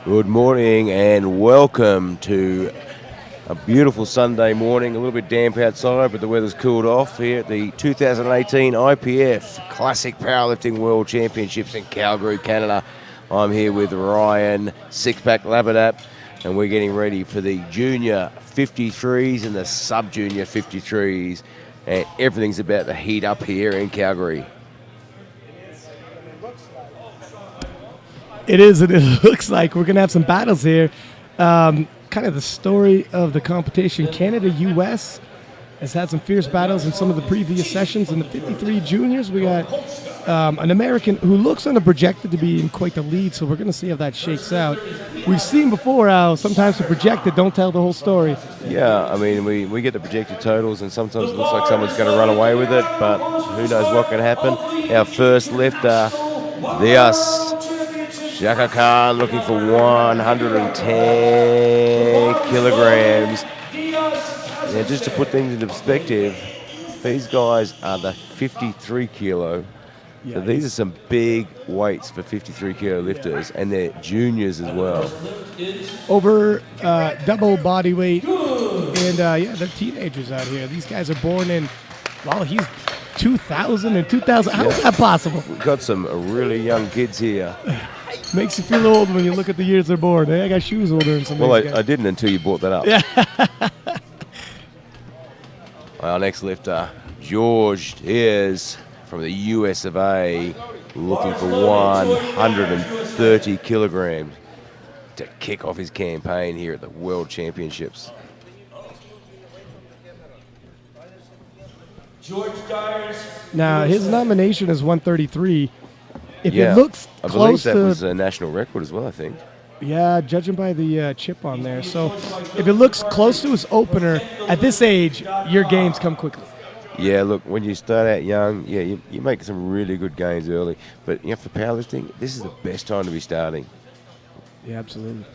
Good morning and welcome to a beautiful Sunday morning. A little bit damp outside, but the weather's cooled off here at the 2018 IPF Classic Powerlifting World Championships in Calgary, Canada. I'm here with Ryan Sixpack Labadap, and we're getting ready for the Junior 53s and the Sub-Junior 53s, and everything's about to heat up here in Calgary. It is, and it looks like we're going to have some battles here. Kind of the story of the competition. Canada-U.S. has had some fierce battles in some of the previous sessions. In the 53 juniors, we got an American who looks on the projected to be in quite the lead, so we're going to see how that shakes out. We've seen before how sometimes the projected don't tell the whole story. Yeah, I mean, we get the projected totals, and sometimes it looks like someone's going to run away with it, but who knows what can happen. Our first lifter, Shaka Khan, looking for 110 kilograms. Now, just to put things into perspective, these guys are the 53 kilo. Yeah, So these are some big weights for 53 kilo lifters, and they're juniors as well. Over double body weight, and they're teenagers out here. These guys are born in, well, he's 2000 and 2000. How is that possible? We've got some really young kids here. Makes you feel old when you look at the years they're born. Hey, I got shoes older than some. Well, I didn't until you brought that up. Yeah. Our next lifter, George, is from the US of A, looking for 130 kilograms to kick off his campaign here at the World Championships. Now, his nomination is 133. If Yeah, it looks I believe close that to, was a national record as well, I think. yeah, judging by the chip on there. So if it looks close to his opener, at this age, your gains come quickly. Yeah, look, when you start out young, yeah, you make some really good gains early. But for powerlifting, this is the best time to be starting. Yeah, absolutely.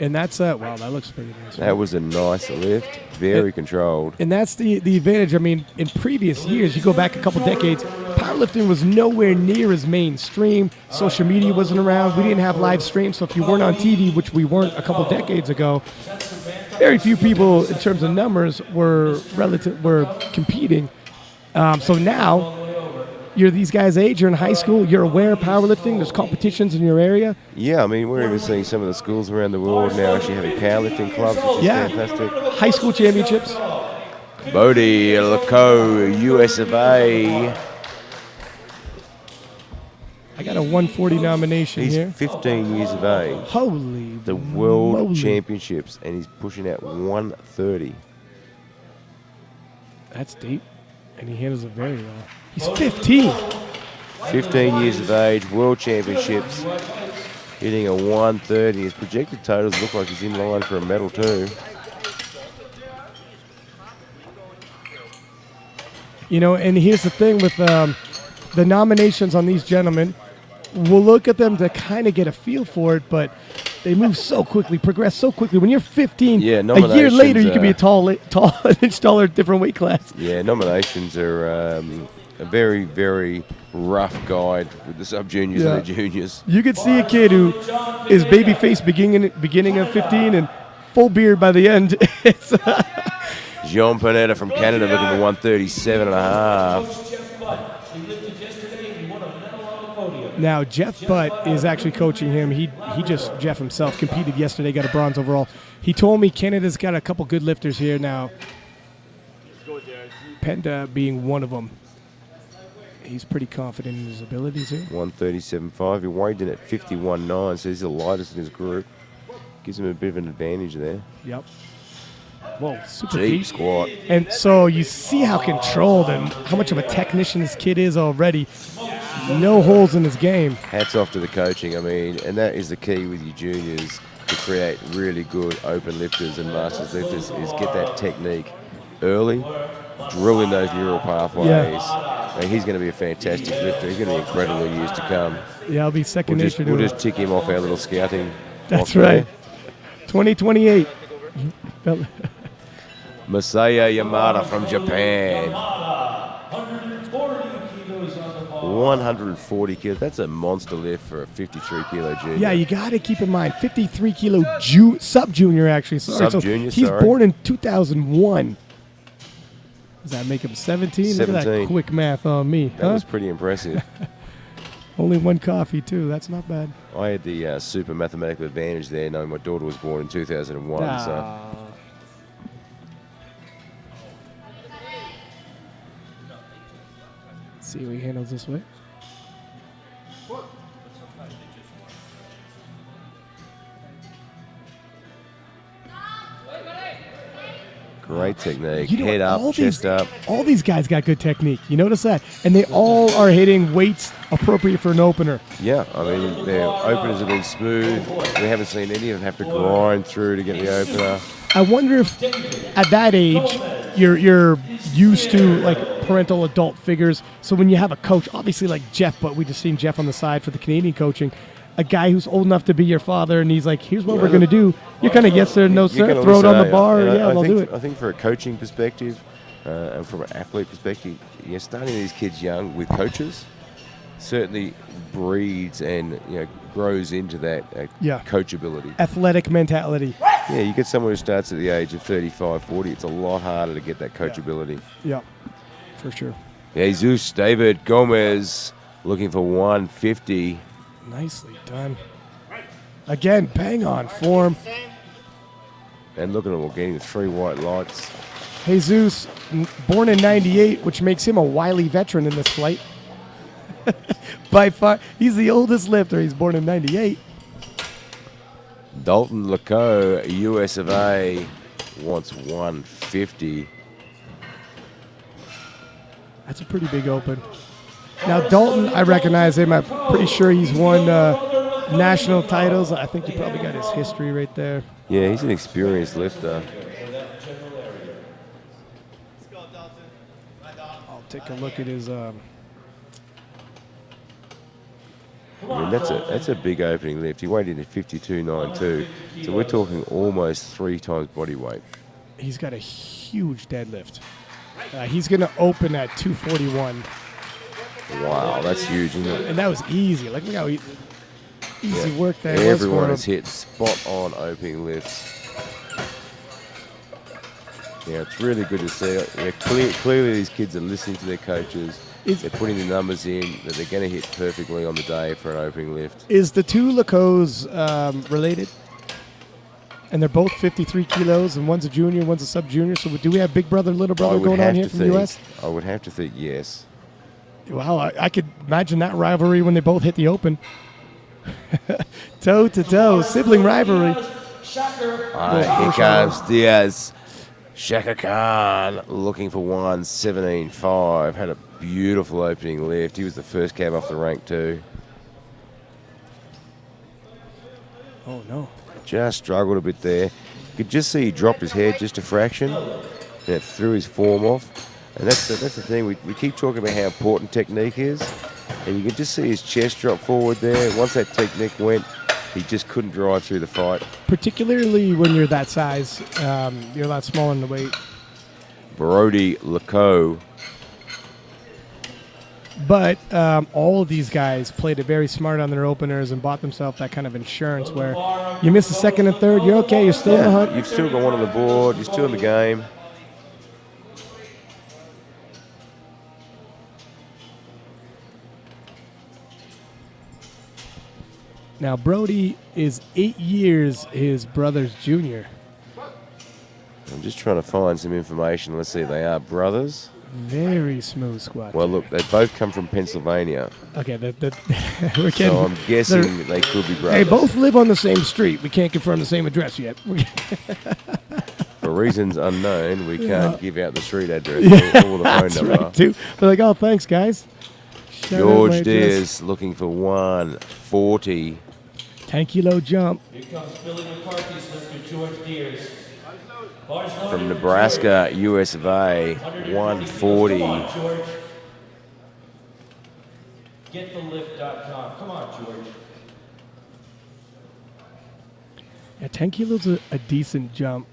And that's, wow, that looks pretty nice. That was a nice lift, very controlled. And that's the advantage. I mean, in previous years, you go back a couple decades, powerlifting was nowhere near as mainstream. Social media wasn't around. We didn't have live streams. So if you weren't on TV, which we weren't a couple decades ago, very few people in terms of numbers were competing. So now, you're these guys' age, you're in high school, you're aware of powerlifting, there's competitions in your area. Yeah, I mean, we're even seeing some of the schools around the world now actually having powerlifting clubs, which is fantastic. High school championships. Bodie Laco, US of A. I got a 140 nomination He's here. 15 years of age. Holy The World moly. Championships, and he's pushing out 130. That's deep, and he handles it very well. He's 15. 15 years of age, World Championships, hitting a 130. His projected totals look like he's in line for a medal too. You know, and here's the thing with the nominations on these gentlemen. We'll look at them to kind of get a feel for it, but they move so quickly, progress so quickly. When you're 15, Yeah, a year nominations, later you can be an inch taller, different weight class. Yeah, nominations are a very, very rough guide with the sub-juniors and the juniors. You could see a kid who is baby face beginning of 15 and full beard by the end. It's, Jean Panetta from Canada looking for 137 and a half. now, Jeff Butt is actually coaching him. Jeff himself competed yesterday, got a bronze overall. He told me Canada's got a couple good lifters here now. Penda being one of them. He's pretty confident in his abilities here. 137.5. He weighed in at 51.9, so he's the lightest in his group. Gives him a bit of an advantage there. Yep. Whoa, super Deep deep. squat. And so you see how controlled and how much of a technician this kid is already. No holes in his game. Hats off to the coaching, I mean, and that is the key with your juniors to create really good open lifters and masters lifters is get that technique early, drill in those neural pathways. Yeah. And he's going to be a fantastic lifter. He's going to be incredible in years to come. Yeah, I'll be second nature to We'll him. just tick him off our little scouting. That's box there. right. 2028. Masaya Yamada from Japan. 140 kilos. That's a monster lift for a 53 kilo junior. Yeah, you got to keep in mind, 53 kilo sub-junior, actually. Sorry. Sub-junior, He's sorry. born in 2001. Does that make him 17? Look at that 17. quick math on me. That was pretty impressive. Only one coffee, too. That's not bad. I had the super mathematical advantage there, knowing my daughter was born in 2001. So. See how he handles this way. Great technique. You know, Head up, chest up. All these guys got good technique. You notice that? And they all are hitting weights appropriate for an opener. Yeah, I mean, their openers have been smooth. We haven't seen any of them have to grind through to get the opener. I wonder if at that age you're used to like parental adult figures. So when you have a coach, obviously like Jeff, but we just seen Jeff on the side for the Canadian coaching, a guy who's old enough to be your father, and he's like, "Here's what we're going to do." You're kind of yes sir, no sir, throw it on the bar. Yeah, they'll do it. I think for a coaching perspective and from an athlete perspective, starting these kids young with coaches certainly breeds and grows into that coachability. Athletic mentality. Yeah, you get someone who starts at the age of 35, 40, it's a lot harder to get that coachability. Yeah, for sure. Jesus David Gomez looking for 150. Nicely done. Again, bang on form. And look at him, we're getting the 3 white lights. Jesus, born in 98, which makes him a wily veteran in this flight. By far, he's the oldest lifter. He's born in 98. Dalton Lecoe, US of A, wants 150. That's a pretty big open. Now, Dalton, I recognize him. I'm pretty sure he's won national titles. I think you probably got his history right there. Yeah, he's an experienced lifter. I'll take a look at his... I mean, that's a big opening lift. He weighed in at 52.92, so we're talking almost 3 times body weight. He's got a huge deadlift. He's going to open at 241. Wow, that's huge, isn't it? And that was easy. Look how easy work that was. Everyone has hit spot-on opening lifts. Yeah, it's really good to see. Clearly these kids are listening to their coaches. They're putting the numbers in that they're going to hit perfectly on the day for an opening lift. Is the two Lecoes related? And they're both 53 kilos, and one's a junior, one's a sub-junior. So do we have big brother, little brother going on here from the U.S.? I would have to think yes. Wow, I could imagine that rivalry when they both hit the open. Toe-to-toe, sibling rivalry. Here comes Diaz. Shaka Khan looking for 117.5. Had a beautiful opening lift. He was the first cab off the rank too. Oh, no. Just struggled a bit there. You could just see he dropped his head just a fraction. And it threw his form off. And that's the thing. We keep talking about how important technique is. And you can just see his chest drop forward there. Once that technique went, he just couldn't drive through the fight. Particularly when you're that size. You're a lot smaller in the weight. Brody Lecoe. But all of these guys played it very smart on their openers and bought themselves that kind of insurance where you miss a second and third, you're okay, you're still in the hunt. You've still got one on the board, you're still in the game. Now, Brody is 8 years his brother's junior. I'm just trying to find some information. Let's see, they are brothers. Very smooth squat. Well, look, they both come from Pennsylvania. Okay, we're so I'm guessing they could be brothers. They both live on the same street. We can't confirm the same address yet. For reasons unknown, we can't give out the street address or the phone number. Right, too. They're like, oh, thanks, guys. George Diaz looking for 140. 10-kilo jump. Here comes Billy McCarthy's lifter, George Diaz. From Nebraska, US of A, 140. Come on, George. GetTheLift.com. Come on, George. Yeah, 10 kilos is a decent jump.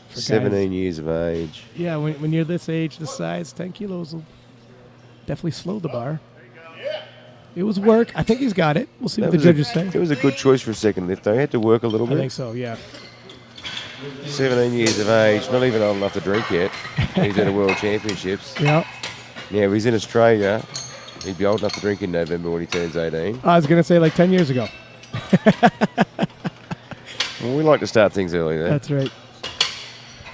17 years of age. Yeah, when you're this age, this size, 10 kilos Definitely slowed the bar. It was work. I think he's got it. We'll see what the That was judges say. It was a good choice for a second lift, though. He had to work a little I bit. think so, yeah. 17 years of age, not even old enough to drink yet. He's at a World Championships. Yeah. Yeah, if he's in Australia, he'd be old enough to drink in November when he turns 18. I was going to say like 10 years ago. Well, we like to start things early there. That's right.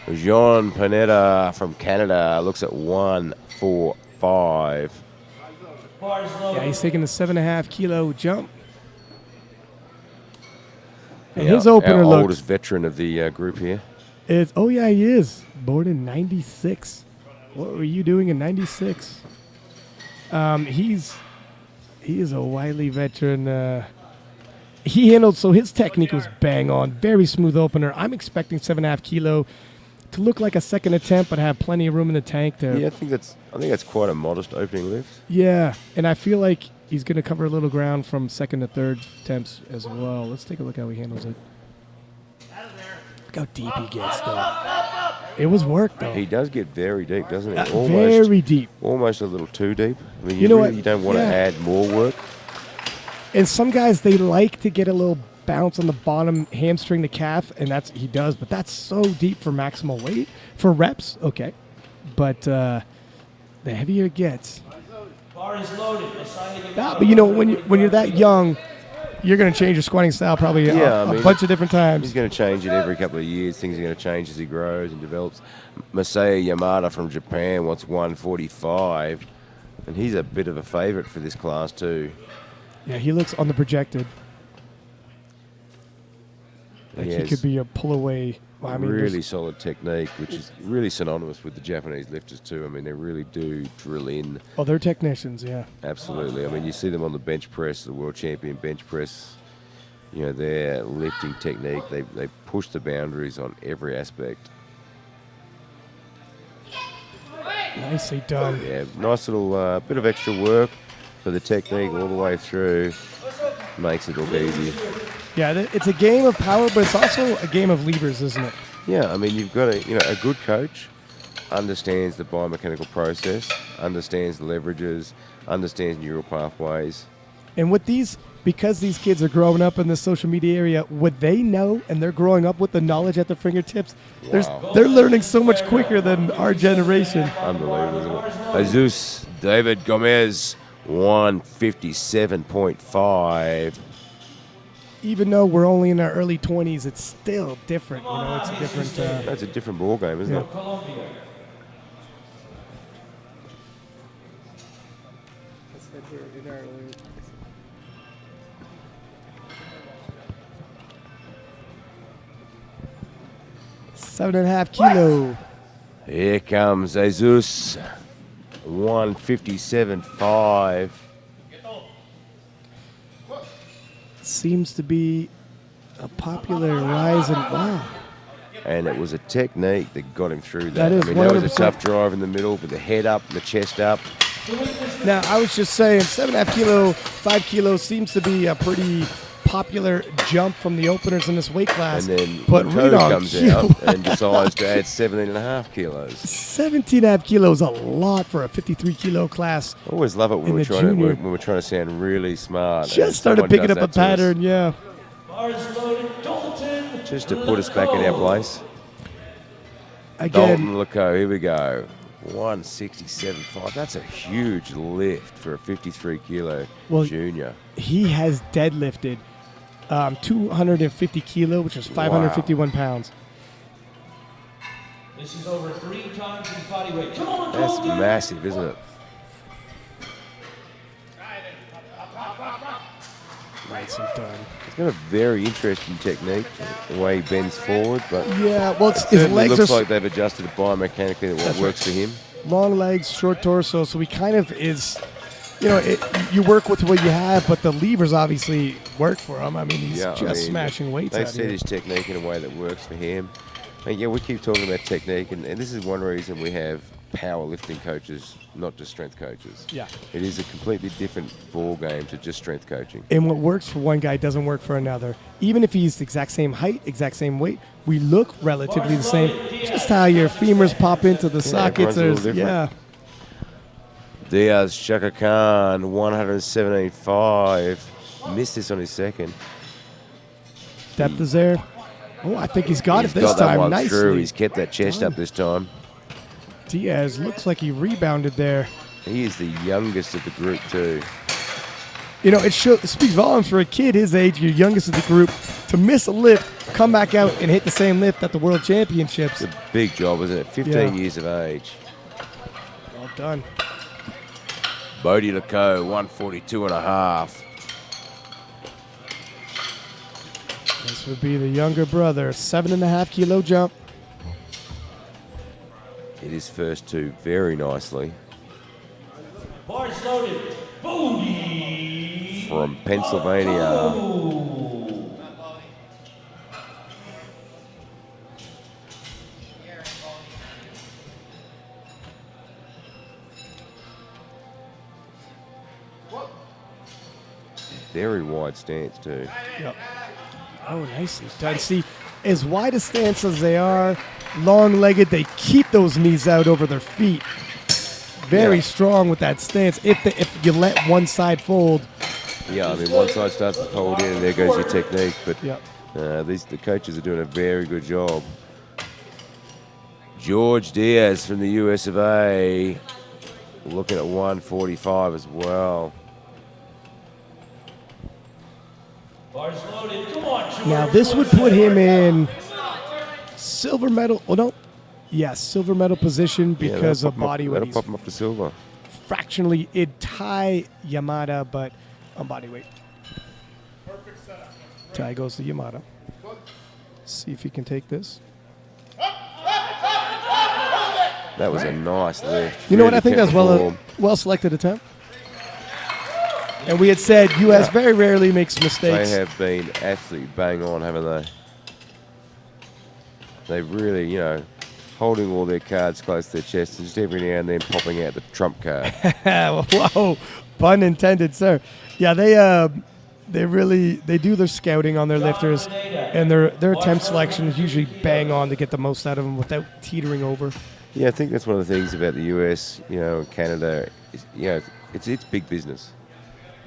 Jean Panetta from Canada looks at 145. Bars low. Yeah, he's taking the 7.5 kilo jump. And Our- his opener our looked. oldest veteran of the group here. Oh, yeah, he is. Born in 96. What were you doing in 96? He is a wily veteran. He handled, so his technique was bang on. Very smooth opener. I'm expecting 7.5 kilo to look like a second attempt, but have plenty of room in the tank to. Yeah, I think that's quite a modest opening lift. Yeah, and I feel like he's going to cover a little ground from second to third attempts as well. Let's take a look how he handles it. Look how deep he gets, though. It was work, though. He does get very deep, doesn't he? Very deep. Almost a little too deep. I mean, You know really what? don't want to Yeah. add more work. And some guys, they like to get a little bounce on the bottom hamstring, the calf, and he does. But that's so deep for maximal weight. For reps, okay. But the heavier it gets. Bar is loaded. Assigning a But you know, when you're that young, you're going to change your squatting style probably Yeah, a I mean, bunch of different He's times. going to change it every couple of years. Things are going to change as he grows and develops. Masaya Yamada from Japan wants 145, and he's a bit of a favorite for this class too. Yeah, he looks on the projected. Like he has could be a pull away. Well, I mean, there's- really solid technique, which is really synonymous with the Japanese lifters too. I mean, they really do drill in. oh, they're technicians, yeah. Absolutely. I mean, you see them on the bench press, the world champion bench press. You know, their lifting technique, they push the boundaries on every aspect. Nicely done. Yeah, nice little bit of extra work for the technique all the way through. Makes it look easy. Yeah, it's a game of power, but it's also a game of levers, isn't it? Yeah, I mean, you've got a good coach understands the biomechanical process, understands the leverages, understands neural pathways. And with these, because these kids are growing up in the social media area, what they know, and they're growing up with the knowledge at their fingertips, Wow. they're learning so much quicker than our generation. Unbelievable, isn't it? Jesus David Gomez, 157.5. Even though we're only in our early 20s, it's still different. You know, it's a different. That's a different ball game, isn't Yeah. it? Colombia. 7.5 kilo. Here comes Jesus, 157.5. Seems to be a popular rise in. Wow. And it was a technique that got him through that. That is I mean, that was a 100%. tough drive in the middle, but the head up and the chest up. Now, I was just saying, 7.5 kilo, 5 kilos seems to be a pretty popular jump from the openers in this weight class. And then but Dakota read on comes kilo. out and decides to add 17.5 kilos. 17.5 kilos, a lot for a 53 kilo class. I always love it when In we're the trying to, junior. when we're trying to sound really smart. and Just started someone picking does up a that to us, pattern, yeah. Bars loaded. Dalton. just to put us back in our place. Again, Dalton Leco, here we go. 167.5. That's a huge lift for a 53 kilo Well, junior. he has deadlifted 250 kilo, which is 551 pounds. This is over 3 times his body weight. Come on, That's Dalton. massive, isn't it? Nicely done. He's got a very interesting technique, the way he bends forward, but Yeah, well, his certainly legs looks are like they've adjusted it biomechanically that what works for him. long legs, short torso, so he kind of is, you know, you work with what you have, but the levers obviously work for him. I mean, he's Yeah, just I mean, smashing weights They out set here. his technique in a way that works for him. And yeah, we keep talking about technique, and this is one reason we have powerlifting coaches, not just strength coaches. Yeah. It is a completely different ball game to just strength coaching. And what works for one guy doesn't work for another. Even if he's the exact same height, exact same weight, we look relatively the same. Just how your femurs pop into the sockets. everyone's a little Yeah. Diaz Shaka Khan, 117.5. Missed this on his second. Depth is there. Oh, I think he's got it this Got that time one nicely. through. He's kept that chest up this time. Diaz looks like he rebounded there. He is the youngest of the group too. You know, it speaks volumes for a kid his age, your youngest of the group, to miss a lift, come back out and hit the same lift at the World Championships. It's a big job, isn't it? 15 years of age. Well done. Bodie Leco, 142.5. This would be the younger brother, 7.5 kilo jump. Hit his first two very nicely. Bars loaded. Booty. From Pennsylvania. Very wide stance too. Yep. Oh, nicely done. See, as wide a stance as they are, long-legged, they keep those knees out over their feet. Very strong with that stance. If you let one side fold. Yeah, I mean, one side starts to fold in and there goes your technique. But Yep. the coaches are doing a very good job. George Diaz from the US of A, looking at 145 as well. Bars loaded. Come on, George. Now, this would put him in silver medal. Oh, no. Yes, silver medal position because of body weight. That'll pop him up to silver. Fractionally, it'd tie Yamada, but on body weight. Tie goes to Yamada. See if he can take this. That was a nice lift. You know what? Really I think that's kept the form. well selected attempt. And we had said U.S. very rarely makes They mistakes. have been absolutely bang on, haven't they? They really, holding all their cards close to their chest and just every now and then popping out the trump card. Whoa, pun intended, sir. Yeah, they do their scouting on their lifters, and their attempt selection is usually bang on to get the most out of them without teetering over. Yeah, I think that's one of the things about the US, and Canada. Is, it's big business.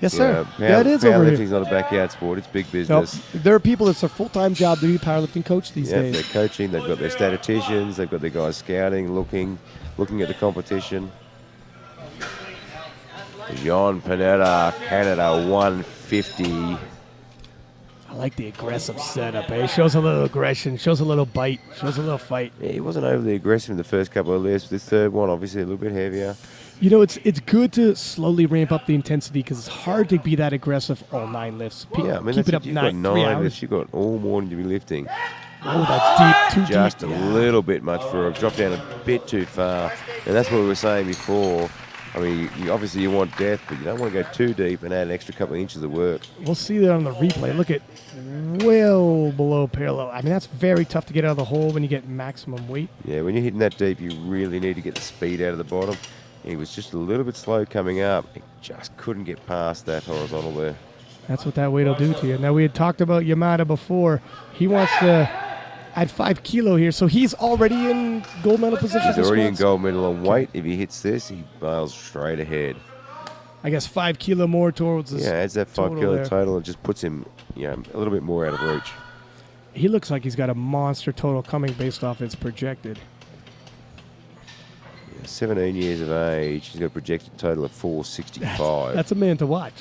Yes, sir. Yeah, it is over Powerlifting's here. not a backyard sport. It's big Nope. business. There are people that's a full-time job to be a powerlifting coach these Yeah, days. they're coaching. They've got their statisticians. They've got their guys scouting, looking at the competition. John Panetta, Canada, 150. I like the aggressive setup. Eh? Shows a little aggression, shows a little bite, shows a little fight. Yeah, he wasn't overly aggressive in the first couple of lifts. This third one, obviously, a little bit heavier. You know, it's good to slowly ramp up the intensity because it's hard to be that aggressive all 9 lifts. Yeah, I mean, Keep it up you've 3 got 9 hours. lifts. You've got all morning to be lifting. Oh, that's deep, too Just deep. a Yeah. little bit much for him. Dropped down a bit too far. And that's what we were saying before. I mean, obviously you want depth, but you don't want to go too deep and add an extra couple of inches of work. We'll see that on the replay. Look at well below parallel. I mean, that's very tough to get out of the hole when you get maximum weight. Yeah, when you're hitting that deep, you really need to get the speed out of the bottom. He was just a little bit slow coming up. He just couldn't get past that horizontal there. That's what that weight will do to you. Now, we had talked about Yamada before. He wants to add 5 kilo here, so he's already in gold medal position. He's already in gold medal on weight. If he hits this, he bails straight ahead. I guess 5 kilo more towards his Yeah, adds that 5 total kilo there. total and just puts him, a little bit more out of reach. He looks like he's got a monster total coming based off his projected. 17 years of age. He's got a projected total of 465. That's a man to watch.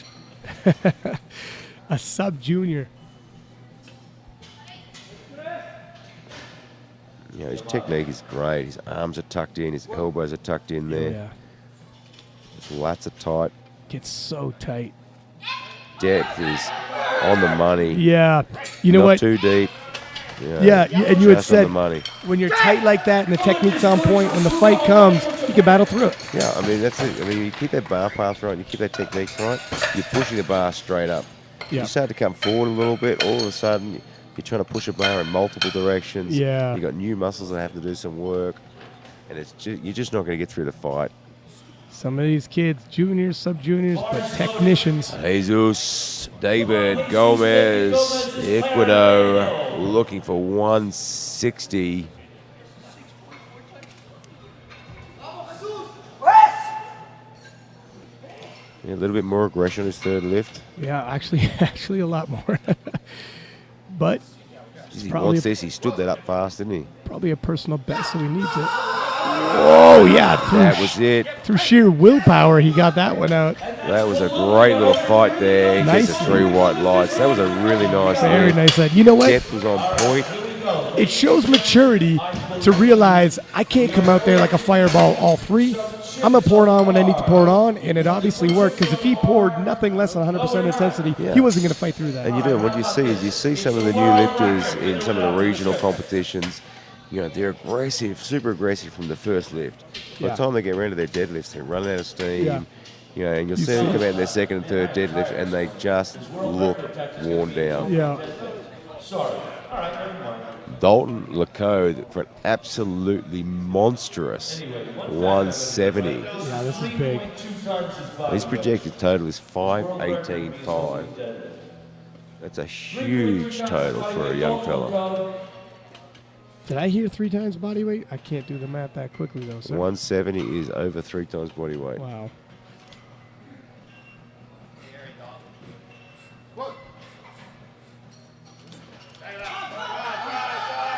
A sub-junior. His technique is great. His arms are tucked in. His elbows are tucked in there. Yeah. His lats are tight. Gets so tight. Depth is on the money. Yeah. You know Not what? too deep. Yeah, and you had just on said the money. when you're tight like that and the technique's on point, when the fight comes, you can battle through it. Yeah, I mean, that's it. I mean, you keep that bar path right, you keep that technique right, you're pushing the bar straight up. Yeah. You start to come forward a little bit, all of a sudden, you're trying to push a bar in multiple directions. Yeah. You've got new muscles that have to do some work, and you're just not going to get through the fight. Some of these kids, juniors, sub-juniors, but technicians. Jesus David Gomez, Ecuador, looking for 160. Yeah, a little bit more aggression on his third lift. Yeah, actually a lot more. But He probably wants this. He stood that up fast, didn't he? probably a personal best, so he needs it. Oh, yeah. That was it. Through sheer willpower, he got that one out. That was a great little fight there. He gets the Nice. 3 white lights. That was a really nice Very lift. nice. You know what? Depth was on point. It shows maturity to realize I can't come out there like a fireball all 3. I'm going to pour it on when I need to pour it on, and it obviously worked because if he poured nothing less than 100% intensity, he wasn't going to fight through that. And what you see is you see some of the new lifters in some of the regional competitions. They're aggressive, super aggressive from the first lift. By the time they get around to their deadlifts, they're running out of steam. And you'll see them come out in their second and third deadlift, and they just look worn down. Yeah. Dalton Lecoq for an absolutely monstrous 170. Yeah, this is big. His projected total is 518.5. That's a huge total for a young fella. Did I hear 3 times body weight? I can't do the math that quickly, though. So. 170 is over 3 times body weight. Wow.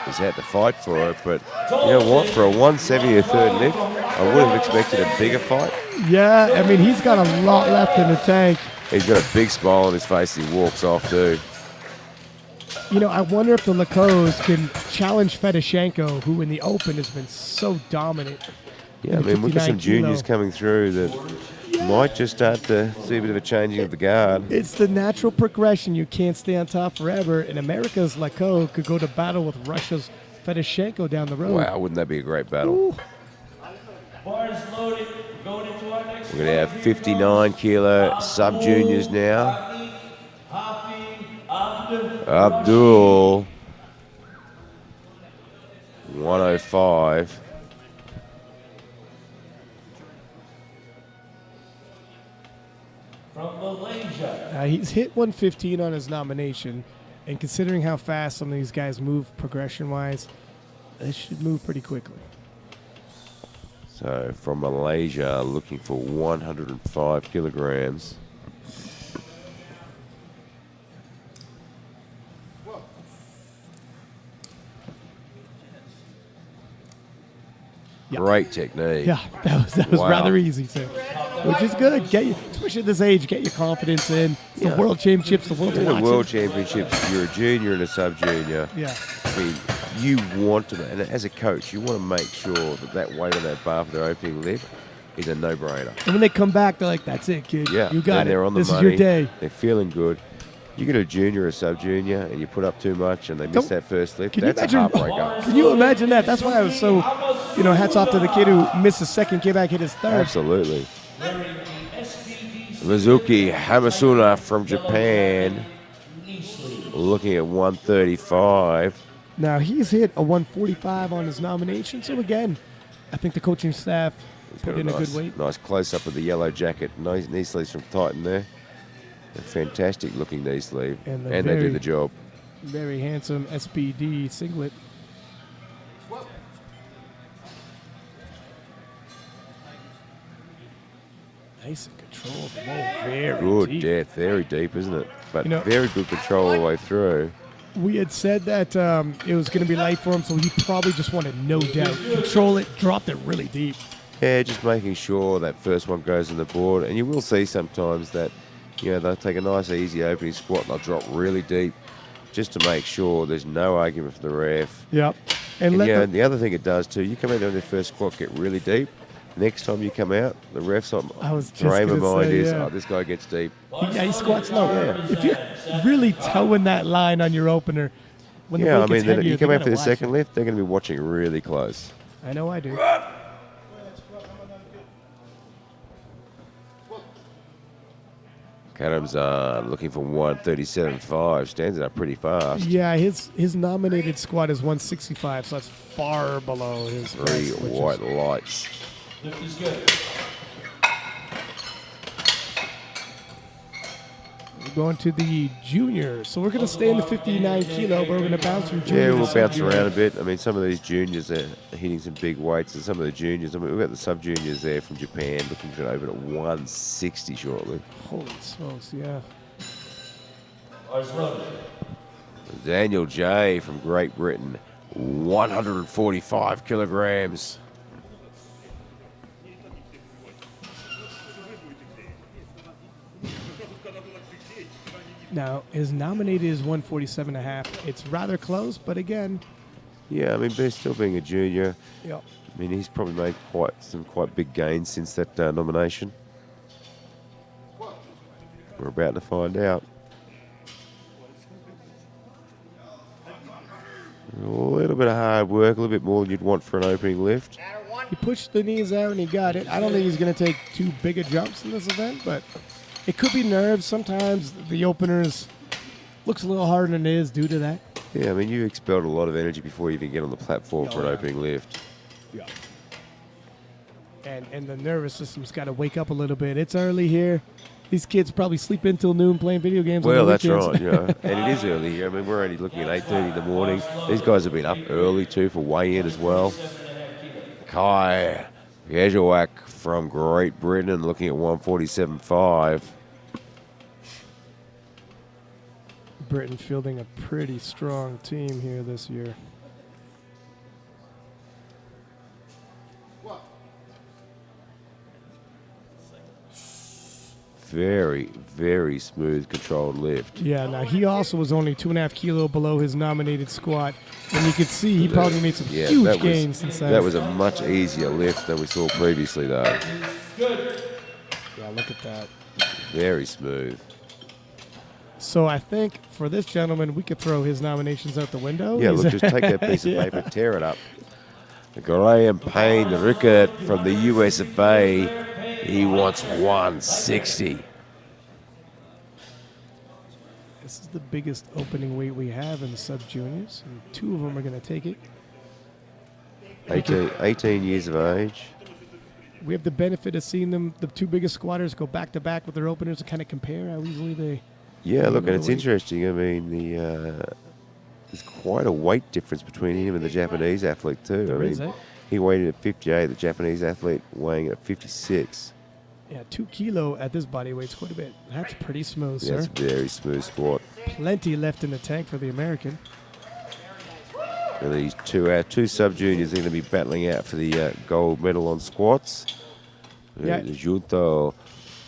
He's had to fight for it, but you know what? For a 170 third lift, I would have expected a bigger fight. Yeah, I mean, he's got a lot left in the tank. He's got a big smile on his face as he walks off, too. I wonder if the Lacos can challenge Fedoshenko, who in the open has been so dominant. Yeah, I mean, we've got some juniors coming through that might just start to see a bit of a changing of the guard. It's the natural progression. You can't stay on top forever. And America's Lacos could go to battle with Russia's Fedoshenko down the road. Wow, wouldn't that be a great battle? Ooh. Bars loaded. Going into our next We're going to have 59 kilo sub-juniors now. Abdul, 105. from Malaysia. He's hit 115 on his nomination. And considering how fast some of these guys move progression-wise, they should move pretty quickly. So from Malaysia, looking for 105 kilograms. Yeah. Great technique. Yeah, that was Wow. rather easy too, which is good. Especially at this age, get your confidence in. It's the World Championships, the World In the Watches. World Championships, you're a junior and a sub-junior. Yeah. I mean, you want to, and as a coach, you want to make sure that weight on that bar for their opening lift is a no-brainer. And when they come back, they're like, "That's it, kid. Yeah, You got and it. they're on the This money. is your day." They're feeling good. You get a junior or a sub-junior, and you put up too much, and they miss that first lift. Can you That's a imagine? heartbreaker. Can you imagine that? That's why I was so, hats off to the kid who missed his second, came back, hit his third. Absolutely. Mizuki Hamasuna from Japan, looking at 135. Now he's hit a 145 on his nomination. So again, I think the coaching staff put in a good weight. Nice close-up of the yellow jacket. Nice knee sleeves from Titan there. A fantastic looking knee sleeve. And And they do the job. Very handsome SPD singlet. Nice and controlled. Whoa, very Good deep. depth. Very deep, isn't it? But You know- very good control all the way through. We had said that it was going to be light for him, so he probably just wanted no doubt. Control it, dropped it really deep. Yeah, just making sure that first one goes on the board. And you will see sometimes that, they'll take a nice, easy opening squat and they'll drop really deep just to make sure there's no argument for the ref. Yep. And And the other thing it does too, you come out on the first squat, get really deep. Next time you come out, the ref's I was just frame of gonna mind say, is, yeah. oh, this guy gets deep. he squats low. If you're really towing that line on your opener, when the Yeah, I weight mean, gets then heavier, you come they out for gotta the watch second it. lift, they're going to be watching really close. I know I do. Adams looking for 137.5, stands it up pretty fast. Yeah, his nominated squat is 165, so that's far below his Three best, which is- white lights. Lift is good. going to the juniors. So we're going to stay in the 59 kilo, but we're going to bounce from junior Yeah, to we'll bounce sub-junior. around a bit. I mean, some of these juniors are hitting some big weights, and some of the juniors, I mean, we've got the sub-juniors there from Japan looking to open at 160 shortly. Holy smokes, yeah. Bars loaded. Daniel J. from Great Britain, 145 kilograms. Now, his nominated is 147.5. It's rather close, but again, Yeah, I mean, still being a junior, yep. I mean, he's probably made some quite big gains since that nomination. We're about to find out. A little bit of hard work, a little bit more than you'd want for an opening lift. He pushed the knees out and he got it. I don't think he's going to take too big a jumps in this event, but it could be nerves. Sometimes the openers looks a little harder than it is due to that. Yeah, I mean, you expelled a lot of energy before you even get on the platform for an opening lift. Yeah. And the nervous system's got to wake up a little bit. It's early here. These kids probably sleep until noon playing video games. Well, on the that's weekends. right, you know, and it is early here. I mean, we're only looking at 8:30 in the morning. These guys have been up early too for weigh-in as well. Kai Jezowak from Great Britain looking at 147.5. Britain fielding a pretty strong team here this year. Very, very smooth, controlled lift. Yeah, now he also was only 2.5 kilo below his nominated squat. And you could see he probably made some Yeah, huge gains since then. that was a much easier lift than we saw previously, though. Yeah, look at that. Very smooth. So I think for this gentleman, we could throw his nominations out the window. Yeah, He's- look, just take that piece of Yeah. paper, tear it up. Graham Payne Rickert from the US of A. He wants 160. This is the biggest opening weight we have in the sub-juniors, and two of them are going to take it. 18 years of age. We have the benefit of seeing them, the two biggest squatters, go back-to-back with their openers to kind of compare how easily they... Yeah, look, and another it's weight. interesting. I mean, there's quite a weight difference between him and the Japanese athlete, too. There I is, mean, eh? he weighed in at 58, the Japanese athlete weighing at 56. Yeah, 2 kilo at this body weight's quite a bit. That's pretty smooth, Yeah, it's sir. a very smooth squat. Plenty left in the tank for the American. And these two sub-juniors are going to be battling out for the gold medal on squats. Yeah. Junto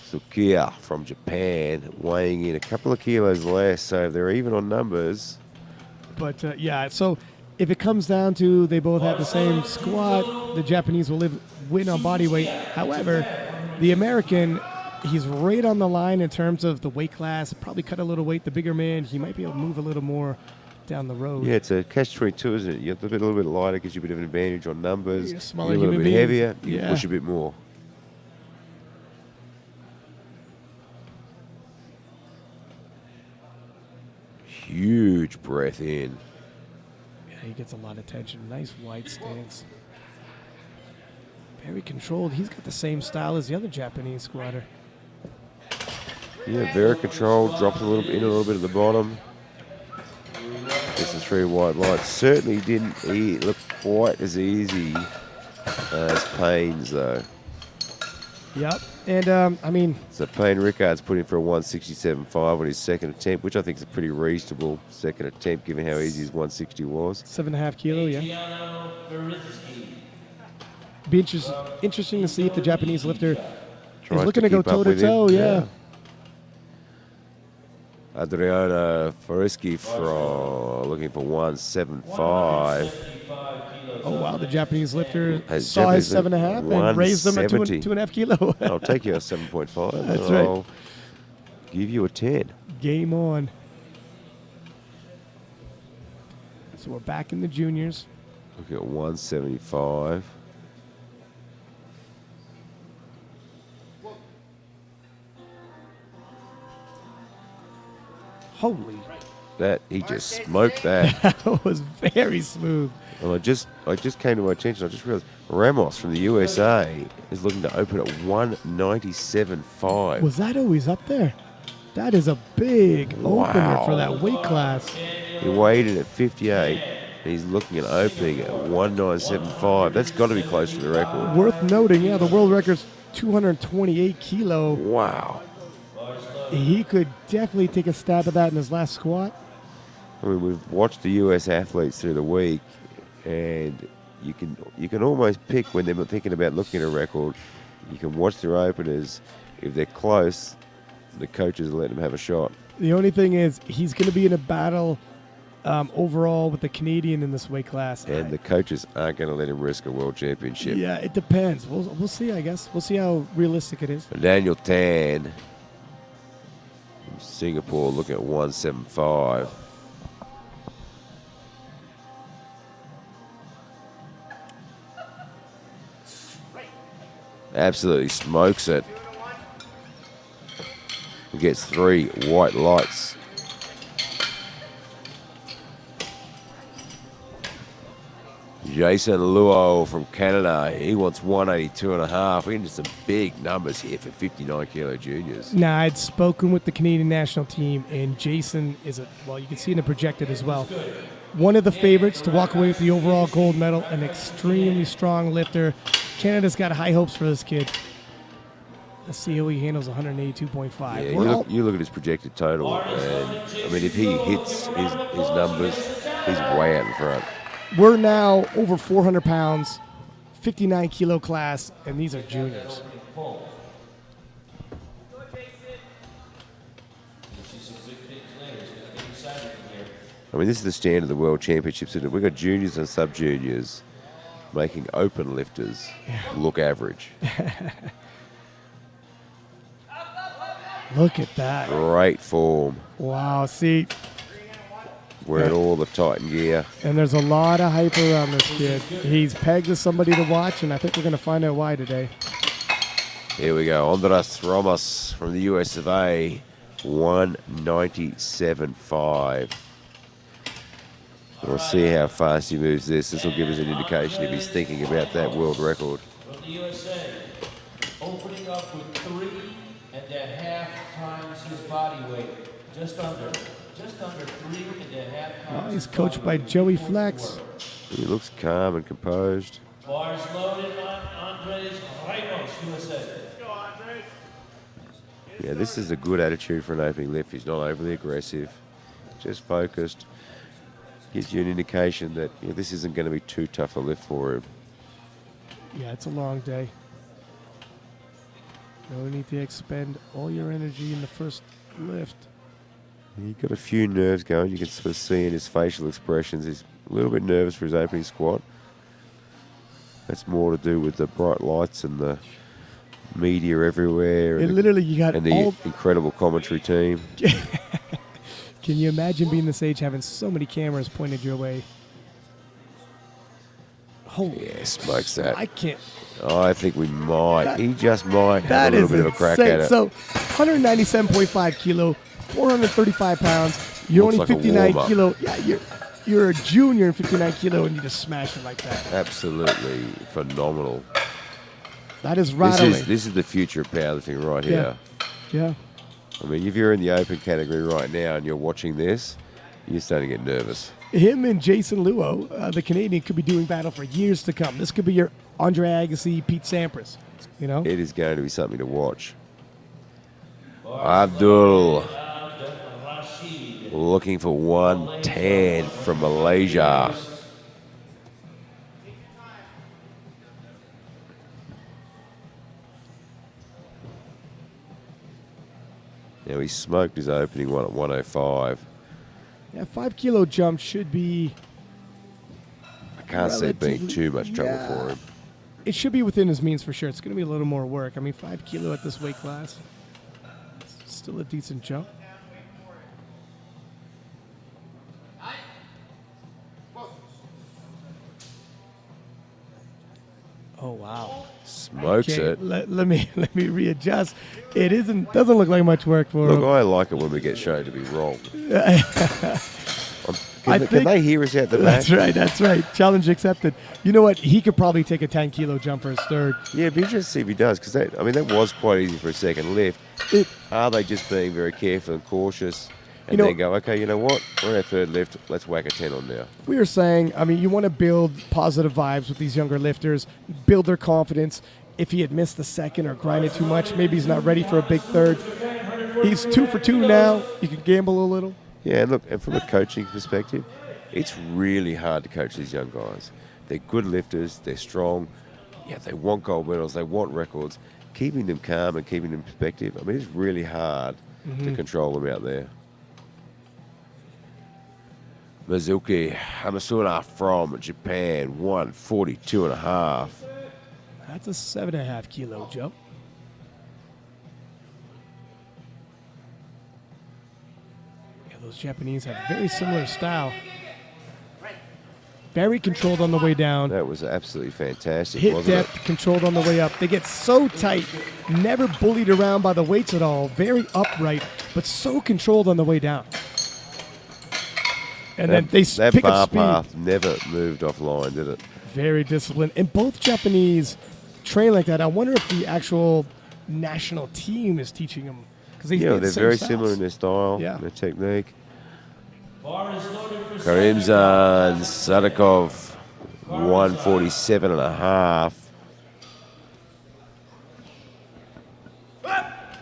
Tsukiya from Japan weighing in a couple of kilos less, so they're even on numbers. But, yeah, so if it comes down to they both have the same squat, the Japanese will win on body weight. However, the American, he's right on the line in terms of the weight class. Probably cut a little weight. The bigger man, he might be able to move a little more down the road. Yeah, it's a catch-22, isn't it? You're a little bit lighter, gives you a bit of an advantage on numbers. You're a smaller You're a little human bit being. heavier, you Yeah. push a bit more. Huge breath in. Yeah, he gets a lot of tension. Nice wide stance. Very controlled. He's got the same style as the other Japanese squatter. Yeah, very controlled. Drops a little bit in, a little bit at the bottom. Gets the 3 white lights. Certainly didn't look quite as easy as Payne's, though. Yep. And, I mean, So Payne Rickard's put in for a 167.5 on his second attempt, which I think is a pretty reasonable second attempt, given how easy his 160 was. 7.5 kilo, yeah. Adriano Berizzi. Be interesting to see if the Japanese lifter Tries is looking to go keep up with toe-to-toe, him. yeah. Adriano Foriski looking for 175. Oh, wow. The Japanese lifter Has saw his Japanese 7.5 and raised them at 170. 2.5 kilo. I'll take you a 7.5. That's and right. I'll give you a 10. Game on. So we're back in the juniors. Looking at 175. Holy, That he just smoked that. that was very smooth. And I just came to my attention. I just realized Ramos from the USA is looking to open at 197.5. Was that always up there? That is a big opener Wow. for that weight class. He weighed in at 58. He's looking at opening at 1975. That's got to be close to the record. Worth noting, yeah, the world record's 228 kilo. Wow. He could definitely take a stab at that in his last squat. I mean, we've watched the U.S. athletes through the week, and you can almost pick when they're thinking about looking at a record. You can watch their openers. If they're close, the coaches will let them have a shot. The only thing is, he's going to be in a battle overall with the Canadian in this weight class. And the coaches aren't going to let him risk a world championship. Yeah, it depends. We'll see, I guess. We'll see how realistic it is. Daniel Tan from Singapore looking at 175. Absolutely smokes it. He gets 3 white lights. Jason Luo from Canada, he wants 182.5. We're into some big numbers here for 59 kilo juniors. Now, I'd spoken with the Canadian national team, and Jason is you can see in the projected as well. One of the favorites to walk away with the overall gold medal, an extremely strong lifter. Canada's got high hopes for this kid. Let's see how he handles 182.5. Yeah, you look at his projected total, and I mean, if he hits his numbers, he's way out in front. We're now over 400 pounds, 59 kilo class, and these are juniors. I mean, this is the standard of the World Championships. We've got juniors and sub-juniors making open lifters look average. Look at that. Great form. Wow, see. Wearing all the Titan gear. And there's a lot of hype around this kid. He's pegged as somebody to watch, and I think we're going to find out why today. Here we go. Andras Ramos from the US of A, 197.5. We'll see how fast he moves this. This will give us an indication if he's thinking about that world record. From the USA, opening up with 3.5 times his body weight. Just under 3.5 times. He's coached by Joey Flex. He looks calm and composed. Bars loaded on Andres Ramos, USA. Yeah, this is a good attitude for an opening lift. He's not overly aggressive, just focused. Gives you an indication that this isn't going to be too tough a lift for him. Yeah, it's a long day. No need to expend all your energy in the first lift. He's got a few nerves going. You can sort of see in his facial expressions. He's a little bit nervous for his opening squat. That's more to do with the bright lights and the media everywhere. And literally, you got the incredible commentary team. Can you imagine being this age, having so many cameras pointed your way? Holy smokes that. I can't. I think we might. He just might have That a little is bit of a crack insane. at it. So, 197.5 kilo, 435 pounds. You're Looks only like a 59 warm-up. kilo. Yeah, you're a junior in 59 kilo, and you just smash it like that. Absolutely phenomenal. That is rattling. This is the future of powerlifting right here. Yeah. I mean, if you're in the open category right now and you're watching this, you're starting to get nervous. Him and Jason Luo, the Canadian, could be doing battle for years to come. This could be your Andre Agassi, Pete Sampras. It is going to be something to watch. Abdul looking for 110 from Malaysia. Now he smoked his opening one at 105. Yeah, 5 kilo jump should be. I can't see it being too much trouble for him. It should be within his means for sure. It's going to be a little more work. I mean, 5 kilo at this weight class. It's still a decent jump. Oh wow! Smokes it. Let me readjust. It doesn't look like much work for him. Look, I like it when we get shown to be wrong. Can they hear us out the back? That's right. Challenge accepted. You know what? He could probably take a 10-kilo jump for his third. Yeah, it'd be interesting to see if he does, because that was quite easy for a second lift. Are they just being very careful and cautious and then go, okay, you know what? We're on our third lift. Let's whack a 10 on now. We were saying, you want to build positive vibes with these younger lifters, build their confidence. If he had missed the second or grinded too much, maybe he's not ready for a big third. He's 2 for 2 now. You can gamble a little. Yeah, look, and from a coaching perspective, it's really hard to coach these young guys. They're good lifters. They're strong. Yeah, they want gold medals. They want records. Keeping them calm and keeping them in perspective, it's really hard to control them out there. Mizuki Hamasuna from Japan, 142.5. That's a 7.5 kilo jump. Yeah, those Japanese have very similar style. Very controlled on the way down. That was absolutely fantastic, Hit wasn't depth, controlled on the way up. They get so tight, never bullied around by the weights at all. Very upright, but so controlled on the way down. And then they that pick bar up speed. path never moved offline, did it? Very disciplined. And both Japanese train like that. I wonder if the actual national team is teaching them. They're very similar in their style, their technique. Karimzan Sadikov, 147.5.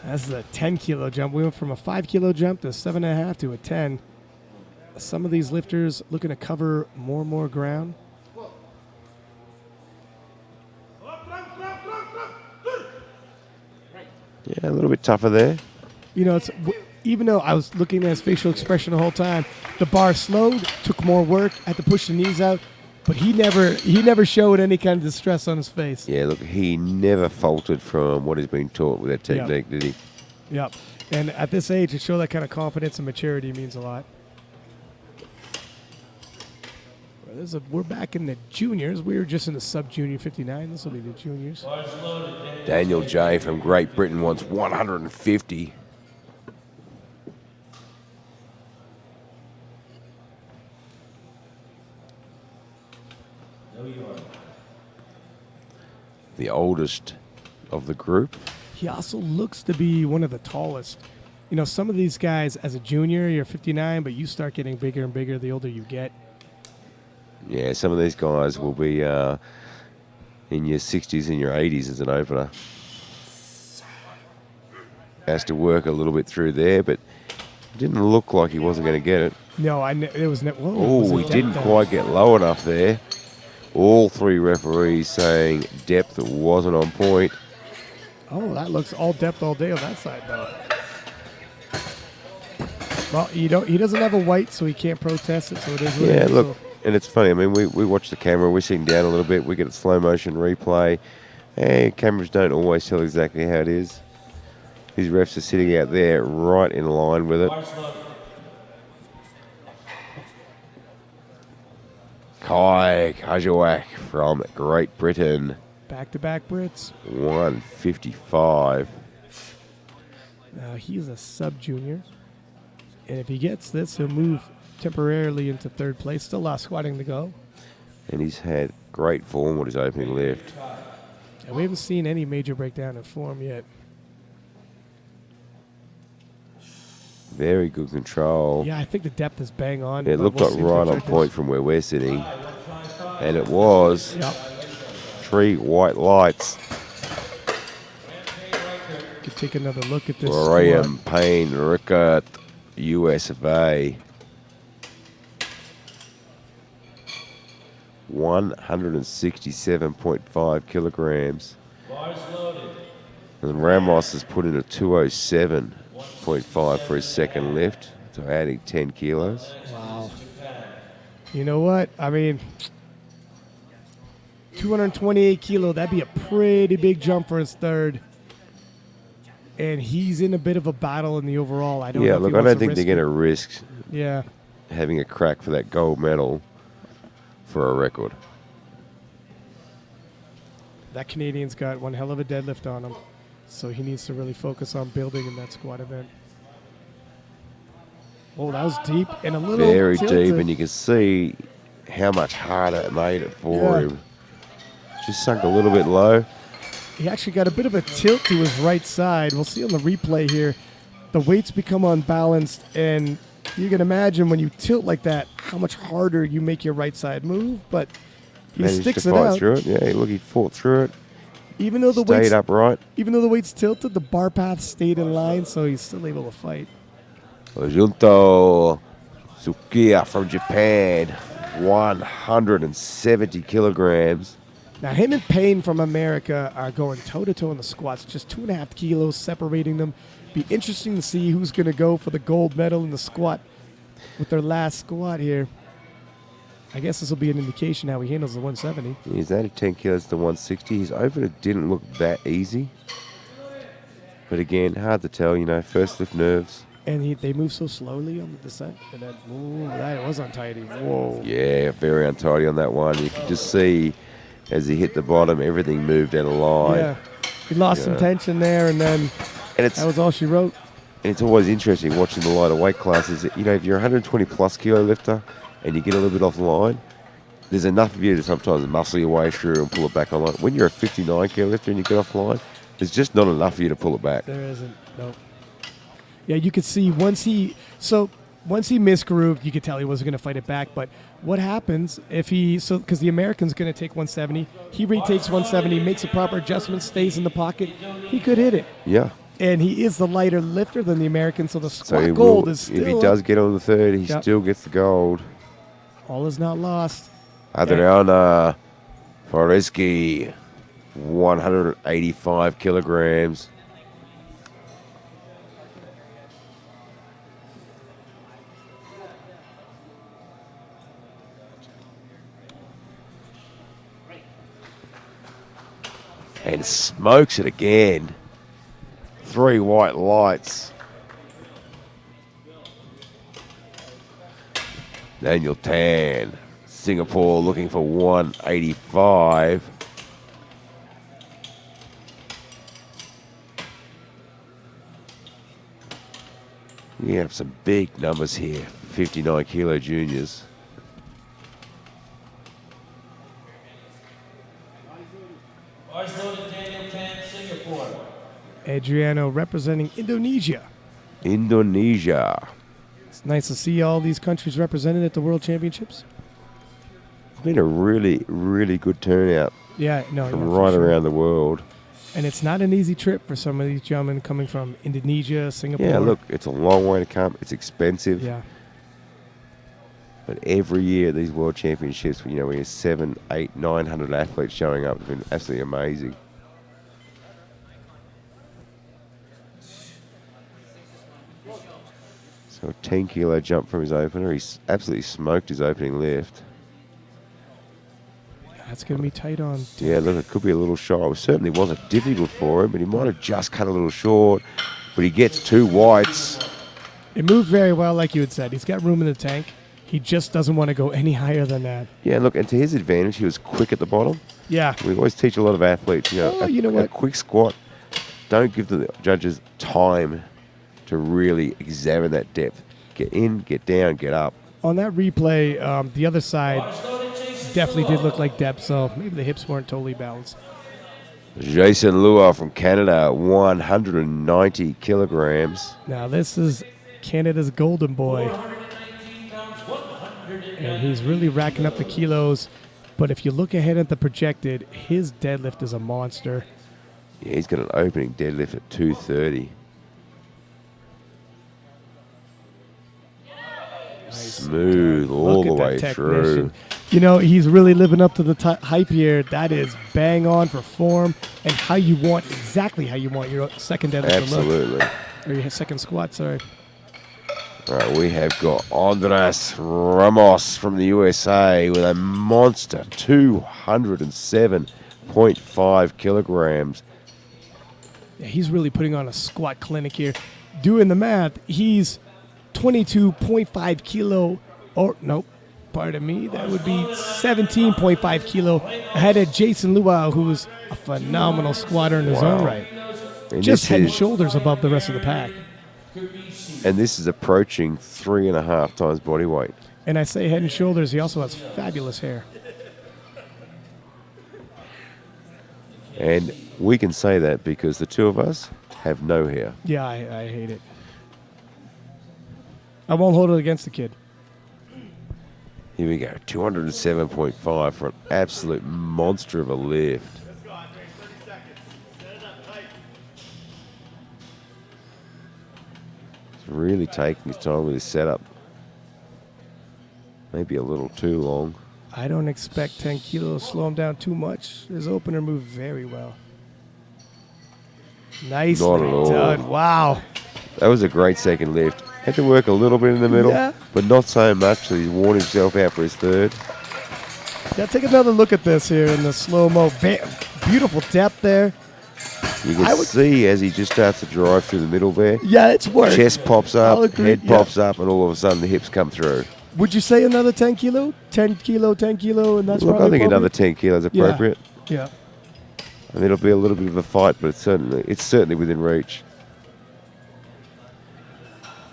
That's a 10-kilo jump. We went from a 5-kilo jump to 7.5 to a 10. Some of these lifters looking to cover more and more ground. Yeah, a little bit tougher there. It's even though I was looking at his facial expression the whole time, the bar slowed, took more work, had to push the knees out, but he never showed any kind of distress on his face. Yeah, look, he never faltered from what he's been taught with that technique, did he? Yep. And at this age, to show that kind of confidence and maturity means a lot. We're back in the juniors. We were just in the sub-junior 59. This will be the juniors. Daniel J. from Great Britain wants 150. The oldest of the group. He also looks to be one of the tallest. Some of these guys, as a junior, you're 59, but you start getting bigger and bigger the older you get. Yeah, some of these guys will be in your 60s and your 80s as an opener. Has to work a little bit through there, but it didn't look like he wasn't going to get it. No, it was never. Oh, he didn't quite get low enough there. All three referees saying depth wasn't on point. Oh, that looks all depth all day on that side, though. Well, he doesn't have a white, so he can't protest it. So it is. Yeah, look. And it's funny, we watch the camera, we're sitting down a little bit, we get a slow motion replay. Cameras don't always tell exactly how it is. These refs are sitting out there right in line with it. Kai Kajawak from Great Britain. Back-to-back Brits. 155. He's a sub-junior. And if he gets this, he'll move temporarily into third place. Still a lot of squatting to go. And he's had great form with his opening lift. And we haven't seen any major breakdown in form yet. Very good control. Yeah, I think the depth is bang on. It looked like right on point from where we're sitting. And it was. Yep. 3 white lights. Could take another look at this. Graham Payne Rickert, US of A. 167.5 kilograms. And Ramos has put in a 207.5 for his second lift, so adding 10 kilos. Wow. You know what? 228 kilo, that'd be a pretty big jump for his third. And he's in a bit of a battle in the overall. I don't know. Yeah, look, I don't think they're going to risk having a crack for that gold medal for a record. That Canadian's got one hell of a deadlift on him, so he needs to really focus on building in that squat event. Oh, that was deep and a little Very tilted. deep, and you can see how much harder it made it for him. Just sunk a little bit low. He actually got a bit of a tilt to his right side. We'll see on the replay here. The weights become unbalanced, and you can imagine when you tilt like that, how much harder you make your right side move, but he Managed sticks to it fight out. through it. Yeah, look, he fought through it. Even though the Stayed weights upright. Even though the weight's tilted, the bar path stayed in line, so he's still able to fight. Junto Tsukiya from Japan, 170 kilograms. Now, him and Payne from America are going toe-to-toe in the squats, just 2.5 kilos separating them. Be interesting to see who's going to go for the gold medal in the squat with their last squat here. I guess this will be an indication how he handles the 170. He's added 10 kilos to 160. His opener didn't look that easy. But again, hard to tell, first lift nerves. And they move so slowly on the descent. And then, ooh, that was untidy. Whoa. Yeah, very untidy on that one. You can just see as he hit the bottom, everything moved out of line. Yeah. He lost some tension there, and then that was all she wrote. And it's always interesting watching the lighter weight classes. If you're a 120 plus kilo lifter and you get a little bit off the line, there's enough of you to sometimes muscle your way through and pull it back on line. When you're a 59 kilo lifter and you get off the line, there's just not enough of you to pull it back. There isn't. Nope. Yeah, you could see once he misgrooved, you could tell he wasn't going to fight it back. But what happens if because the American's going to take 170, he retakes 170, makes a proper adjustment, stays in the pocket, he could hit it. Yeah. And he is the lighter lifter than the American, so the squat gold is still. If he does get on the third, he still gets the gold. All is not lost. Adriana Foreski, 185 kilograms. And smokes it again. 3 white lights. Daniel Tan, Singapore, looking for 185. We have some big numbers here. 59 kilo juniors. Adriano representing Indonesia. Indonesia. It's nice to see all these countries represented at the World Championships. It's been a really, really good turnout. Yeah, from right around the world. And it's not an easy trip for some of these gentlemen coming from Indonesia, Singapore. Yeah, look, it's a long way to come. It's expensive. Yeah. But every year these World Championships, we have 700, 800, 900 athletes showing up. It's been absolutely amazing. So a 10 kilo jump from his opener. He's absolutely smoked his opening lift. That's going to be tight on. Yeah, look, it could be a little short. It certainly wasn't difficult for him, but he might have just cut a little short. But he gets 2 whites. It moved very well, like you had said. He's got room in the tank. He just doesn't want to go any higher than that. Yeah, look, and to his advantage, he was quick at the bottom. Yeah. We always teach a lot of athletes, a quick squat. Don't give the judges time to really examine that depth. Get in, get down, get up. On that replay, the other side definitely did look like depth, so maybe the hips weren't totally balanced. Jason Lua from Canada, 190 kilograms. Now this is Canada's golden boy. And he's really racking up the kilos. But if you look ahead at the projected, his deadlift is a monster. Yeah, he's got an opening deadlift at 230. Smooth all the way through. He's really living up to the hype here. That is bang on for form and exactly how you want your second deadlift Absolutely. to look. Or your second squat, sorry. All right, we have got Andres Ramos from the USA with a monster 207.5 kilograms. Yeah, he's really putting on a squat clinic here. Doing the math, he's 22.5 kilo, pardon me, that would be 17.5 kilo ahead of Jason Luau, who's a phenomenal squatter in his own right. And just head and shoulders above the rest of the pack. And this is approaching 3.5 times body weight. And I say head and shoulders, he also has fabulous hair. And we can say that because the two of us have no hair. Yeah, I hate it. I won't hold it against the kid. Here we go, 207.5 for an absolute monster of a lift. He's really taking his time with his setup. Maybe a little too long. I don't expect 10 kilos to slow him down too much. His opener moved very well. Nicely Not at all. done. Wow. That was a great second lift. Had to work a little bit in the middle, Yeah. but not so much that he's worn himself out for his third. Yeah, take another look at this here in the slow-mo. Beautiful depth there. You can see as he just starts to drive through the middle there. Yeah, it's work. Chest pops I'll up, agree, head yeah. pops up, and all of a sudden the hips come through. Would you say another 10 kilo? 10 kilo, 10 kilo, and that's Look, I probably think another appropriate? 10 kilos appropriate. Yeah. And it'll be a little bit of a fight, but it's certainly within reach.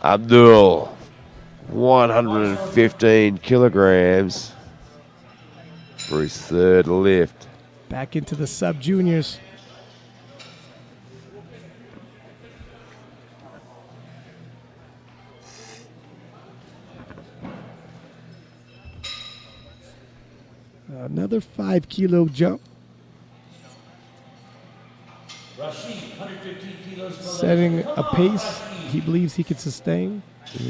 Abdul, 115 kilograms for his third lift. Back into the sub-juniors. Another 5 kilo jump. Rashid, 115 kilos. Setting a pace he believes he could sustain.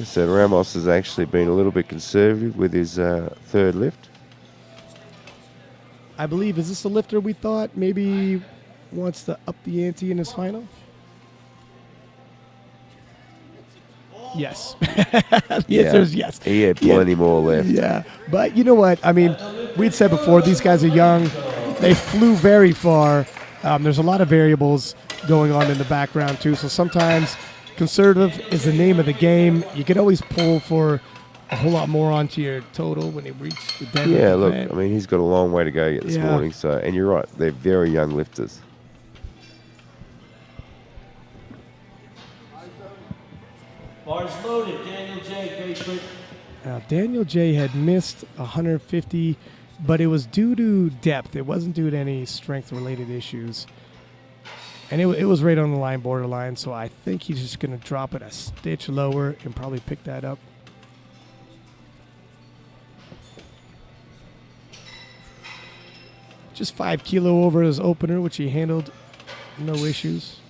So Ramos has actually been a little bit conservative with his third lift. I believe, is this a lifter we thought maybe wants to up the ante in his final? Yes. The answer is yes. He had plenty more left. Yeah, but you know what? I mean, we'd said before, these guys are young. They flew very far. There's a lot of variables going on in the background, too. So sometimes conservative is the name of the game. You can always pull for a whole lot more onto your total when they reach the deadlift. Yeah, look, event. I mean, he's got a long way to go yet this Yeah. morning. So, and you're right, they're very young lifters. Bars loaded. Daniel J. Great Britain. Now, Daniel J. had missed 150, but it was due to depth. It wasn't due to any strength-related issues. And it was right on the line, borderline, so I think he's just going to drop it a stitch lower and probably pick that up. Just 5 kilo over his opener, which he handled no issues.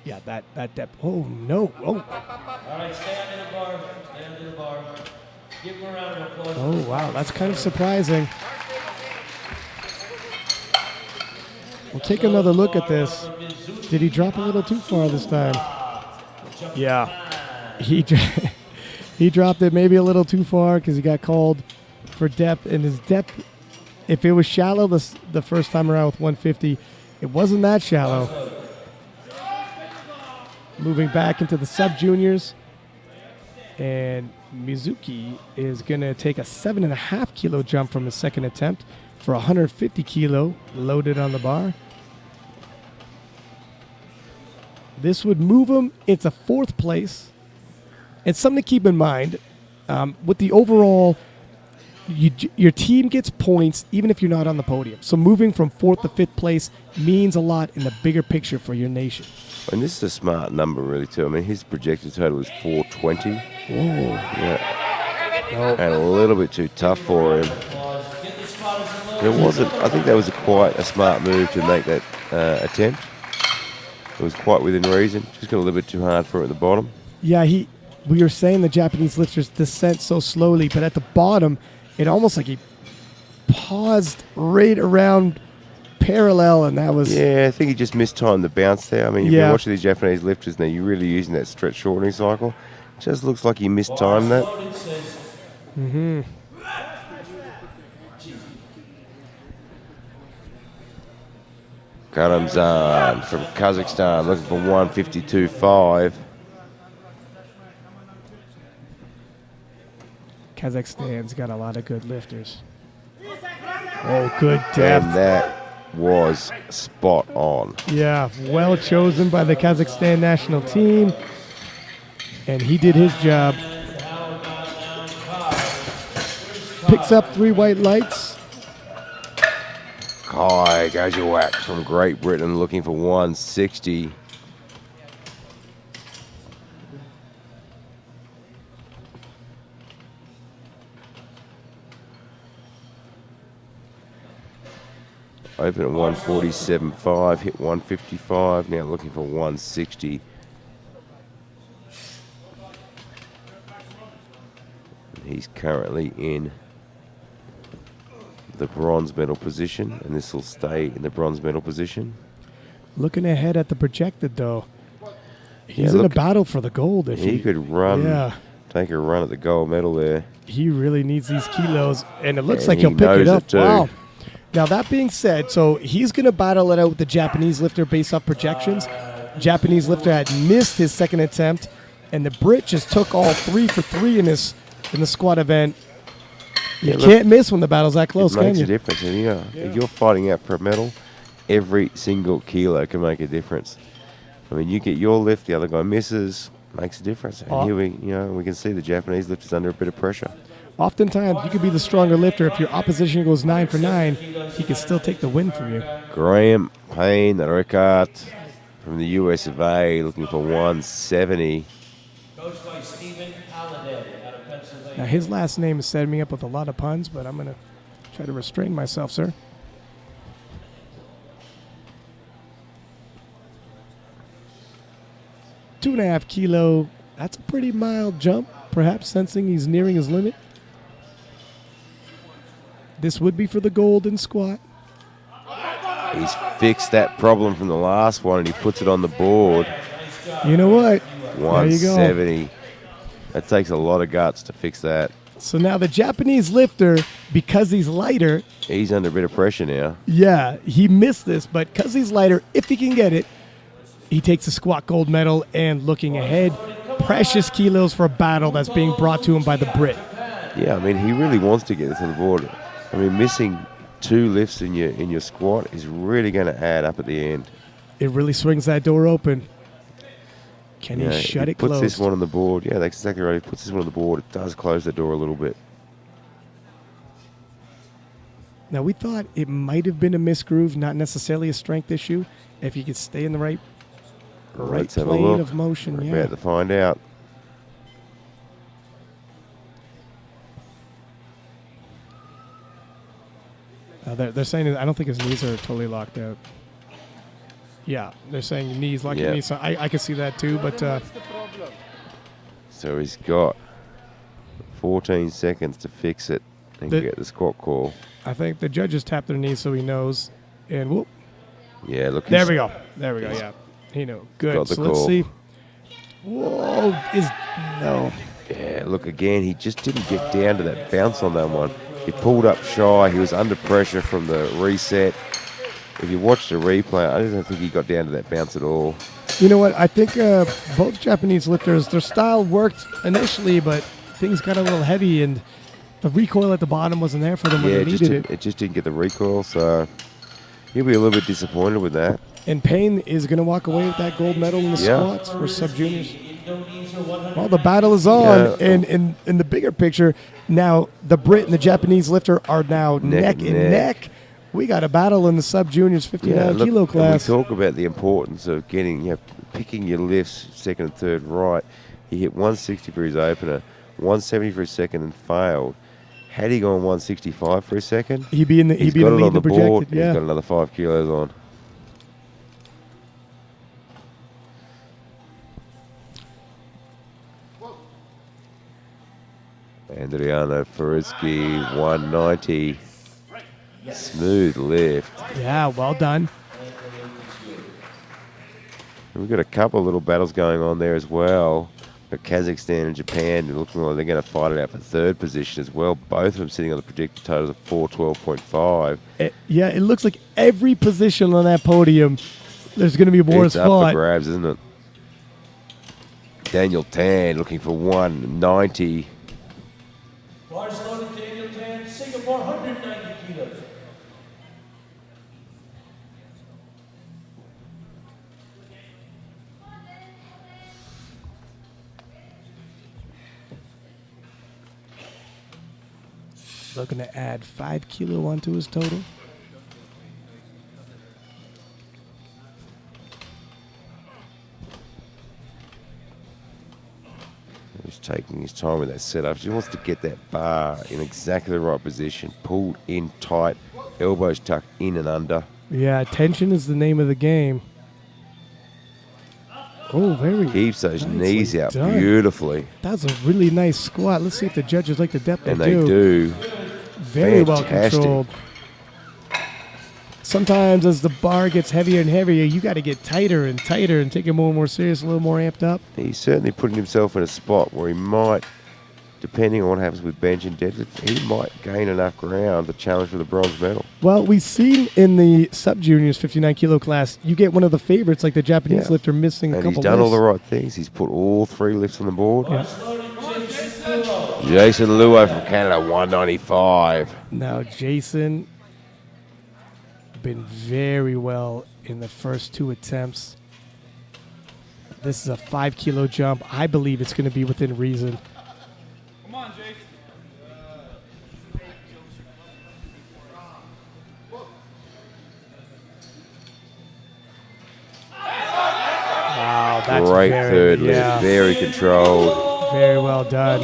Yeah, that depth. Oh, no. Oh, All right, stay under the bar. Stay under the bar. Give him a round of applause. oh wow. That's kind of surprising. We'll take another look at this. Did he drop a little too far this time? Yeah. He dropped it maybe a little too far because he got called for depth. And his depth, if it was shallow the first time around with 150, it wasn't that shallow. Moving back into the sub-juniors. And Mizuki is going to take a 7.5 kilo jump from his second attempt for 150 kilo loaded on the bar. This would move him into fourth place. And something to keep in mind, with the overall, your team gets points even if you're not on the podium. So moving from fourth to fifth place means a lot in the bigger picture for your nation. And this is a smart number, really, too. I mean, his projected total is 420. Whoa. Yeah. No. And a little bit too tough for him. It wasn't. I think that was quite a smart move to make that attempt. It was quite within reason. Just got a little bit too hard for him at the bottom. Yeah, we were saying the Japanese lifters descent so slowly, but at the bottom, it almost like he paused right around parallel, and that was... Yeah, I think he just mistimed the bounce there. I mean, you've Yeah. been watching these Japanese lifters now. You're really using that stretch shortening cycle. It just looks like he mistimed that. Mm-hmm. Karamzan from Kazakhstan looking for 152.5. Kazakhstan's got a lot of good lifters. Oh, good And depth. that was spot on. Yeah, well chosen by the Kazakhstan national team. And he did his job. Picks up 3 white lights. Kai Gajuak from Great Britain looking for 160. Open at 147.5, hit 155, now looking for 160. And he's currently in the bronze medal position, and this will stay in the bronze medal position. Looking ahead at the projected, though. He's Yeah, in a battle for the gold. If He could run, Yeah. take a run at the gold medal there. He really needs these kilos, and it looks And like he he'll pick it knows up. it too. Wow. Now, that being said, so he's going to battle it out with the Japanese lifter based off projections. Japanese lifter had missed his second attempt, and the Brit just took all 3 for 3 in the squat event. You Yeah, look, can't miss when the battle's that close, It can makes you? a difference. And if you're fighting out for a medal, every single kilo can make a difference. I mean, you get your lift, the other guy misses, makes a difference. And Oh. here we can see the Japanese lift is under a bit of pressure. Oftentimes, you could be the stronger lifter. If your opposition goes 9 for 9, he can still take the win from you. Graham Payne Ricard from the US of A looking for 170. Coached by Stephen Halliday out of Pennsylvania. Now, his last name is setting me up with a lot of puns, but I'm going to try to restrain myself, sir. $2.5 kilo. That's a pretty mild jump, perhaps sensing he's nearing his limit. This would be for the gold in squat. He's fixed that problem from the last one and he puts it on the board. You know what? There you go. 170. That takes a lot of guts to fix that. So now the Japanese lifter, because he's lighter, He's under a bit of pressure now. yeah, he missed this, but because he's lighter, if he can get it, he takes the squat gold medal. And looking ahead, precious kilos for a battle that's being brought to him by the Brit. Yeah, I mean, he really wants to get this on the board. I mean, missing 2 lifts in your squat is really going to add up at the end. It really swings that door open. Can You know, he shut he it puts closed? this one on the board. Yeah, that's exactly right. He puts this one on the board. It does close the door a little bit. Now, we thought it might have been a misgroove, not necessarily a strength issue. If you could stay in the right Let's have a plane look. of motion, We're yeah. about to find out. They're saying, I don't think his knees are totally locked out. Yeah, they're saying knees, locking Yeah. knees. So I can see that too, but So he's got 14 seconds to fix it and get the squat call. I think the judges tapped their knees so he knows. And whoop, Yeah, look. there he's- we go. There we go, yeah. He knew. Good. got the So let's call. see. Whoa, no. Yeah, look again. He just didn't get down to that bounce on that one. He pulled up shy. He was under pressure from the reset. If you watch the replay, I don't think he got down to that bounce at all. You know what? I think both Japanese lifters, their style worked initially, but things got a little heavy, and the recoil at the bottom wasn't there for them when Yeah, they it just, needed didn't, it. it just didn't get the recoil, so he'll be a little bit disappointed with that. And Payne is going to walk away with that gold medal in the Yeah. squats for sub-juniors. Well, the battle is on, Yeah. and in the bigger picture, now the Brit and the Japanese lifter are now neck and and neck. neck. We got a battle in the sub-juniors 59 look, kilo and class. we talk about the importance of picking your lifts second and third right. He hit 160 for his opener, 170 for his second, and failed. Had he gone 165 for his second, He'd be in the he's he'd be got in it the on lead the in the board. projected. Yeah. He's got another 5 kilos on. Andriano Faruski, 190. Smooth lift. Yeah, well done. And we've got a couple of little battles going on there as well. Got Kazakhstan and Japan looking like they're going to fight it out for third position as well. Both of them sitting on the predicted totals of 412.5. Yeah, it looks like every position on that podium, there's going to be a war It's up fought. for grabs, isn't it? Daniel Tan looking for 190. Bars loaded, Daniel Tan, Singapore, 190 kilos. Looking to add 5 kilo onto his total. He's taking his time with that setup. He wants to get that bar in exactly the right position, pulled in tight, elbows tucked in and under. Yeah, tension is the name of the game. Oh, very Keeps those nicely knees out done. beautifully. That's a really nice squat. Let's see if the judges like the depth. And they do. Very well Fantastic. controlled. Sometimes as the bar gets heavier and heavier, you got to get tighter and tighter and take it more and more serious, a little more amped up. He's certainly putting himself in a spot where he might, depending on what happens with bench and deadlift, he might gain enough ground to challenge for the bronze medal. Well, we've seen in the sub-juniors 59 kilo class, you get one of the favorites like the Japanese lifter missing a And couple he's done all lifts. the right things. He's put all 3 lifts on the board. Yeah. Jason Luo from Canada, 195. Now, Jason been very well in the first 2 attempts. This is a 5 kilo jump. I believe it's going to be within reason. Come on, Jason. Wow, that's Great very, third yeah, lift, very controlled. very well done.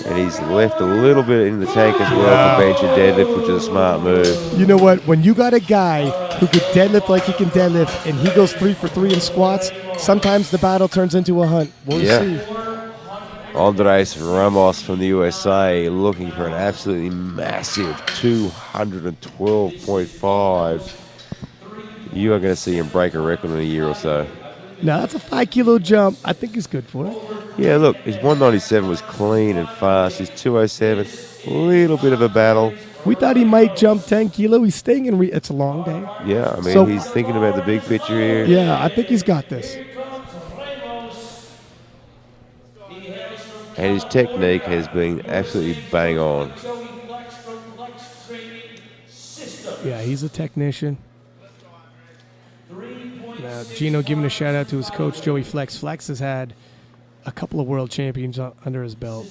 And he's left a little bit in the tank as well for bench and deadlift, which is a smart move. You know what? When you got a guy who could deadlift like he can deadlift and he goes 3 for 3 in squats, sometimes the battle turns into a hunt. We'll see. Andres Ramos from the USA looking for an absolutely massive 212.5. You are going to see him break a record in a year or so. Now, that's a 5 kilo jump. I think he's good for it. Yeah, look, his 197 was clean and fast. His 207, a little bit of a battle. We thought he might jump 10 kilo. He's staying in. It's a long day. Yeah, I mean, So- he's thinking about the big picture here. Yeah, I think he's got this. And his technique has been absolutely bang on. Yeah, he's a technician. Now, Gino giving a shout out to his coach, Joey Flex. Flex has had a couple of world champions under his belt.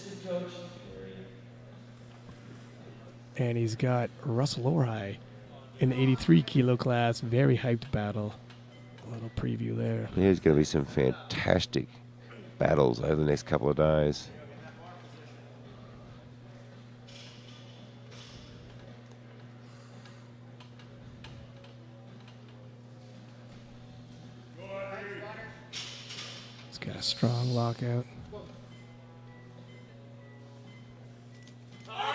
And he's got Russell Orhai in the 83 kilo class. Very hyped battle. A little preview there. There's going to be some fantastic battles over the next couple of days. He's got a strong lockout.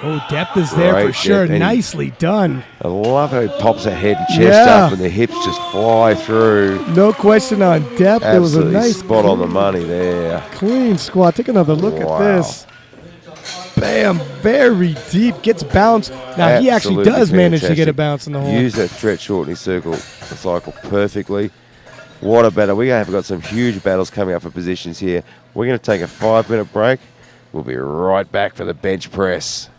Oh, depth is there for Great sure. depth, and he- Nicely done. I love how he pops her head and chest Yeah. up and the hips just fly through. No question on depth. It was a Absolutely nice spot on the money there. clean squat. Take another look Wow. at this. Bam, very deep. Gets bounced. Now he actually Absolutely does manage to get a fantastic. bounce in the hole. Use that stretch shortening cycle perfectly. What a battle. We have got some huge battles coming up for positions here. We're going to take a 5-minute break. We'll be right back for the bench press.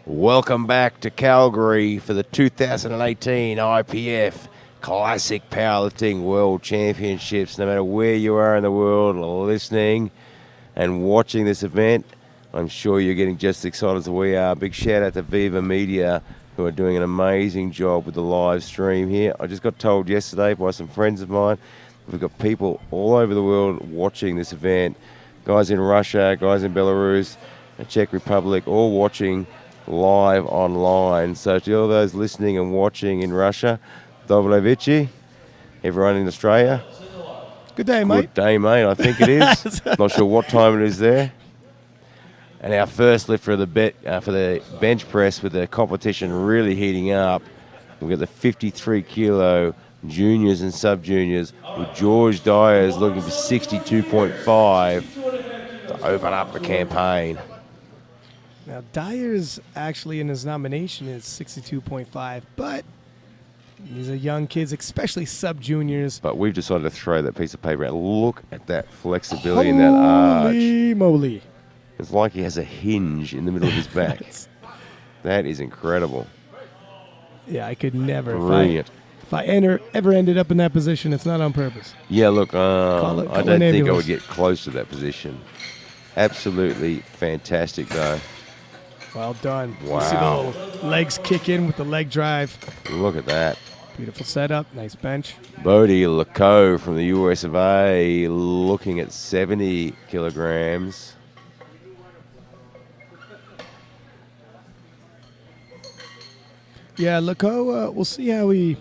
Welcome back to Calgary for the 2018 IPF Classic Powerlifting World Championships. No matter where you are in the world listening and watching this event, I'm sure you're getting just as excited as we are. Big shout out to Viva Media, who are doing an amazing job with the live stream here. I just got told yesterday by some friends of mine, we've got people all over the world watching this event. Guys in Russia, guys in Belarus, the Czech Republic, all watching live online. So to all those listening and watching in Russia, Dobrovici, everyone in Australia, Good day, mate. good day, mate. I think it is. Not sure what time it is there. And our first lift for the bench press, with the competition really heating up, we've got the 53 kilo juniors and sub juniors, with George Dyers looking for 62.5 to open up the campaign. Now, Dyer's actually in his nomination is 62.5, but these are young kids, especially sub-juniors. But we've decided to throw that piece of paper out. Look at that flexibility in that arch. Holy moly. It's like he has a hinge in the middle of his back. That is incredible. Yeah, I could never. Brilliant. If I ever ended up in that position, it's not on purpose. Yeah, look, Call I an don't think I ambulance. would get close to that position. Absolutely fantastic, though. Well done. Wow. You see the little legs kick in with the leg drive. Look at that. Beautiful setup. Nice bench. Bodie Laco from the US of A looking at 70 kilograms. Yeah, Laco, we'll see how he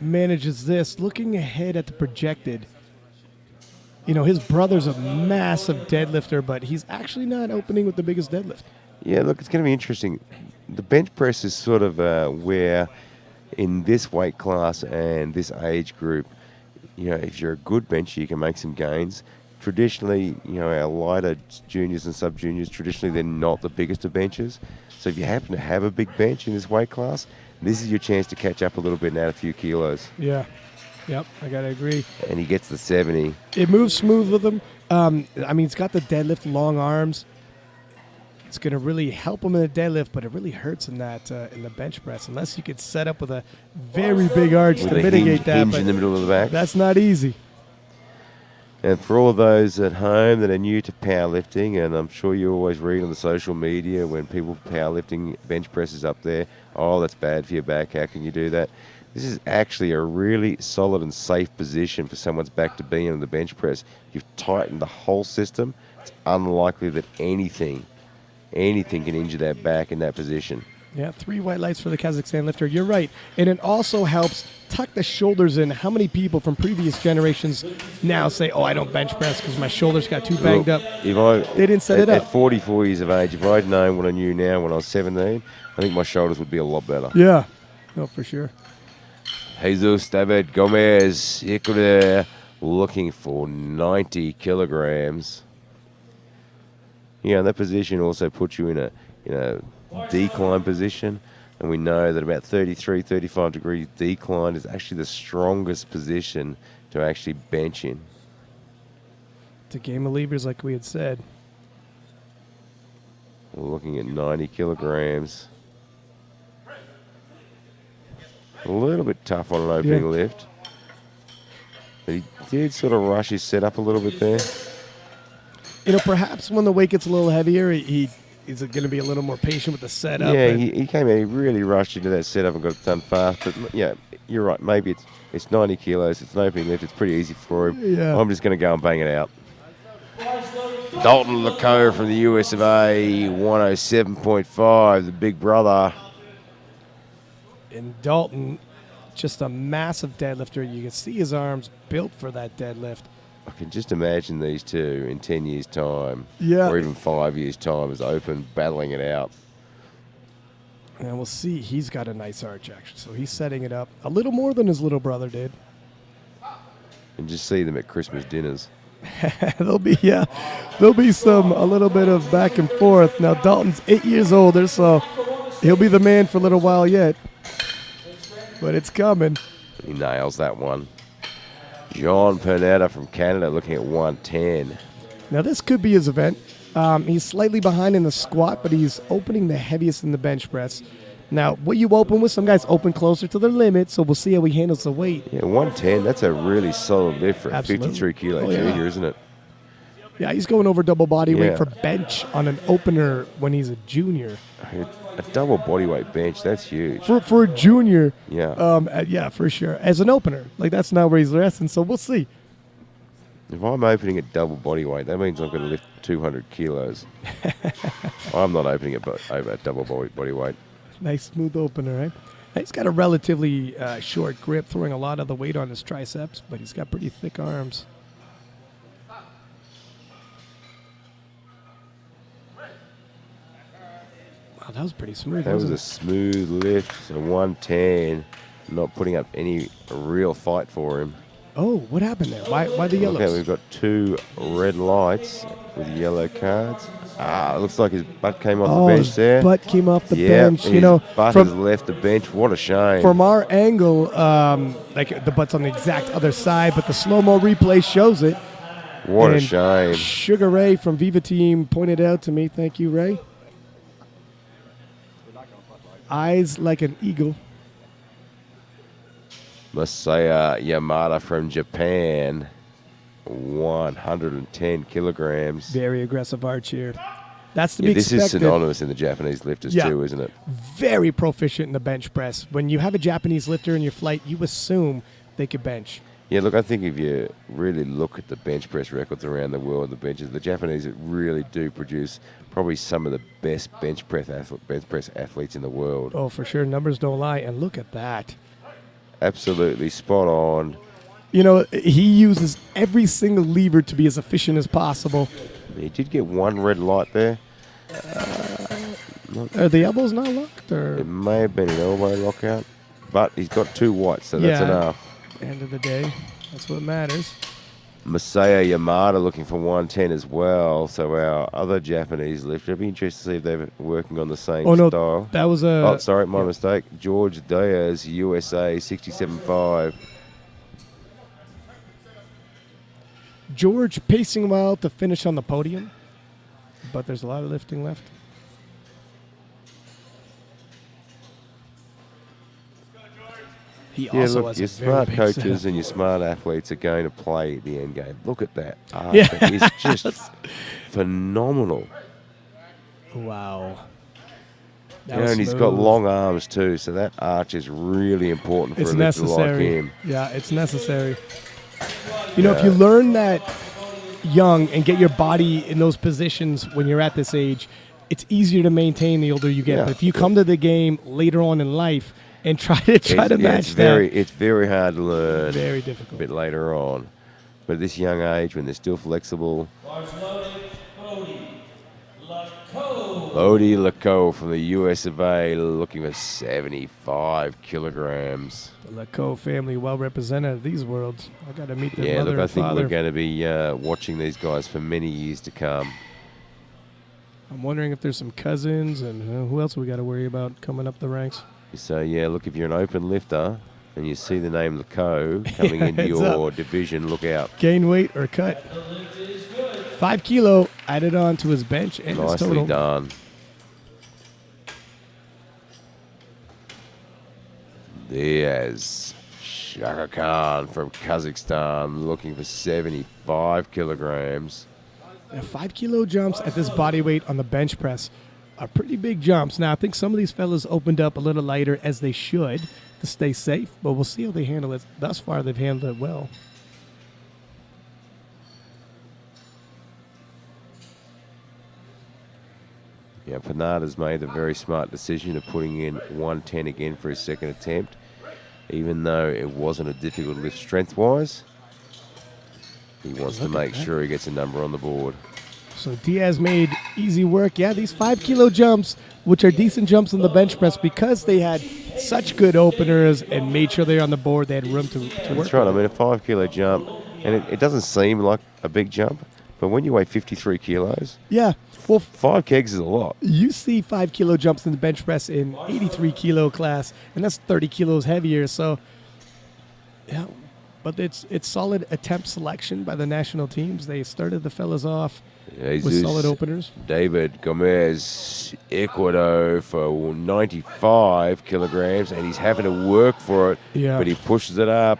manages this. Looking ahead at the projected, his brother's a massive deadlifter, but he's actually not opening with the biggest deadlift. Yeah, look, it's going to be interesting. The bench press is sort of where, in this weight class and this age group, if you're a good bencher, you can make some gains. Traditionally, our lighter juniors and sub-juniors, traditionally they're not the biggest of benchers. So if you happen to have a big bench in this weight class, this is your chance to catch up a little bit and add a few kilos. Yeah. Yep, I got to agree. And he gets the 70. It moves smooth with him. He's got the deadlift, long arms. It's going to really help him in the deadlift, but it really hurts in that in the bench press, unless you could set up with a very big arch With to a mitigate that. hinge But in the middle of the back. that's not easy. And for all of those at home that are new to powerlifting, and I'm sure you always read on the social media when people powerlifting bench presses up there, oh, that's bad for your back, how can you do that? This is actually a really solid and safe position for someone's back to be in on the bench press. You've tightened the whole system. It's unlikely that anything can injure that back in that position. Yeah, 3 white lights for the Kazakhstan lifter. You're right. And it also helps tuck the shoulders in. How many people from previous generations now say, oh, I don't bench press because my shoulders got too banged up? They didn't set it up. At 44 years of age, if I'd known what I knew now when I was 17, I think my shoulders would be a lot better. Yeah. No, for sure. Jesus David Gomez, Ecuador, looking for 90 kilograms. Yeah, and that position also puts you in a decline position, and we know that about 33, 35 degree decline is actually the strongest position to actually bench in. It's a game of levers, like we had said. We're looking at 90 kilograms. A little bit tough on an opening lift. But he did sort of rush his setup a little bit there. Perhaps when the weight gets a little heavier, he's going to be a little more patient with the setup. Yeah, he came out, he really rushed into that setup and got it done fast. But yeah, you're right. Maybe it's 90 kilos. It's an opening lift. It's pretty easy for him. Yeah. I'm just going to go and bang it out. Dalton Laco from the US of A, 107.5, the big brother. And Dalton, just a massive deadlifter. You can see his arms built for that deadlift. I can just imagine these two in 10 years' time, Yeah. or even 5 years' time, as open, battling it out. And we'll see. He's got a nice arch, actually. So he's setting it up a little more than his little brother did. And just see them at Christmas dinners. There'll be a little bit of back and forth. Now, Dalton's 8 years older, so he'll be the man for a little while yet. But it's coming. He nails that one. John Pernetta from Canada looking at 110. Now, this could be his event. He's slightly behind in the squat, but he's opening the heaviest in the bench press. Now, what you open with, some guys open closer to their limit, so we'll see how he handles the weight. Yeah, 110, that's a really solid lift for a Absolutely. 53 kilo Oh, yeah. junior, isn't it? Yeah, he's going over double body weight Yeah. for bench on an opener when he's a junior. A double bodyweight bench, that's huge. For a junior, Yeah. yeah, for sure. As an opener, like that's not where he's resting, so we'll see. If I'm opening at double bodyweight, that means I'm going to lift 200 kilos. I'm not opening it over at double bodyweight. Nice smooth opener, right? He's got a relatively short grip, throwing a lot of the weight on his triceps, but he's got pretty thick arms. Wow, that was pretty smooth. That was wasn't a smooth lift. So 110, not putting up any real fight for him. Oh, what happened there? Why the yellows? Okay, we've got 2 red lights with yellow cards. It looks like his butt came off the bench his there. butt came off the Yeah, bench. his You know, butt has left the bench. What a shame. from our angle, like the butt's on the exact other side, but the slow-mo replay shows it. What a And shame. Sugar Ray from Viva Team pointed out to me. Thank you, Ray. Eyes like an eagle. Masaya Yamada from Japan, 110 kilograms. Very aggressive arch here. That's to be Yeah, this is expected. synonymous in the Japanese lifters Yeah. too, isn't it? Very proficient in the bench press. When you have a Japanese lifter in your flight, you assume they could bench. Yeah, look, I think if you really look at the bench press records around the world, the benches, the Japanese really do produce probably some of the best bench press athletes in the world. Oh, for sure. Numbers don't lie. And look at that. Absolutely spot on. You know, he uses every single lever to be as efficient as possible. He did get 1 red light there. Are the elbows not locked? It Or may have been an elbow lockout, but he's got 2 whites, so that's Yeah. enough. end of the day, that's what matters. Masaya Yamada looking for 110 as well. So our other Japanese lifter. I'd be interested to see if they're working on the same Oh, no, style. that was a... Oh, sorry, my mistake. George Diaz, USA, 67.5. George pacing well to finish on the podium, but there's a lot of lifting left. He Yeah, also look, has your a very smart big coaches set. and your smart athletes are going to play the end game. Look at that. Yeah. It's just phenomenal. Wow. That Yeah, was and he's got smooth. long arms too, so that arch is really important for It's a lifter like necessary. him. Yeah, it's necessary. You know, if you learn that young and get your body in those positions when you're at this age, it's easier to maintain the older you get. Yeah. But if you come to the game later on in life and try to match It's very hard to learn very a difficult. bit later on. But at this young age, when they're still flexible, Large loaded, Cody Laco. Lodi Laco from the US of A looking for 75 kilograms. The Laco family well represented at these worlds. I got to meet their Yeah, mother look, I and think father. we're going to be watching these guys for many years to come. I'm wondering if there's some cousins and who else we got to worry about coming up the ranks. So, yeah, look, if you're an open lifter and you see the name Laco coming into Heads your division, look out. Gain weight or cut. 5 kilo added on to his bench and his Nicely total. done. There's Shaka Khan from Kazakhstan looking for 75 kilograms. Now, 5 kilo jumps at this body weight on the bench press are pretty big jumps. Now, I think some of these fellas opened up a little lighter, as they should, to stay safe, but we'll see how they handle it. Thus far, they've handled it well. Yeah, Panada's made the very smart decision of putting in 110 again for his second attempt, even though it wasn't a difficult lift strength-wise. He wants to Look at make that. sure he gets a number on the board. So Diaz made easy work. Yeah, these 5 kilo jumps, which are decent jumps on the bench press, because they had such good openers and made sure they're on the board, they had room to work. That's right. I mean, a 5 kilo jump, and it doesn't seem like a big jump, but when you weigh 53 kilos, Yeah. Well, 5 kegs is a lot. you see 5 kilo jumps in the bench press in 83 kilo class, and that's 30 kilos heavier. So, yeah, but it's solid attempt selection by the national teams. They started the fellas off with solid openers. David Gomez, Ecuador for 95 kilograms, and he's having to work for it, Yeah. but he pushes it up.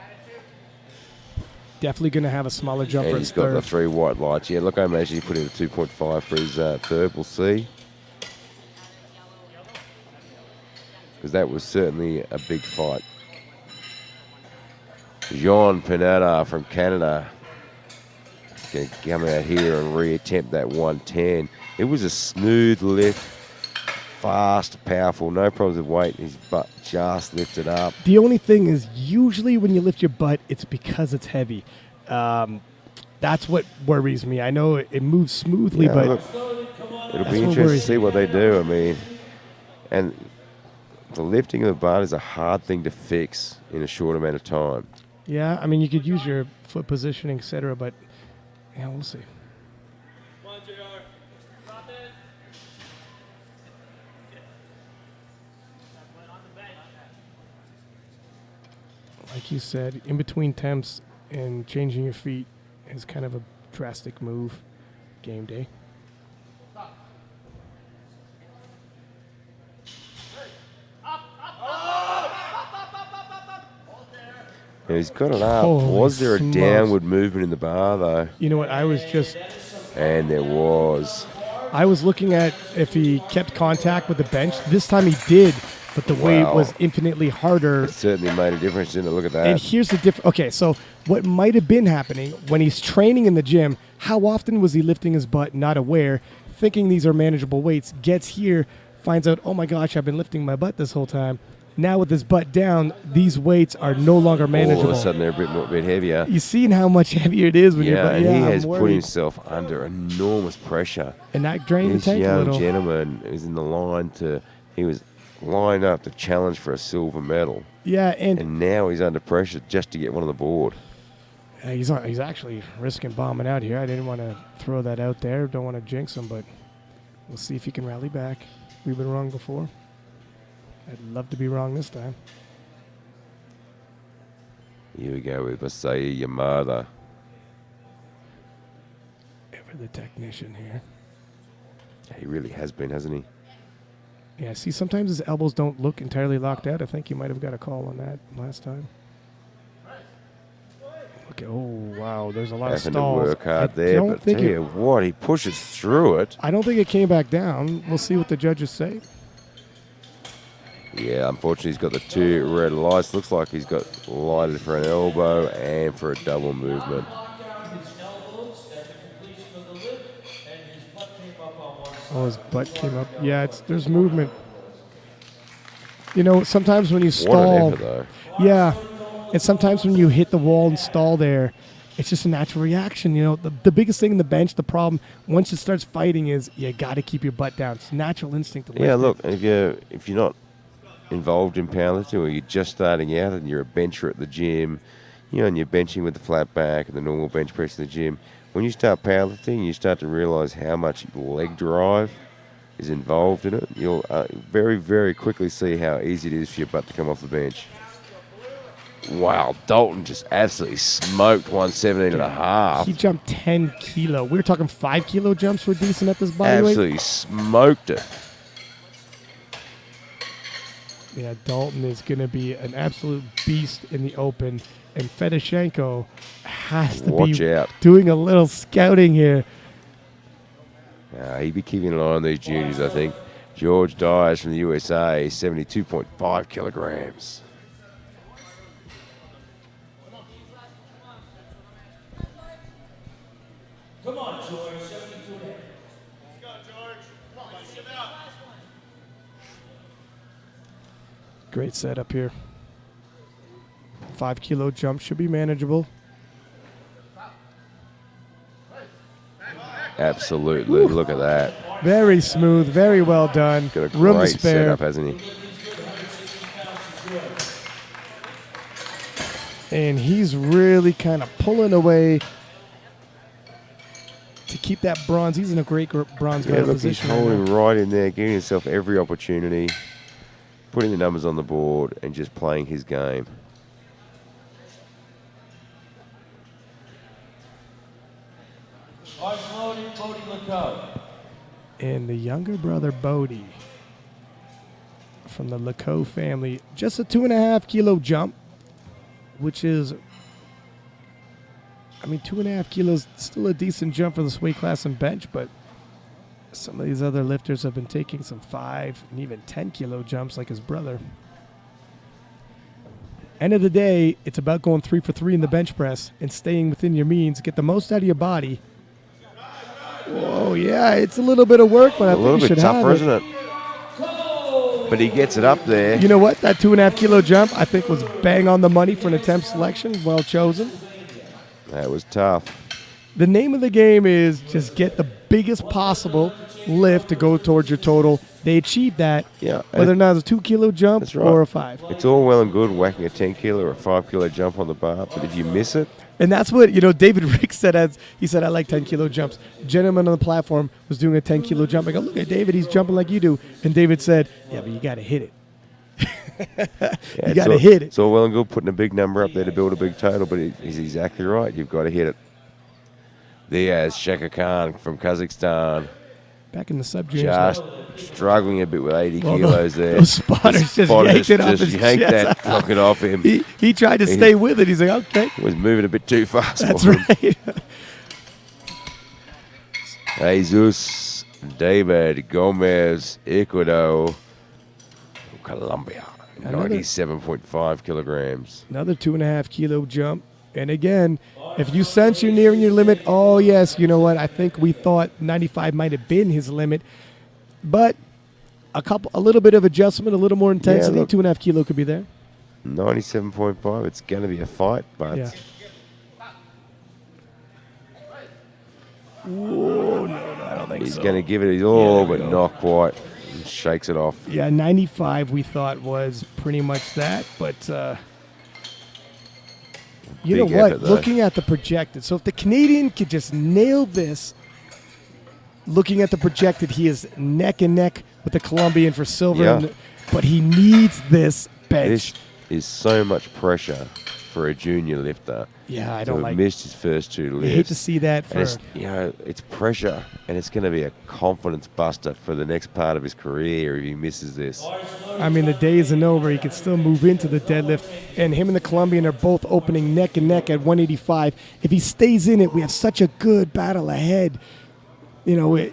Definitely going to have a smaller jump And for he's his got third. the 3 white lights. Yeah, look, I imagine he put in a 2.5 for his third. We'll see. Because that was certainly a big fight. Jean Pineda from Canada going to come out here and reattempt that 110. It was a smooth lift, fast, powerful, no problems with weight. His butt just lifted up. The only thing is, usually when you lift your butt, it's because it's heavy. That's what worries me. I know it moves smoothly, Yeah, but look, it'll that's be what interesting to worries see me. what they do. I mean, and the lifting of the butt is a hard thing to fix in a short amount of time. Yeah, I mean, you could use your foot positioning, etc., but yeah, we'll see. Come on, JR. Stop it. Like you said, in between temps and changing your feet is kind of a drastic move. Game day. Yeah, he's got it up. Holy Was there a smokes. downward movement in the bar, though? You know what? I was And there was. looking at if he kept contact with the bench. This time he did, but the weight Wow. was infinitely harder. It certainly made a difference, didn't it? Look at that. And here's the difference. Okay, so what might have been happening when he's training in the gym, how often was he lifting his butt, not aware, thinking these are manageable weights, gets here, finds out, oh my gosh, I've been lifting my butt this whole time. Now with his butt down, these weights are no longer manageable. All of a sudden, they're a bit heavier. You seen how much heavier it is when you're Yeah, and yeah, he I'm has put worried. himself under enormous pressure. And that drained the This tank a young little. gentleman is in the line he was lined up to challenge for a silver medal. Yeah, and And now he's under pressure just to get one on the board. he's actually risking bombing out here. I didn't want to throw that out there. Don't want to jinx him, but we'll see if he can rally back. We've been wrong before. I'd love to be wrong this time. Here we go with Masai Yamada. Ever the technician here. He really has been, hasn't he? Yeah, see, sometimes his elbows don't look entirely locked out. I think you might have got a call on that last time. Okay, oh, wow, there's a lot of Having to stalls. work hard I there, don't but think tell you what, he pushes through it. I don't think it came back down. We'll see what the judges say. Yeah, unfortunately, he's got the 2 red lights. Looks like he's got lighted for an elbow and for a double movement. His elbows at the completion of the lift, and his butt came up on one side. Oh, his butt came up. Yeah, there's movement. You know, sometimes when you What stall, an effort, though. yeah, and sometimes when you hit the wall and stall there, it's just a natural reaction. You know, the biggest thing in the bench, the problem once it starts fighting is you got to keep your butt down. It's a natural instinct to lift Yeah, it. look, if you're not involved in powerlifting or you're just starting out and you're a bencher at the gym, and you're benching with the flat back and the normal bench press in the gym, when you start powerlifting, you start to realize how much leg drive is involved in it. You'll very, very quickly see how easy it is for your butt to come off the bench. Wow, Dalton just absolutely smoked 117 and a half. He jumped 10 kilo. We were talking 5 kilo jumps were decent at this body weight. Absolutely smoked it. Yeah, Dalton is going to be an absolute beast in the open, and Fedoshenko has to Watch be out. doing a little scouting here. He'd be keeping an eye on these juniors, I think. George Dyers from the USA, 72.5 kilograms. Come on, George, 72 and a half. Let's go, George. Come on, get him out. Great setup here. 5 kilo jump should be manageable. Absolutely. Look at that. Very smooth, very well done. Got a Room to great spare. setup, hasn't he? And he's really kind of pulling away to keep that bronze. He's in a great bronze Yeah, medal look, he's position. right now. holding right in there, giving himself every opportunity, putting the numbers on the board, and just playing his game. Arch loading, Bodie And the younger brother, Bodie, from the Laco family, just a 2.5 kilo jump, which is, 2.5 kilos, still a decent jump for this weight class and bench, but some of these other lifters have been taking some 5 and even 10 kilo jumps like his brother. End of the day, it's about going 3 for 3 in the bench press and staying within your means, get the most out of your body. Whoa, yeah, it's a little bit of work, but I think you should have it. A little bit tougher, isn't it? But he gets it up there. You know what? That 2.5 kilo jump, I think, was bang on the money for an attempt selection. Well chosen. That was tough. The name of the game is just get the biggest possible lift to go towards your total. They achieved that, Yeah. whether or not it's a 2 kilo jump That's right. or a 5. It's all well and good whacking a 10 kilo or a 5 kilo jump on the bar, but if you miss it, And that's what, David Rick said. He said, I like 10 kilo jumps. A gentleman on the platform was doing a 10 kilo jump. I go, look at David, he's jumping like you do. And David said, yeah, but you got to hit it. You got to hit it. It's all well and good putting a big number up there to build a big total, but he's exactly right. You've got to hit it. There's Shaka Khan from Kazakhstan. Back in the sub-juniors. Just struggling a bit with 80 kilos there. Those spotters just yanked it off his yanked chest. that fucking off him. He tried to stay with it. He's like, okay. He was moving a bit too fast That's for him. right. Jesus David Gomez, Ecuador, Colombia. 97.5 kilograms. Another 2.5 kilo jump. And again, if you sense you're nearing your limit, oh, yes, you know what? I think we thought 95 might have been his limit. But a little bit of adjustment, a little more intensity, look. 2.5 kilo could be there. 97.5. It's going to be a fight, but Yeah. Oh, no, I don't think he's so. going to give it his all, Yeah, there we but go. not quite. He shakes it off. Yeah, 95 we thought was pretty much that. But you know Big what? effort, though. Looking at the projected. So if the Canadian could just nail this, looking at the projected, he is neck and neck with the Colombian for silver. Yeah. But he needs this bench. This is so much pressure for a junior lifter. Yeah, I to don't have like. missed his first 2 lifts. I hate to see that. And For it's pressure, and it's going to be a confidence buster for the next part of his career if he misses this. the day isn't over. He can still move into the deadlift. And him and the Colombian are both opening neck and neck at 185. If he stays in it, we have such a good battle ahead. This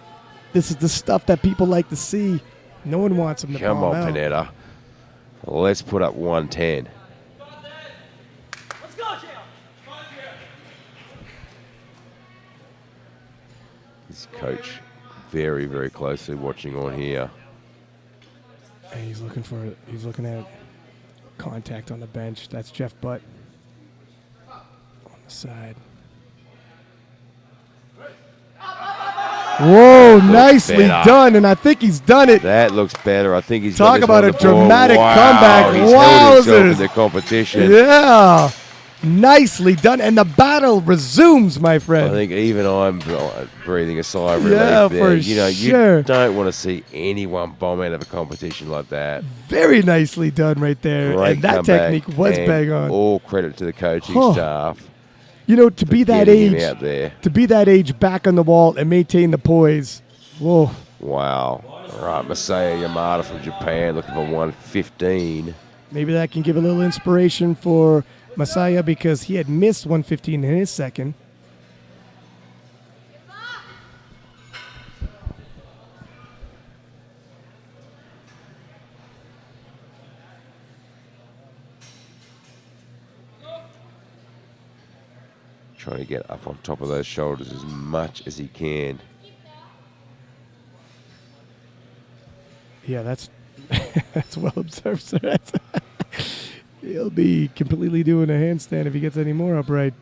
is the stuff that people like to see. No one wants him to Come bomb on, out. Panetta. Let's put up 110. Let's go, Jay. His coach very, very closely watching on here. And he's looking at contact on the bench. That's Jeff Butt on the side. Whoa, nicely better. done, and I think he's done it. That looks better. I think he's Talk got this about on a the ball. dramatic Wow, comeback. He's held himself Wowzers. in the competition. Yeah, nicely done, and the battle resumes, my I friend. think even I'm breathing a sigh of relief Yeah, there. for sure. You don't want to see anyone bomb out of a competition like that. Very nicely done right there, Great and that comeback, technique was and bang on. All credit to the coaching Huh. staff. To be that getting him age, out there. to be that age, back on the wall and maintain the poise. Whoa. Wow. All right, Masaya Yamada from Japan looking for 115. Maybe that can give a little inspiration for Masaya because he had missed 115 in his second. Trying to get up on top of those shoulders as much as he can. Yeah, that's that's well observed, sir. He'll be completely doing a handstand if he gets any more upright.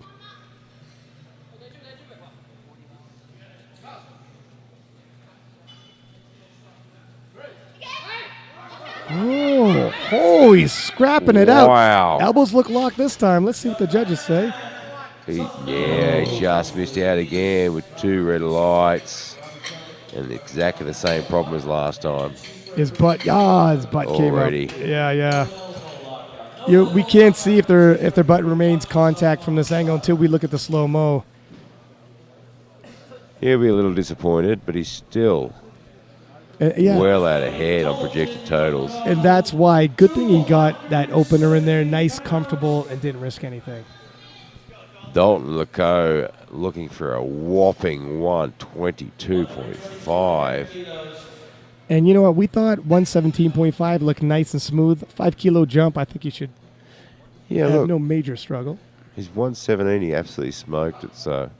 Oh, he's scrapping it out. Wow. Elbows look locked this time. Let's see what the judges say. He just missed out again with 2 red lights. And exactly the same problem as last time. His butt came Already. up. Yeah. We can't see if their butt remains contact from this angle until we look at the slow-mo. He'll be a little disappointed, but he's still Yeah. well out ahead on projected totals. And that's why, good thing he got that opener in there, nice, comfortable, and didn't risk anything. Dalton Leco looking for a whopping 122.5. And you know what? We thought 117.5 looked nice and smooth. 5 kilo jump, I think he should Yeah, have look, no major struggle. his 117, he absolutely smoked it, so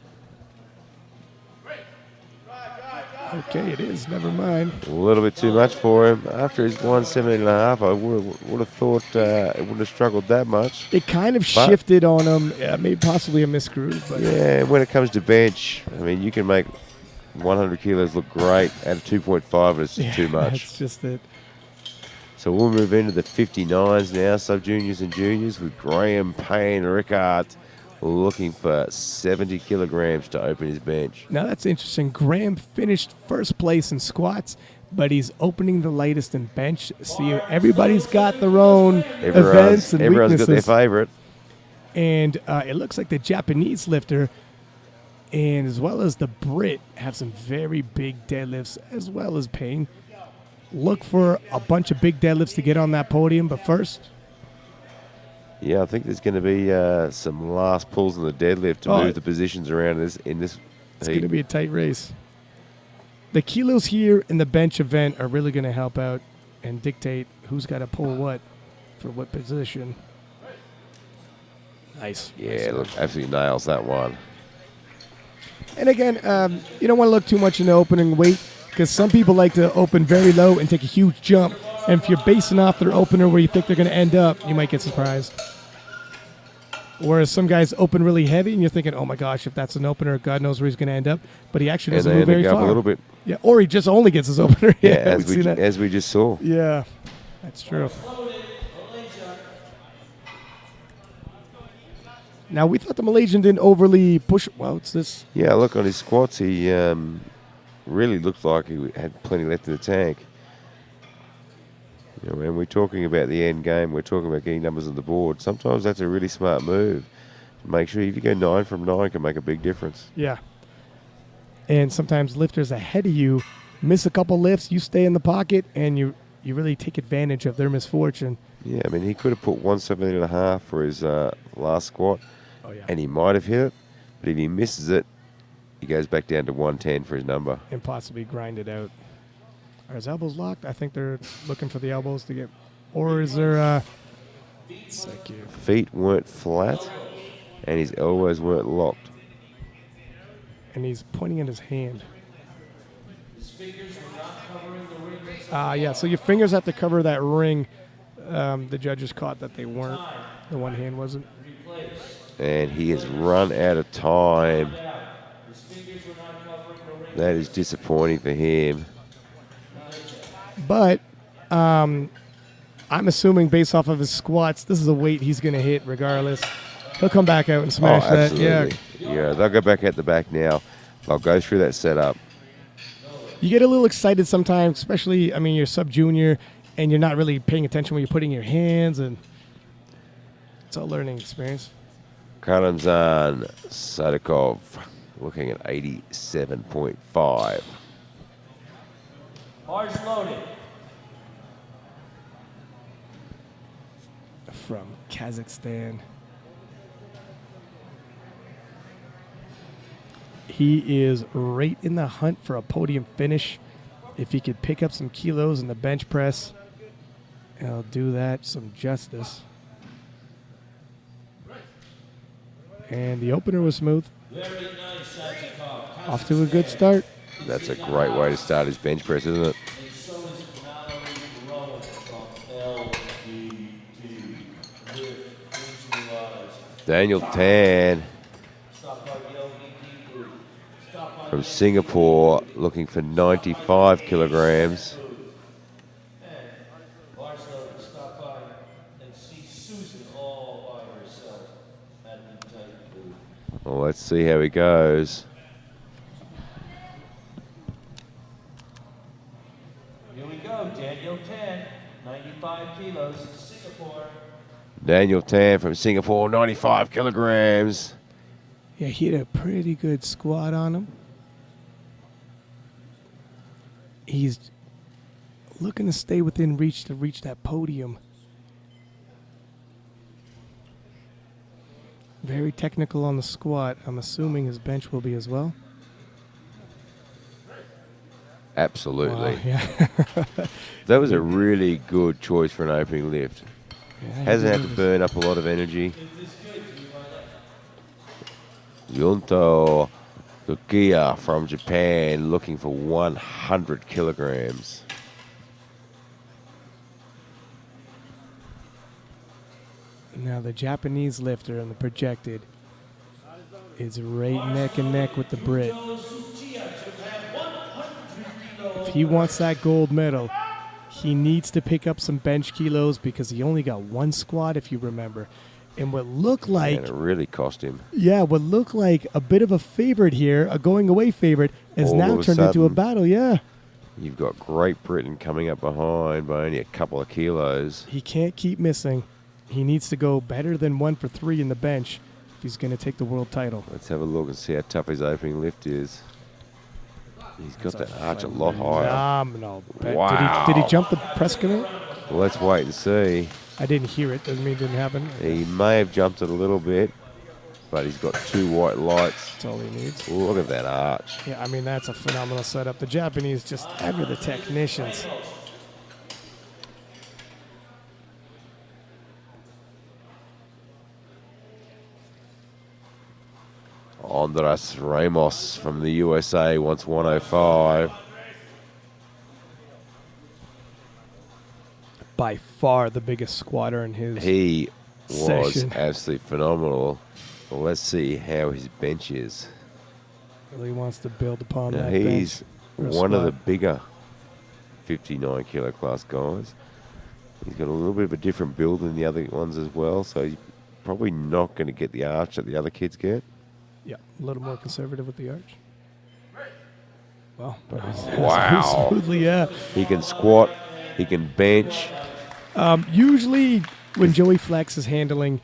Okay, it is. Never mind. a little bit too much for him. After his 117.5, I would have thought it wouldn't have struggled that much. It kind of shifted on him. Maybe possibly a misgroove. But Yeah, when it comes to bench, I mean, you can make 100 kilos look great at a 2.5, and it's too much. That's just it. So we'll move into the 59s now, sub-juniors and juniors, with Graham Payne Rickard looking for 70 kilograms to open his bench. Now that's interesting. Graham finished first place in squats, but he's opening the lightest in bench. See, everybody's got their own events and Everyone's weaknesses. got their favorite. And it looks like the Japanese lifter and as well as the Brit have some very big deadlifts as well as Payne. Look for a bunch of big deadlifts to get on that podium, but first, Yeah, I think there's going to be some last pulls in the deadlift to move the positions around in this it's heat. going to be a tight race. The kilos here in the bench event are really going to help out and dictate who's got to pull what for what position. Nice. Yeah, look, absolutely nails that one. And again, you don't want to look too much into opening weight because some people like to open very low and take a huge jump. And if you're basing off their opener where you think they're going to end up, you might get surprised. Whereas some guys open really heavy and you're thinking, oh my gosh, if that's an opener, God knows where he's going to end up. But he actually doesn't move very up far. a little bit. Yeah, or he just only gets his opener. Yeah, we've seen that. as we just saw. Yeah, that's true. Now, we thought the Malaysian didn't overly push. Well, it's this. Yeah, look, on his squats, he really looked like he had plenty left in the tank. You know, when we're talking about the end game, we're talking about getting numbers on the board. Sometimes that's a really smart move. Make sure if you go 9 from 9 can make a big difference. Yeah. And sometimes lifters ahead of you miss a couple lifts, you stay in the pocket, and you really take advantage of their misfortune. Yeah, I mean, he could have put 117.5 for his last squat, and he might have hit it. But if he misses it, he goes back down to 110 for his number. And possibly grind it out. Are his elbows locked? I think they're looking for the elbows to get... Or is there... Feet weren't flat, and his elbows weren't locked. And he's pointing at his hand. Yeah, so your fingers have to cover that ring. The judges caught that they weren't. The one hand wasn't. And he has run out of time. That is disappointing for him. But I'm assuming based off of his squats, this is a weight he's going to hit regardless. He'll come back out and smash that. Yeah. Yeah, they'll go back at the back now. They'll go through that setup. You get a little excited sometimes, especially, I mean, you're sub-junior and you're not really paying attention when you're putting your hands, and it's a learning experience. Karamzan Sadikov looking at 87.5. Bars loaded. From Kazakhstan. He is right in the hunt for a podium finish. If he could pick up some kilos in the bench press, he'll do that some justice. And the opener was smooth. Off to a good start. That's a great way to start his bench press, isn't it? Daniel Tan from Singapore looking for 95 kilograms. Well, let's see how he goes. Here we go, Daniel Tan, 95 kilos, Singapore. Daniel Tan from Singapore, 95 kilograms. Yeah, he had a pretty good squat on him. He's looking to stay within reach to reach that podium. Very technical on the squat. I'm assuming his bench will be as well. Absolutely. Wow, yeah. That was a really good choice for an opening lift. Yeah, Hasn't had he to was- burn up a lot of energy. Yunto Lukia from Japan looking for 100 kilograms. Now the Japanese lifter and the projected is right neck and neck with the Brit. If he wants that gold medal, he needs to pick up some bench kilos because he only got one squat, if you remember. And what looked like, And it really cost him. what looked like a bit of a favorite here, a going away favorite, has All now of a turned into a sudden- battle. Yeah, You've got Great Britain coming up behind by only a couple of kilos. he can't keep missing. He needs to go better than 1 for 3 in the bench if he's going to take the world title. Let's have a look and see how tough his opening lift is. He's got that arch a lot higher. Phenomenal. Wow. Did he jump the press commit? Well, let's wait and see. I didn't hear it. Doesn't mean it didn't happen. He may have jumped it a little bit, but he's got 2 white lights. That's all he needs. Look at that arch. Yeah, I mean, that's a phenomenal setup. The Japanese just ever the technicians. Andras Ramos from the USA wants 105. By far the biggest squatter in his. He was Session. absolutely phenomenal. Well, let's see how his bench is. Really wants to build upon Now, that he's bench. Real one of the squat. bigger 59 kilo class guys. He's got a little bit of a different build than the other ones as well, so he's probably not going to get the arch that the other kids get. Yeah, a little more conservative with the arch. Well, Wow. smoothly, yeah. He can squat, he can bench. Usually, when Joey Flex is handling,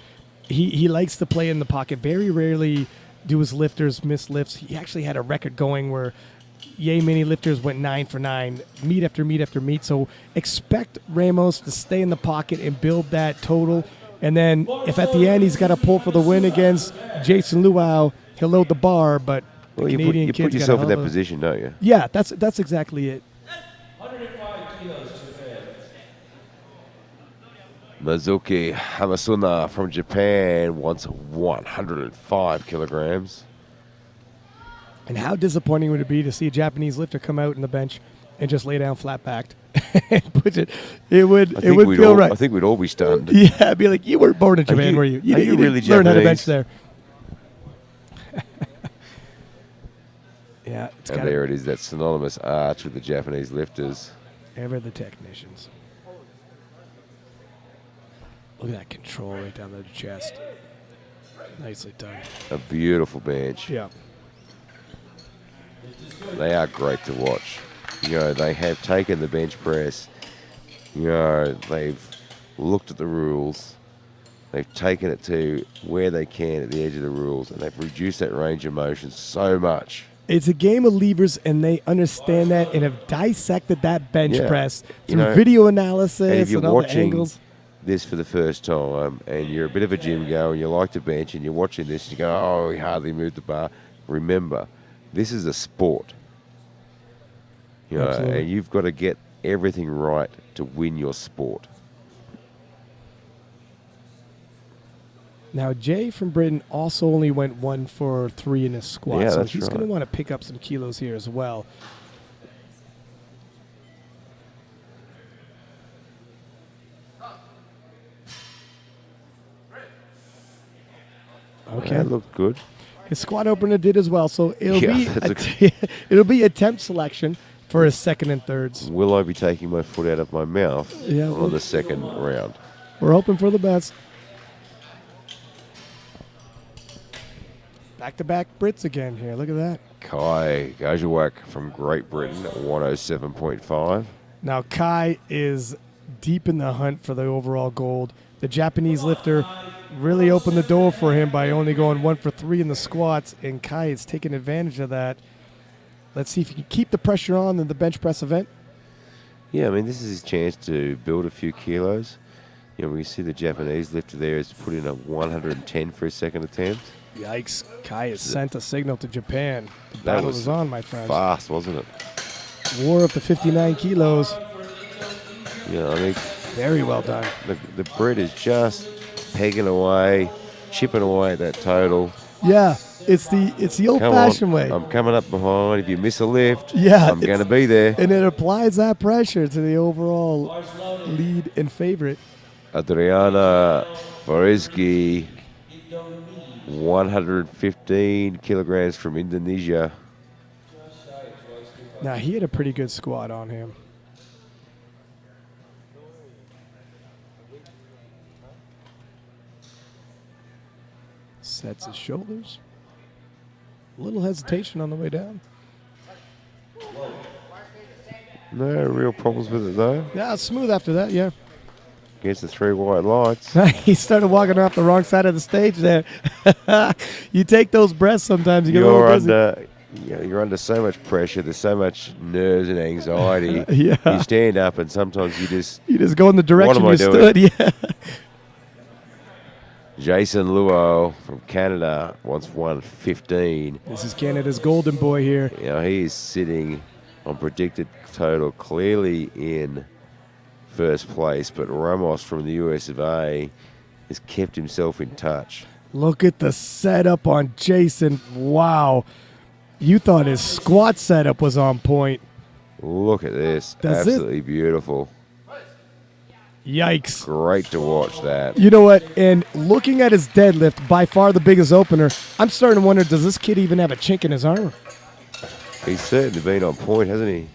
he likes to play in the pocket. Very rarely do his lifters miss lifts. He actually had a record going where yay many lifters went 9 for 9, meet after meet after meet. So expect Ramos to stay in the pocket and build that total. And then if at the end he's got to pull for the win against Jason Luau, he'll load the bar. But the Well, you Canadian put kid's yourself in gotta that hold it. position, don't you? Yeah, that's exactly it. 105 kilos, Japan. Mizuki Hamasuna from Japan wants 105 kilograms. And how disappointing would it be to see a Japanese lifter come out in the bench and just lay down flat backed and push it? It would feel all, right. I think we'd all be stunned. Yeah, I'd be like, you weren't born in Japan, you- were you? are you didn't really learn how to bench Japanese? there. Yeah, it's And got there it is, that synonymous arch with the Japanese lifters. ever the technicians. Look at that control right down the chest. Nicely done. A beautiful bench. Yeah. They are great to watch. You know, they have taken the bench press. You know, they've looked at the rules. They've taken it to where they can at the edge of the rules, and they've reduced that range of motion so much. It's a game of levers, and they understand that and have dissected that bench Yeah. press You through know, video And if analysis you're and all the watching angles. this for the first time, and you're a bit of a gym goer, and you like to bench, and you're watching this, and you go, oh, he hardly moved the bar. Remember, this is a sport. You know, Absolutely. and you've got to get everything right to win your sport. Now, Jay from Britain also only went 1 for 3 in his squat, Yeah, so that's he's right. going to want to pick up some kilos here as well. Okay. That looked good. His squat opener did as well, so it'll Yeah, be it'll be attempt selection for his second and thirds. Will I be taking my foot out of my mouth Yeah, on the second round? We're hoping for the best. Back-to-back Brits again here. Look at that. Kai Gajawak from Great Britain at 107.5. Now, Kai is deep in the hunt for the overall gold. The Japanese lifter really opened the door for him by only going 1 for 3 in the squats, and Kai is taking advantage of that. Let's see if he can keep the pressure on in the bench press event. Yeah, I mean, this is his chance to build a few kilos. You know, we see the Japanese lifter there has put in a 110 for his second attempt. Yikes. Kai has sent a signal to Japan. The That battle was is on, my friends. fast, wasn't it? War of the 59 kilos. Yeah, I mean, Very well done. the Brit is just pegging away, chipping away at that total. Yeah, it's the old-fashioned way. I'm coming up behind. If you miss a lift, Yeah, I'm going to be there. And it applies that pressure to the overall lead and favorite. Adriana Foreski, 115 kilograms from Indonesia. Now, he had a pretty good squat on him. Sets his shoulders. A little hesitation on the way down. No real problems with it, though. Yeah, smooth after that, yeah. Against the 3 white lights. He started walking off the wrong side of the stage there. You take those breaths sometimes, you get a little busy. You're under so much pressure. There's so much nerves and anxiety. Yeah. You stand up and sometimes you just go in the direction you stood. Yeah. Jason Luo from Canada wants 115. This is Canada's golden boy here. You know, he is sitting on predicted total clearly in first place, but Ramos from the US of A has kept himself in touch. Look at the setup on Jason. Wow. You thought his squat setup was on point. Look at this. Absolutely beautiful. Yikes. Great to watch that. You know what? And looking at his deadlift, by far the biggest opener, I'm starting to wonder, does this kid even have a chink in his armor? He's certainly been on point, hasn't he?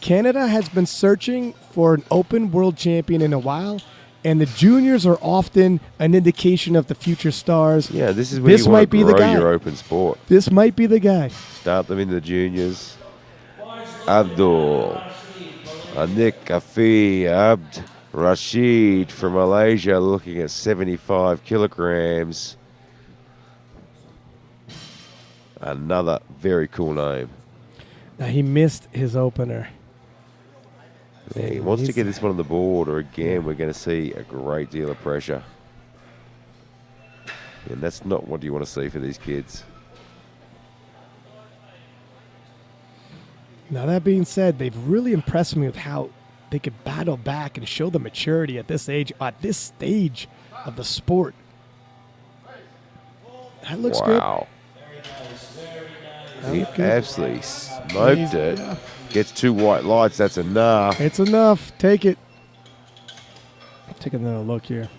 Canada has been searching for an open world champion in a while, and the juniors are often an indication of the future stars. Yeah, this is where you want to grow your open sport. This might be the guy. Start them in the juniors. Abdul, Anik Afi Abd Rashid from Malaysia looking at 75 kilograms. Another very cool name. Now, he missed his opener. Yeah, he wants to get this one on the board, or again, we're going to see a great deal of pressure. And that's not what you want to see for these kids. Now, that being said, they've really impressed me with how they could battle back and show the maturity at this age, at this stage of the sport. That looks good. Wow. He absolutely smoked it. Yeah. Gets 2 white lights, that's enough. It's enough. Take it. Take another look here.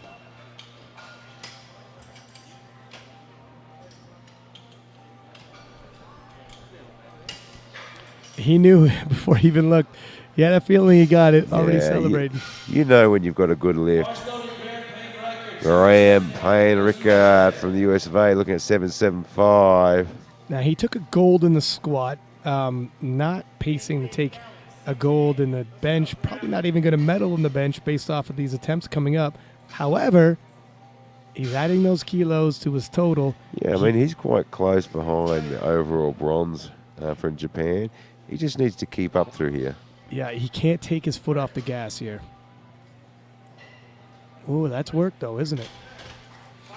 He knew before he even looked. He had a feeling he got it. Already celebrating. You know when you've got a good lift. Graham Payne Rickard from the US of A looking at 775. Now, he took a gold in the squat. Not pacing to take a gold in the bench. Probably not even going to medal in the bench based off of these attempts coming up. However, he's adding those kilos to his total. Yeah, I mean, he's quite close behind the overall bronze from Japan. He just needs to keep up through here. Yeah, he can't take his foot off the gas here. Ooh, that's work, though, isn't it?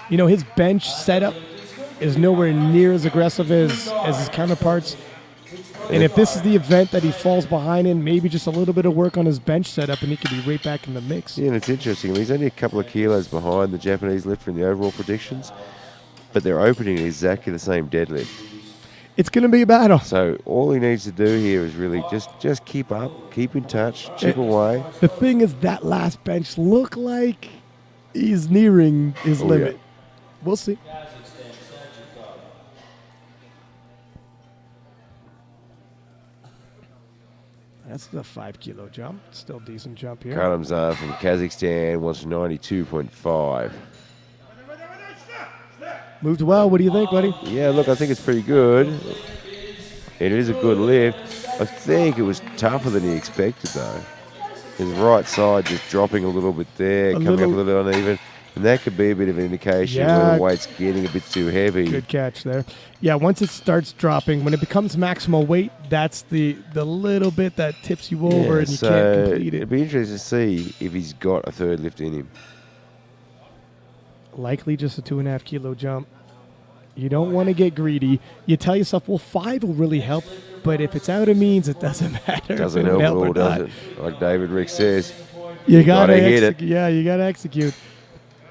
You know, his bench setup is nowhere near as aggressive as his counterparts. And if this is the event that he falls behind in, maybe just a little bit of work on his bench setup and he could be right back in the mix. Yeah, and it's interesting. He's only a couple of kilos behind the Japanese lifter in the overall predictions, but they're opening exactly the same deadlift. It's going to be a battle. So all he needs to do here is really just keep up, keep in touch, chip away. The thing is, that last bench look like he's nearing his limit. Yeah. We'll see. That's a 5 kilo jump. Still decent jump here. Karamzan from Kazakhstan wants 92.5. Moved well. What do you think, buddy? Yeah, look, I think it's pretty good. It is a good lift. I think it was tougher than he expected, though. His right side just dropping a little bit there, coming up a little uneven. And that could be a bit of an indication Yeah. where the weight's getting a bit too heavy. Good catch there. Yeah, once it starts dropping, when it becomes maximal weight, that's the little bit that tips you over and you can't complete it'd it. be interesting to see if he's got a third lift in him. Likely just a 2.5 kilo jump. You don't want to get greedy. You tell yourself, well, 5 will really help, but if it's out of means, it doesn't matter. Doesn't if help at or all, does not. it? Like David Rick says, You gotta hit it. Yeah, you gotta execute.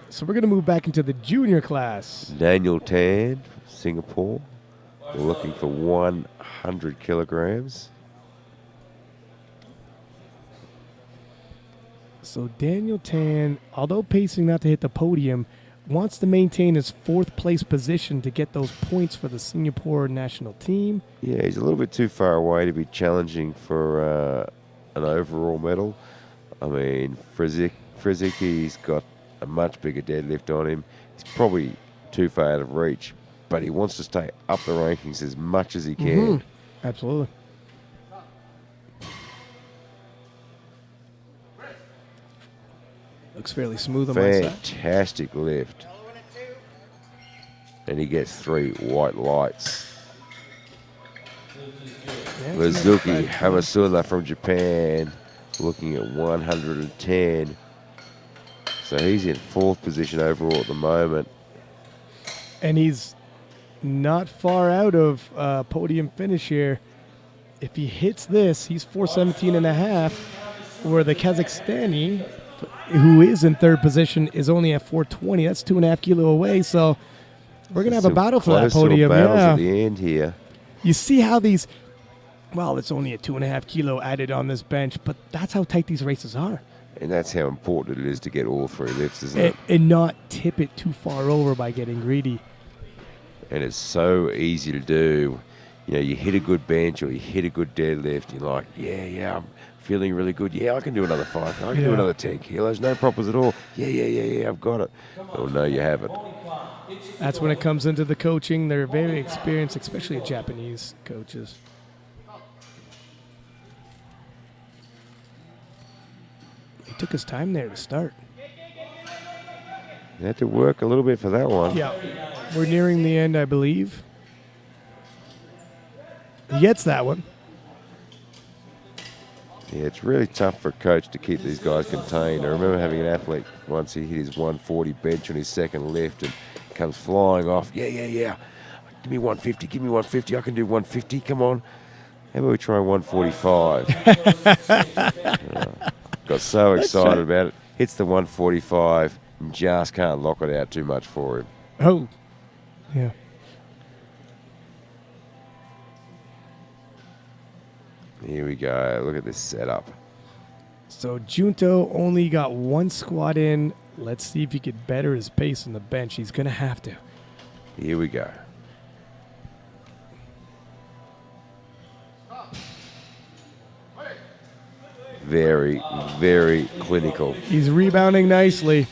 So we're gonna move back into the junior class. Daniel Tan, Singapore. We're looking for 100 kilograms. So Daniel Tan, although pacing not to hit the podium, wants to maintain his 4th place position to get those points for the Singapore national team. Yeah, he's a little bit too far away to be challenging for an overall medal. I mean, Friziki's got a much bigger deadlift on him. He's probably too far out of reach, but he wants to stay up the rankings as much as he can. Absolutely. Looks fairly smooth on my side. Fantastic lift. And he gets 3 white lights. Yeah, Mizuki Hamasula from Japan looking at 110. So he's in 4th position overall at the moment. and he's not far out of podium finish here. If he hits this, he's 417 and a half, where the Kazakhstani, who is in 3rd position, is only at 420. That's 2.5 kilo away. So we're going to have a battle for that podium. Battles Yeah. at the end here. You see how these, well, it's only a 2.5 kilo added on this bench, but that's how tight these races are. And that's how important it is to get all 3 lifts, isn't it? And not tip it too far over by getting greedy. And it's so easy to do. You know, you hit a good bench or you hit a good deadlift. You're like, yeah, I'm feeling really good. Yeah, I can do another 5. I can do another 10 kilos. No problems at all. Yeah, I've got it. Oh, no, you haven't. That's when it comes into the coaching. They're very experienced, especially Japanese coaches. He took his time there to start. You had to work a little bit for that one. Yeah, we're nearing the end, I believe. He gets that one. Yeah, it's really tough for a coach to keep these guys contained. I remember having an athlete once, he hit his 140 bench on his 2nd lift and comes flying off. Yeah. Give me 150. I can do 150. Come on. How about we try 145? Got so excited about it. Hits the 145 and just can't lock it out too much for him. Oh, yeah. Here we go. Look at this setup. So Junto only got 1 squat in. Let's see if he could better his pace on the bench. He's going to have to. Here we go. Very, very clinical. He's rebounding nicely.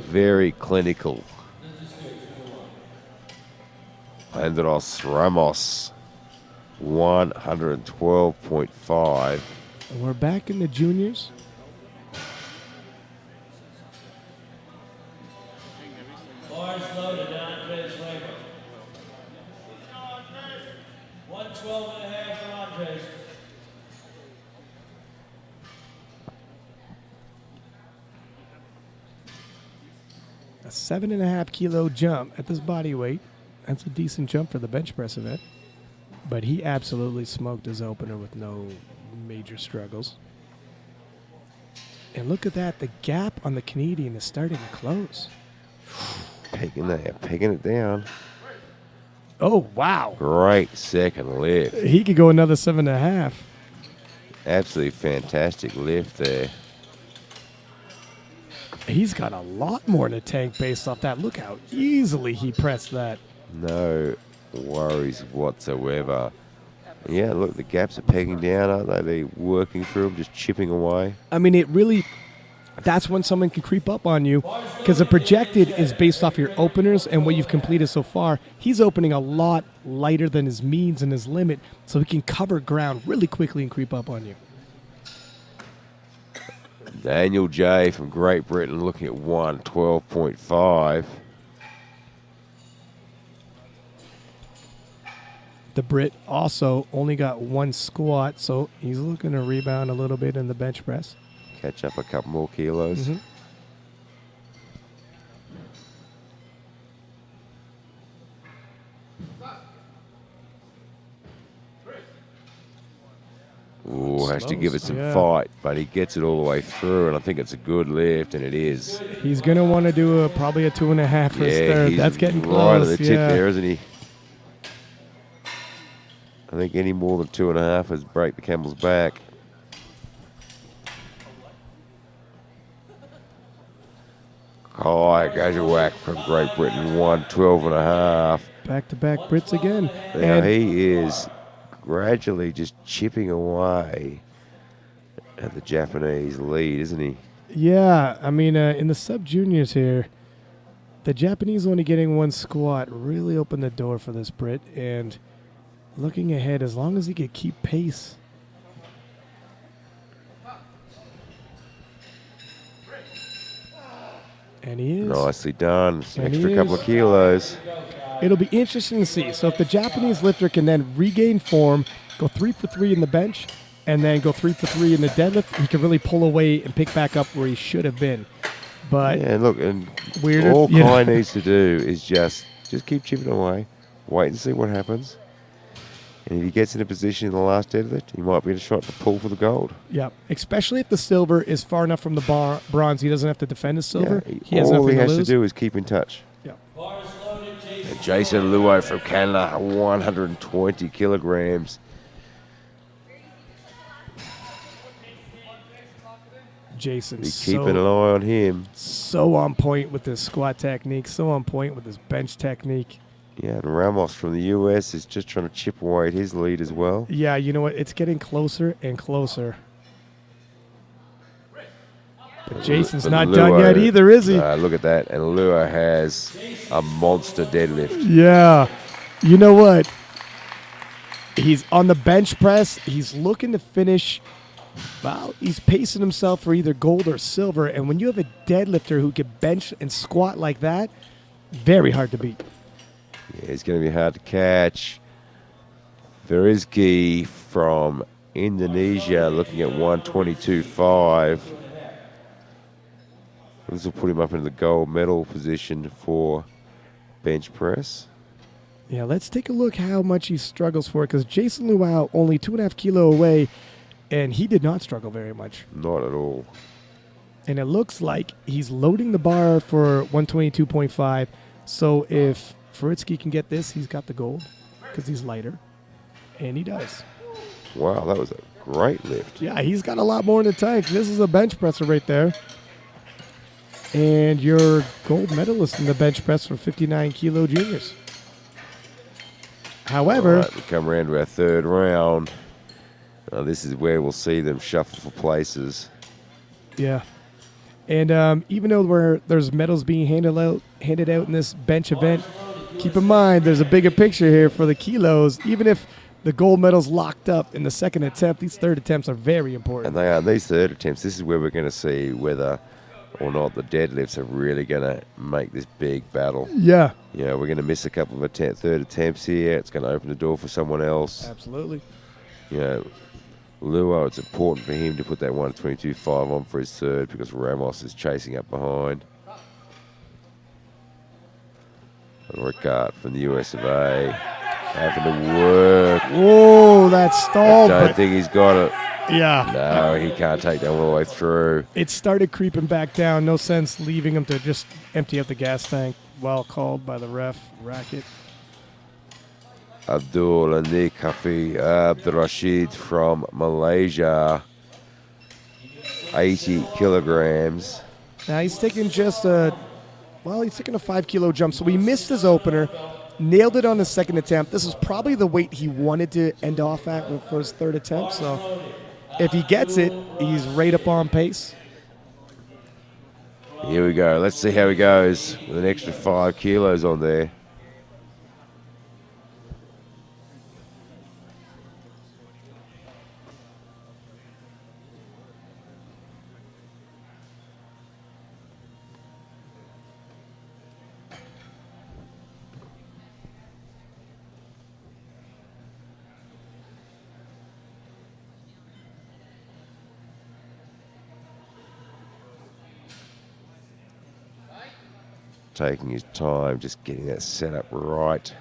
Very clinical. Andros Ramos, 112.5. And we're back in the juniors. Bars loaded, Andres Rego. 112 and a half for Andres. A 7.5 kilo jump at this body weight. That's a decent jump for the bench press event. But he absolutely smoked his opener with no major struggles. And look at that. The gap on the Canadian is starting to close. Pegging it down. Oh, wow. Great 2nd lift. He could go another 7.5. Absolutely fantastic lift there. He's got a lot more in the tank based off that. Look how easily he pressed that. No worries whatsoever. Yeah, look, the gaps are pegging down, aren't they? They're working through them, just chipping away. I mean, it really, that's when someone can creep up on you, because the projected is based off your openers and what you've completed so far. He's opening a lot lighter than his means and his limit, so he can cover ground really quickly and creep up on you. Daniel J. from Great Britain looking at 112.5. The Brit also only got 1 squat, so he's looking to rebound a little bit in the bench press. Catch up a couple more kilos. Mhm. Ooh, has to give it some Yeah. fight, but he gets it all the way through, and I think it's a good lift, and it is. He's going to want to do probably a 2.5 for his third. He's That's getting right close. at the tip there, isn't he? I think any more than 2.5 has break the camel's back. Oh, Gajawak from Great Britain, 112.5. Back-to-back Brits again. Now And he is gradually just chipping away at the Japanese lead, isn't he? yeah, I mean, in the sub-juniors here, the Japanese only getting 1 squat really opened the door for this Brit. And looking ahead, as long as he could keep pace. And he is. Nicely done. It's an And extra he couple is. of kilos. It'll be interesting to see. So if the Japanese lifter can then regain form, go 3 for 3 in the bench, and then go 3 for 3 in the deadlift, he can really pull away and pick back up where he should have been. But Yeah, look, and weirder, all you know. Kai needs to do is just keep chipping away, wait and see what happens. And if he gets in a position in the last deadlift, he might be in a shot to pull for the gold. Yeah, especially if the silver is far enough from the bronze, he doesn't have to defend his silver. Yeah, He has all nothing he has to to lose. do is keep in touch. Yeah. Bars loaded, Jason. And Jason Luo from Canada, 120 kilograms. Jason, Be keeping an eye on him. so on point with his squat technique, so on point with his bench technique. Yeah, and Ramos from the US is just trying to chip away at his lead as well. Yeah, you know what? It's getting closer and closer. But Jason's But not Luo- done yet either, is he? Look at that. And Luo has a monster deadlift. Yeah. You know what? He's on the bench press. He's looking to finish. Well, he's pacing himself for either gold or silver. And when you have a deadlifter who can bench and squat like that, very hard to beat. Yeah, it's going to be hard to catch. Verizki from Indonesia looking at 122.5. This will put him up into the gold medal position for bench press. Yeah, let's take a look how much he struggles for it, because Jason Luau only 2.5 kilo away, and he did not struggle very much. Not at all. And it looks like he's loading the bar for 122.5. So if Faritsky can get this, he's got the gold because he's lighter. And he does. Wow, that was a great lift. Yeah, he's got a lot more in the tank. This is a bench presser right there. And your gold medalist in the bench press for 59 kilo juniors. However, All right, we come around to our third round. This is where we'll see them shuffle for places. yeah. And even though there's medals being handed out in this bench event, keep in mind there's a bigger picture here for the kilos. Even if the gold medal's locked up in the second attempt, these third attempts are very important. And they are. These third attempts, this is where we're going to see whether or not the deadlifts are really going to make this big battle. Yeah, You know, we're going to miss a couple of third attempts here. It's going to open the door for someone else. absolutely. You know, Luo, it's important for him to put that 122.5 on for his third because Ramos is chasing up behind. And Ricard from the US of A having to work. Whoa, that stalled. I don't But think he's got it. yeah, No, he can't take that one all the way through. it started creeping back down. No sense leaving him to just empty out the gas tank. Well called by the ref. Racket. Abdul Anik Hafi Abdurrashid from Malaysia, 80 kilograms. Now he's taking just he's taking a 5 kilo jump. So he missed his opener, nailed it on the second attempt. This is probably the weight he wanted to end off at for his third attempt. So if he gets it, he's right up on pace. Here we go. Let's see how he goes with an extra 5 kilos on there. taking his time, just getting that setup right.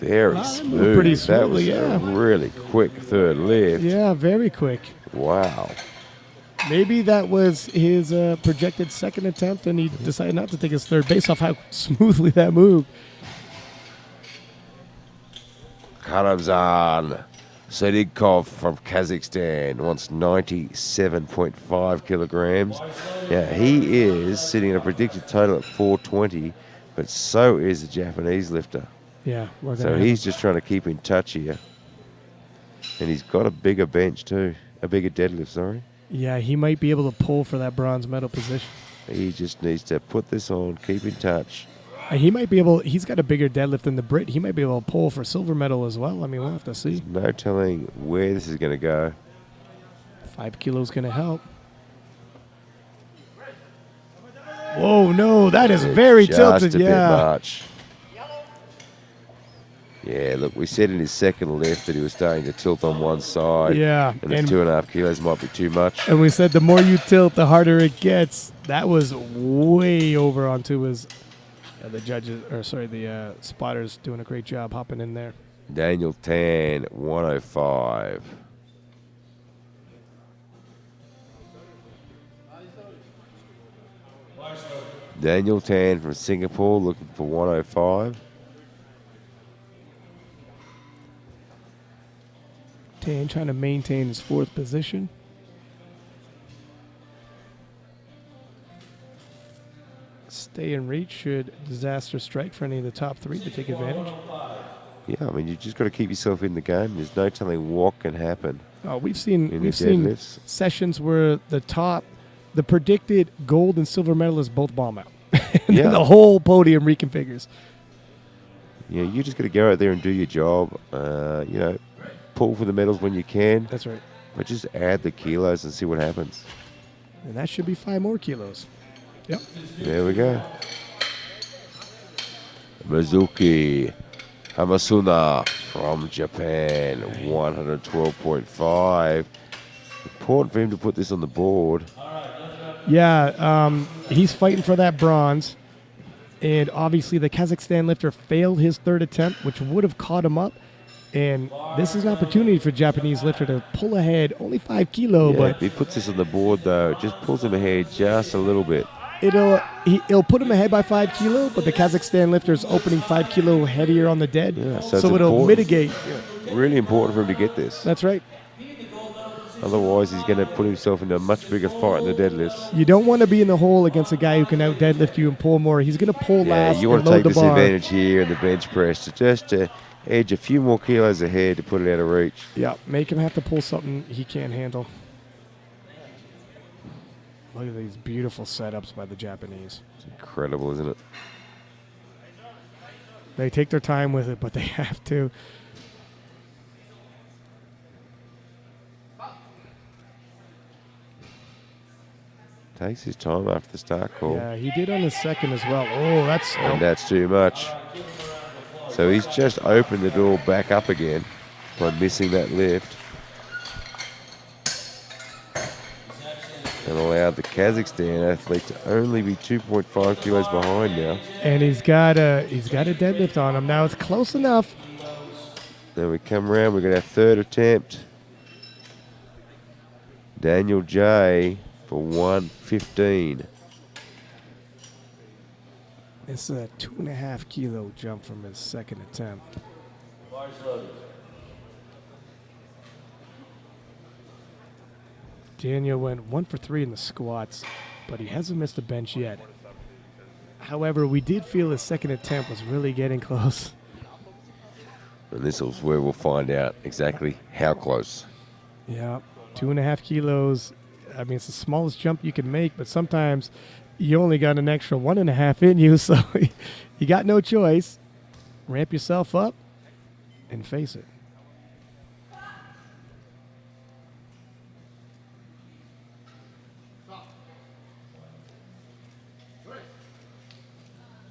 Very smooth. pretty That was smoothly, yeah. a really quick third lift. Yeah, very quick. Wow. Maybe that was his projected second attempt, and he decided not to take his third based off how smoothly that moved. Karamzan Sadikov from Kazakhstan wants 97.5 kilograms. Yeah, he is sitting at a predicted total at 420, but so is the Japanese lifter. Yeah. So he's just trying to keep in touch here. And he's got a bigger bench too, a bigger deadlift, sorry. Yeah, he might be able to pull for that bronze medal position. He just needs to put this on, keep in touch. He might be able. He's got a bigger deadlift than the Brit. He might be able to pull for silver medal as well. I mean, we'll have to see. No telling where this is going to go. 5 kilos going to help. Whoa, no, that is very tilted. Just a bit Yeah. much. Yeah, look, we said in his second lift that he was starting to tilt on one side. Yeah. And the 2.5 kilos might be too much. And we said the more you tilt, the harder it gets. That was way over onto his. The judges, or sorry, the spotters doing a great job hopping in there. Daniel Tan, 105. Daniel Tan from Singapore looking for 105. Tan trying to maintain his fourth position. Stay in reach should disaster strike for any of the top three to take advantage. Yeah, I mean, you just got to keep yourself in the game. There's no telling what can happen. We've seen In the deadlifts. sessions where the predicted gold and silver medalists both bomb out. And Yeah. then the whole podium reconfigures. Yeah, you just got to go out there and do your job. Pull for the medals when you can, That's right. but just add the kilos and see what happens. And that should be 5 more kilos. Yep. There we go. Mizuki Hamasuna from Japan, 112.5. Important for him to put this on the board. Yeah, he's fighting for that bronze. And obviously the Kazakhstan lifter failed his third attempt, which would have caught him up. And this is an opportunity for Japanese lifter to pull ahead, only 5 kilo, Yeah, but if he puts this on the board, though, it just pulls him ahead just a little bit. it'll put him ahead by 5 kilo, but the Kazakhstan lifter is opening 5 kilo heavier on the dead, Yeah, so it's so it'll important. mitigate. Really important for him to get this. That's right. Otherwise, he's going to put himself into a much bigger fight in the deadlifts. You don't want to be in the hole against a guy who can out deadlift you and pull more. He's going to pull Yeah, last you and want to load take the this bar. advantage here in the bench press to edge a few more kilos ahead to put it out of reach. Yeah, make him have to pull something he can't handle. Look at these beautiful setups by the Japanese. It's incredible, isn't it? They take their time with it, but they have to. Takes his time after the start call. Yeah, he did on his second as well. Oh, that's And that's too much. So he's just opened the door back up again by missing that lift. And allowed the Kazakhstan athlete to only be 2.5 kilos behind now. and he's got a deadlift on him now. It's close enough. Then we come around, we've got our third attempt. Daniel J for 115. It's a 2.5 kilo jump from his second attempt. Bars loaded. Daniel went 1 for 3 in the squats, but he hasn't missed a bench yet. However, we did feel his second attempt was really getting close. And this is where we'll find out exactly how close. Yeah, 2.5 kilos. I mean, it's the smallest jump you can make, but sometimes you only got an extra 1.5 in you, so you got no choice. Ramp yourself up and face it.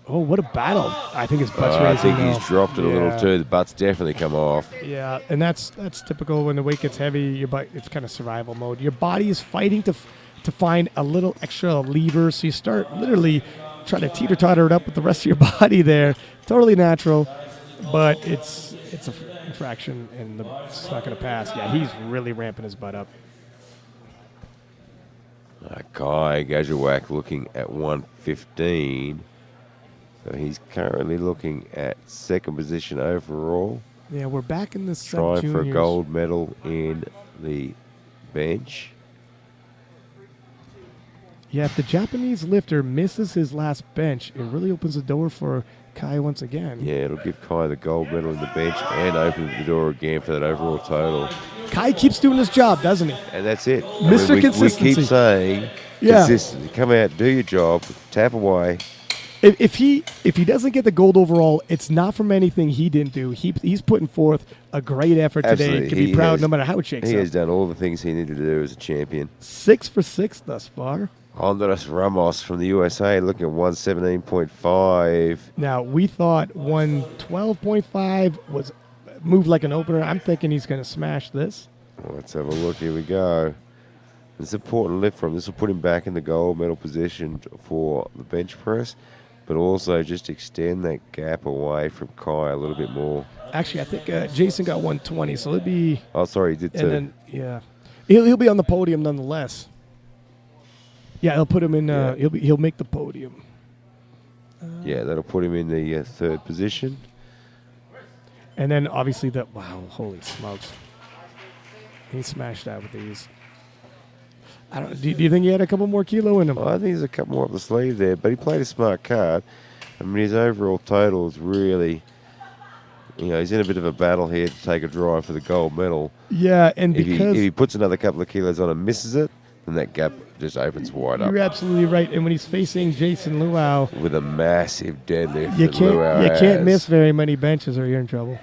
Oh, what a battle. I think his butt's I raising think now. he's dropped it a little Yeah. too. The butt's definitely come off. Yeah, and that's typical when the weight gets heavy. Your butt, it's kind of survival mode. Your body is fighting to find a little extra lever. So you start literally trying to teeter-totter it up with the rest of your body there. Totally natural, but it's an infraction, and it's not going to pass. Yeah, he's really ramping his butt up. Kai Gajawak looking at 115. So he's currently looking at second position overall. Yeah, we're back in the Trying sub-juniors. for a gold medal in the bench. Yeah, if the Japanese lifter misses his last bench, it really opens the door for Kai once again. Yeah, it'll give Kai the gold medal in the bench and open the door again for that overall total. Kai keeps doing his job, doesn't he? And that's it. Mr. Consistency. We keep saying, consistency. Come out, do your job, tap away. If he doesn't get the gold overall, it's not from anything he didn't do. He's putting forth a great effort Absolutely. today. Can be proud no matter how it shakes He out. has done all the things he needed to do as a champion. 6 for 6 thus far. Andres Ramos from the USA looking at 117.5. Now, we thought 112.5 was moved like an opener. I'm thinking he's going to smash this. Well, let's have a look. Here we go. It's an important lift from him. This will put him back in the gold medal position for the bench press, but also just extend that gap away from Kai a little bit more. Actually, I think Jason got 120, so it'd be... Oh, sorry, he did too. And then, yeah. He'll be on the podium nonetheless. Yeah, he'll put him in... He'll make the podium. Yeah, that'll put him in the third position. And then, obviously, wow, holy smokes. He smashed that with ease. Do you think he had a couple more kilo in him? Well, I think there's a couple more up the sleeve there, but he played a smart card. I mean, his overall total is really... he's in a bit of a battle here to take a drive for the gold medal. Yeah, and If because... he puts another couple of kilos on and misses it, then that gap just opens wide up. You're absolutely right. And when he's facing Jason Luau... With a massive deadlift You that Luau can't has. miss very many benches or you're in trouble.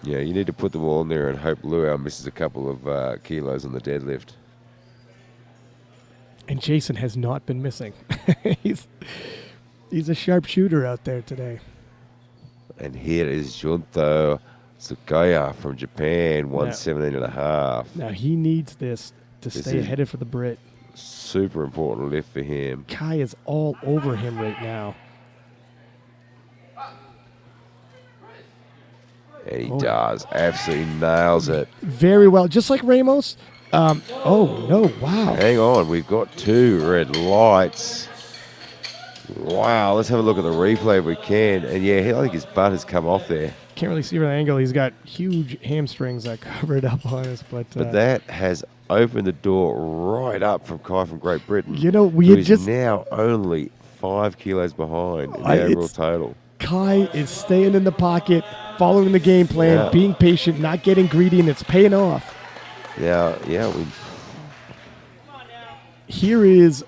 Yeah, you need to put them all in there and hope Luau misses a couple of kilos on the deadlift. And Jason has not been missing. He's a sharp shooter out there today. And here is Junto Tsukaya from Japan, 117.5. Now he needs this to stay headed for the Brit. Super important lift for him. Kai is all over him right now. And he does. Absolutely nails it. Very well. Just like Ramos. Oh, no. Wow. Hang on. We've got 2 red lights. Wow. Let's have a look at the replay if we can. And, yeah, I think his butt has come off there. Can't really see from the angle. He's got huge hamstrings that cover it up on us. But that has opened the door right up from Kai from Great Britain. We had just... now only 5 kilos behind in the overall total. Kai is staying in the pocket, following the game plan, being patient, not getting greedy, and it's paying off. Here is,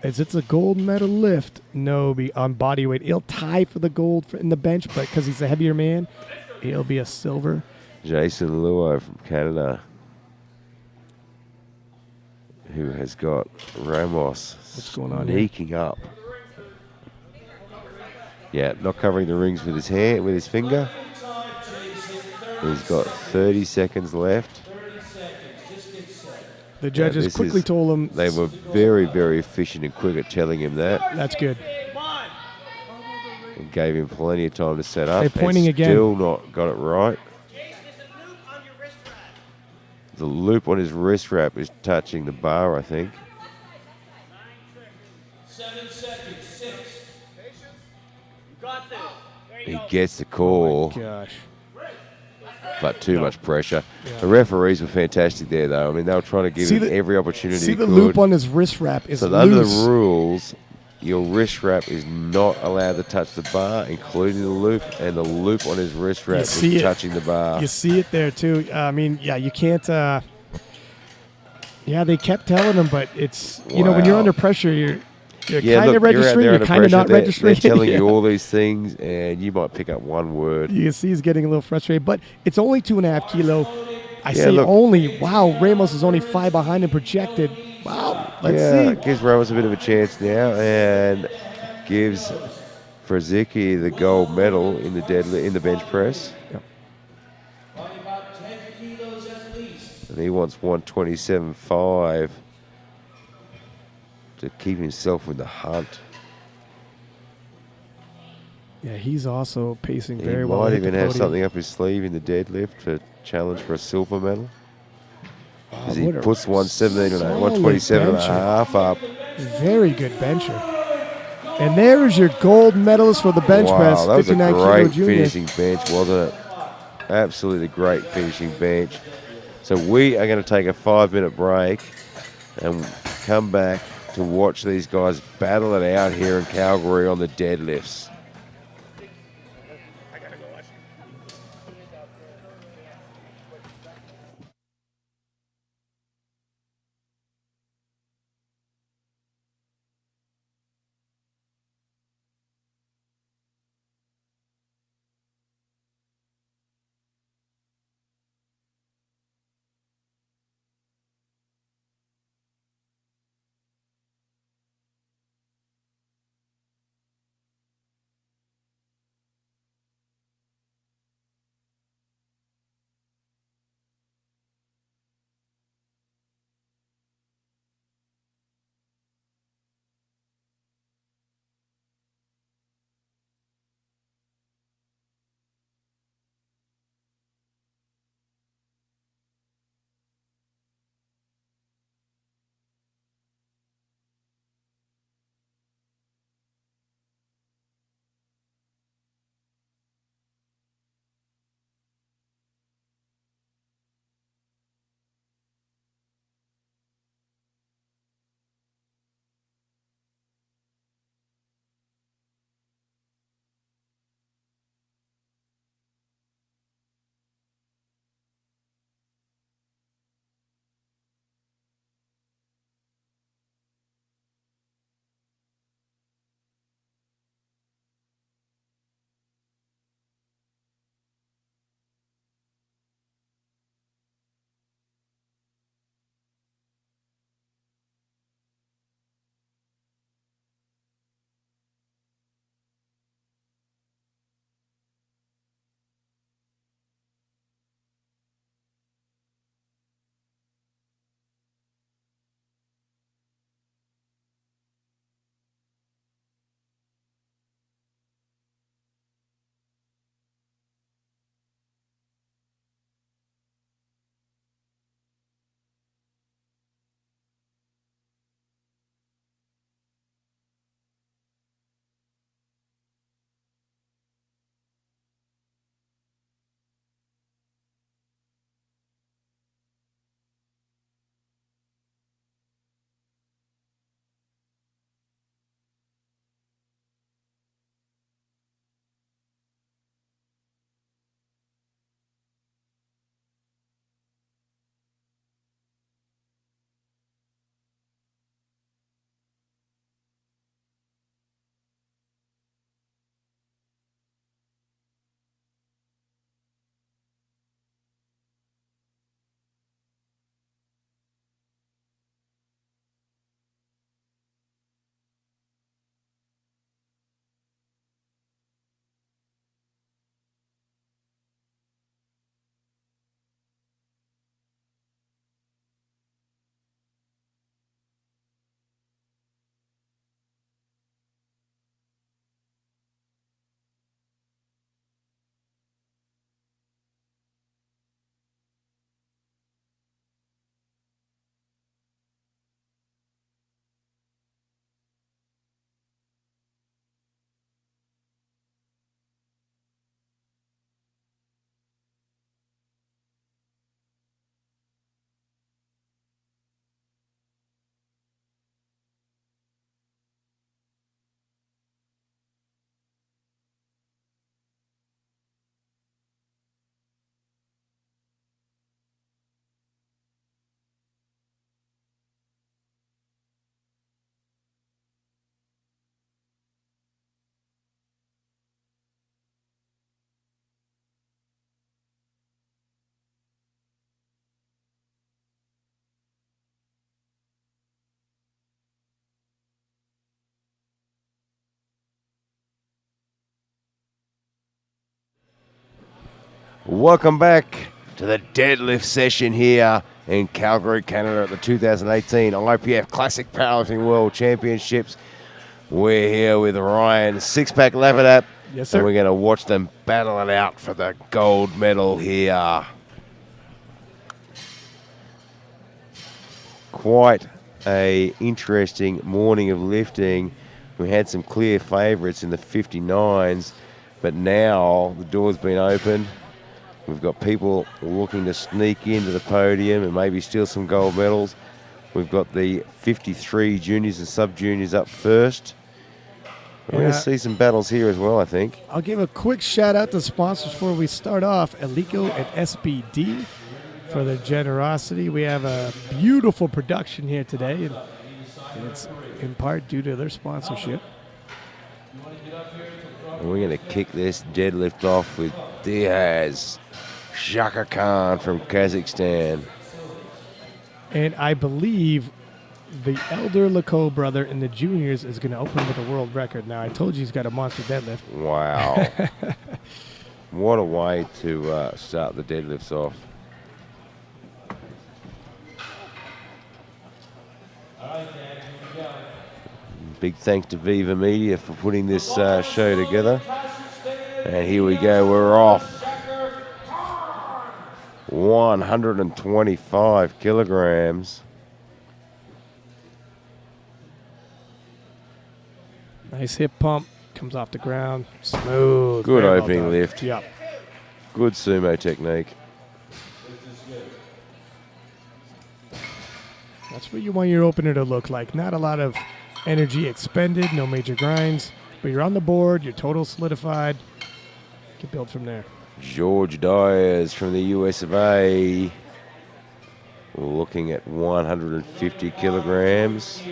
as it's a gold medal lift, on body weight. He'll tie for the gold in the bench, but because he's a heavier man, he'll be a silver. Jason Luau from Canada, who has got Ramos sneaking up. Yeah, not covering the rings with his hand, with his finger. He's got 30 seconds left. The judges quickly told him... They were very, very efficient and quick at telling him that. That's good. And gave him plenty of time to set up. They're pointing again. Still not got it right. The loop on his wrist wrap is touching the bar, I think. 7 seconds. 6. He gets the call. Oh my gosh. But too much pressure. Yeah. The referees were fantastic there, though. I mean, they were trying to give him every opportunity. See the loop on his wrist wrap is so loose. Under the rules, your wrist wrap is not allowed to touch the bar, including the loop, and the loop on his wrist wrap is touching the bar. You see it there, too. I mean, you can't... they kept telling him, but it's... when you're under pressure, you're kind of registering, you're kind of not registering. They're telling you all these things, and you might pick up one word. You can see he's getting a little frustrated, but it's only 2.5 kilo. Only. Wow, Ramos is only 5 behind him projected. Wow, let's see. Gives Ramos a bit of a chance now, and gives Frazicki the gold medal in the bench press. Yep. And he wants 127.5. to keep himself in the hunt. Yeah, he's also pacing He very well. might Hit the even have podium. something up his sleeve in the deadlift to challenge for a silver medal. As he What a puts 117 and solid 127 and a bencher. half up. Very good bencher. And there is your gold medalist for the bench press, Wow, that was a 59 kilo great junior. finishing bench, wasn't it? Absolutely great finishing bench. So we are going to take a 5-minute break and come back to watch these guys battle it out here in Calgary on the deadlifts. Welcome back to the deadlift session here in Calgary, Canada at the 2018 IPF Classic Powerlifting World Championships. We're here with Ryan, six-pack Lap It Up. Yes, sir. And we're going to watch them battle it out for the gold medal here. Quite a interesting morning of lifting. We had some clear favourites in the 59s, but now the door's been opened. We've got people looking to sneak into the podium and maybe steal some gold medals. We've got the 53 juniors and sub-juniors up first. We're going to see some battles here as well, I think. I'll give a quick shout out to sponsors before we start off. Alico and SBD for their generosity. We have a beautiful production here today, and it's in part due to their sponsorship. And we're going to kick this deadlift off with Diaz Shaka Khan from Kazakhstan. And I believe the elder Laco brother in the juniors is going to open with a world record. Now, I told you he's got a monster deadlift. Wow. What a way to start the deadlifts off. Big thanks to Viva Media for putting this show together. And here we go, we're off. 125 kilograms. Nice hip pump. Comes off the ground. Smooth. Good Very well opening done. lift. Yep. Good sumo technique. That's what you want your opener to look like. Not a lot of energy expended, no major grinds, but you're on the board, you're total solidified. You can build from there. George Dyers from the US of A. Looking at 150 kilograms.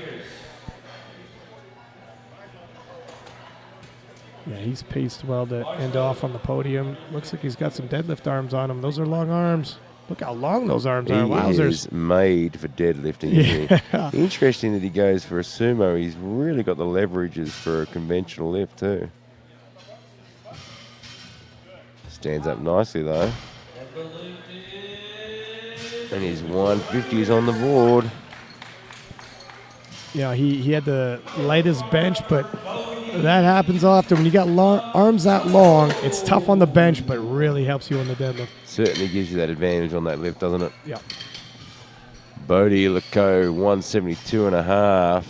Yeah, he's paced well to end off on the podium. Looks like he's got some deadlift arms on him. Those are long arms. Look how long those arms are. He Wowzers. is made for deadlifting, isn't he? Interesting that he goes for a sumo. He's really got the leverages for a conventional lift too. Stands up nicely though. And his 150 is on the board. Yeah, he had the lightest bench, but that happens often. When you got arms that long, it's tough on the bench, but really helps you on the deadlift. Certainly gives you that advantage on that lift, doesn't it? Yeah. Bodie Laco, 172 and a half.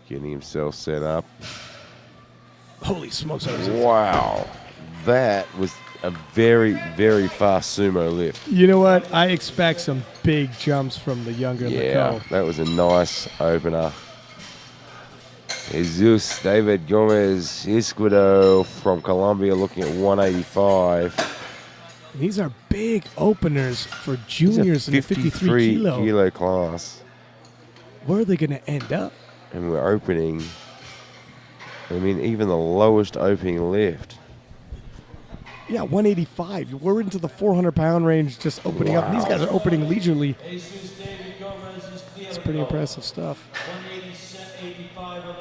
Getting himself set up. Holy smokes. That was easy. Wow. That was a very, very fast sumo lift. You know what? I expect some big jumps from the younger Yeah, Laco. that was a nice opener. Jesus David Gomez Isquido from Colombia looking at 185. These are big openers for juniors in the 53 kilo class. Where are they going to end up? And we're opening, I mean, even the lowest opening lift. Yeah, 185. We're into the 400-pound range just opening up. These guys are opening leisurely. It's pretty impressive stuff.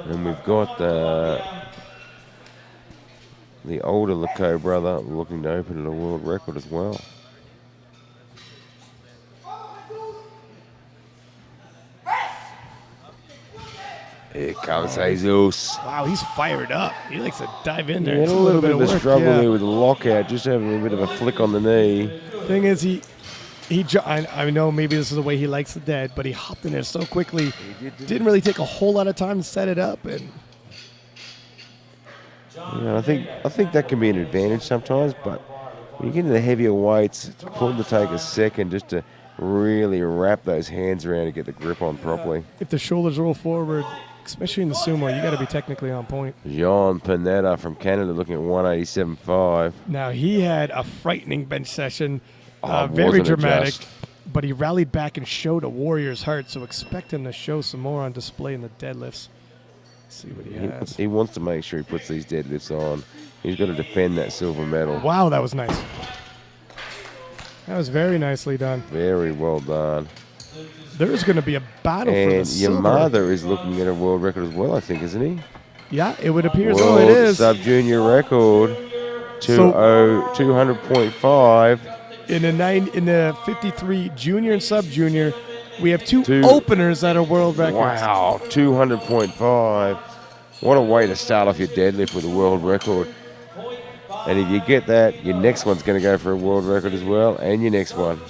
And we've got the older Laco brother looking to open at a world record as well. Here comes Jesus. Wow, he's fired up. He likes to dive in there. He had It's a little bit of a work, struggle yeah. there with the lockout, just having a bit of a flick on the knee. Thing is, I know maybe this is the way he likes the dead, but he hopped in there so quickly. Didn't really take a whole lot of time to set it up. And Yeah, I think that can be an advantage sometimes, but when you get into the heavier weights, it's important to take a second just to really wrap those hands around and get the grip on properly. if the shoulders roll forward, especially in the sumo, you got to be technically on point. Jean Panetta from Canada looking at 187.5. Now, he had a frightening bench session, Wasn't very it dramatic, just? but he rallied back and showed a warrior's heart, so expect him to show some more on display in the deadlifts. Let's see what he has. He wants to make sure he puts these deadlifts on. He's got to defend that silver medal. Wow, that was nice. That was very nicely done. Very well done. There's going to be a battle for the And silver. Yamada is looking at a world record as well, I think, isn't he? Yeah, it would appear so. World It is. sub-junior record, 200.5. In the 53 junior and sub-junior, we have two openers that are world records. Wow, 200.5. What a way to start off your deadlift with a world record. And if you get that, your next one's going to go for a world record as well, and your next one.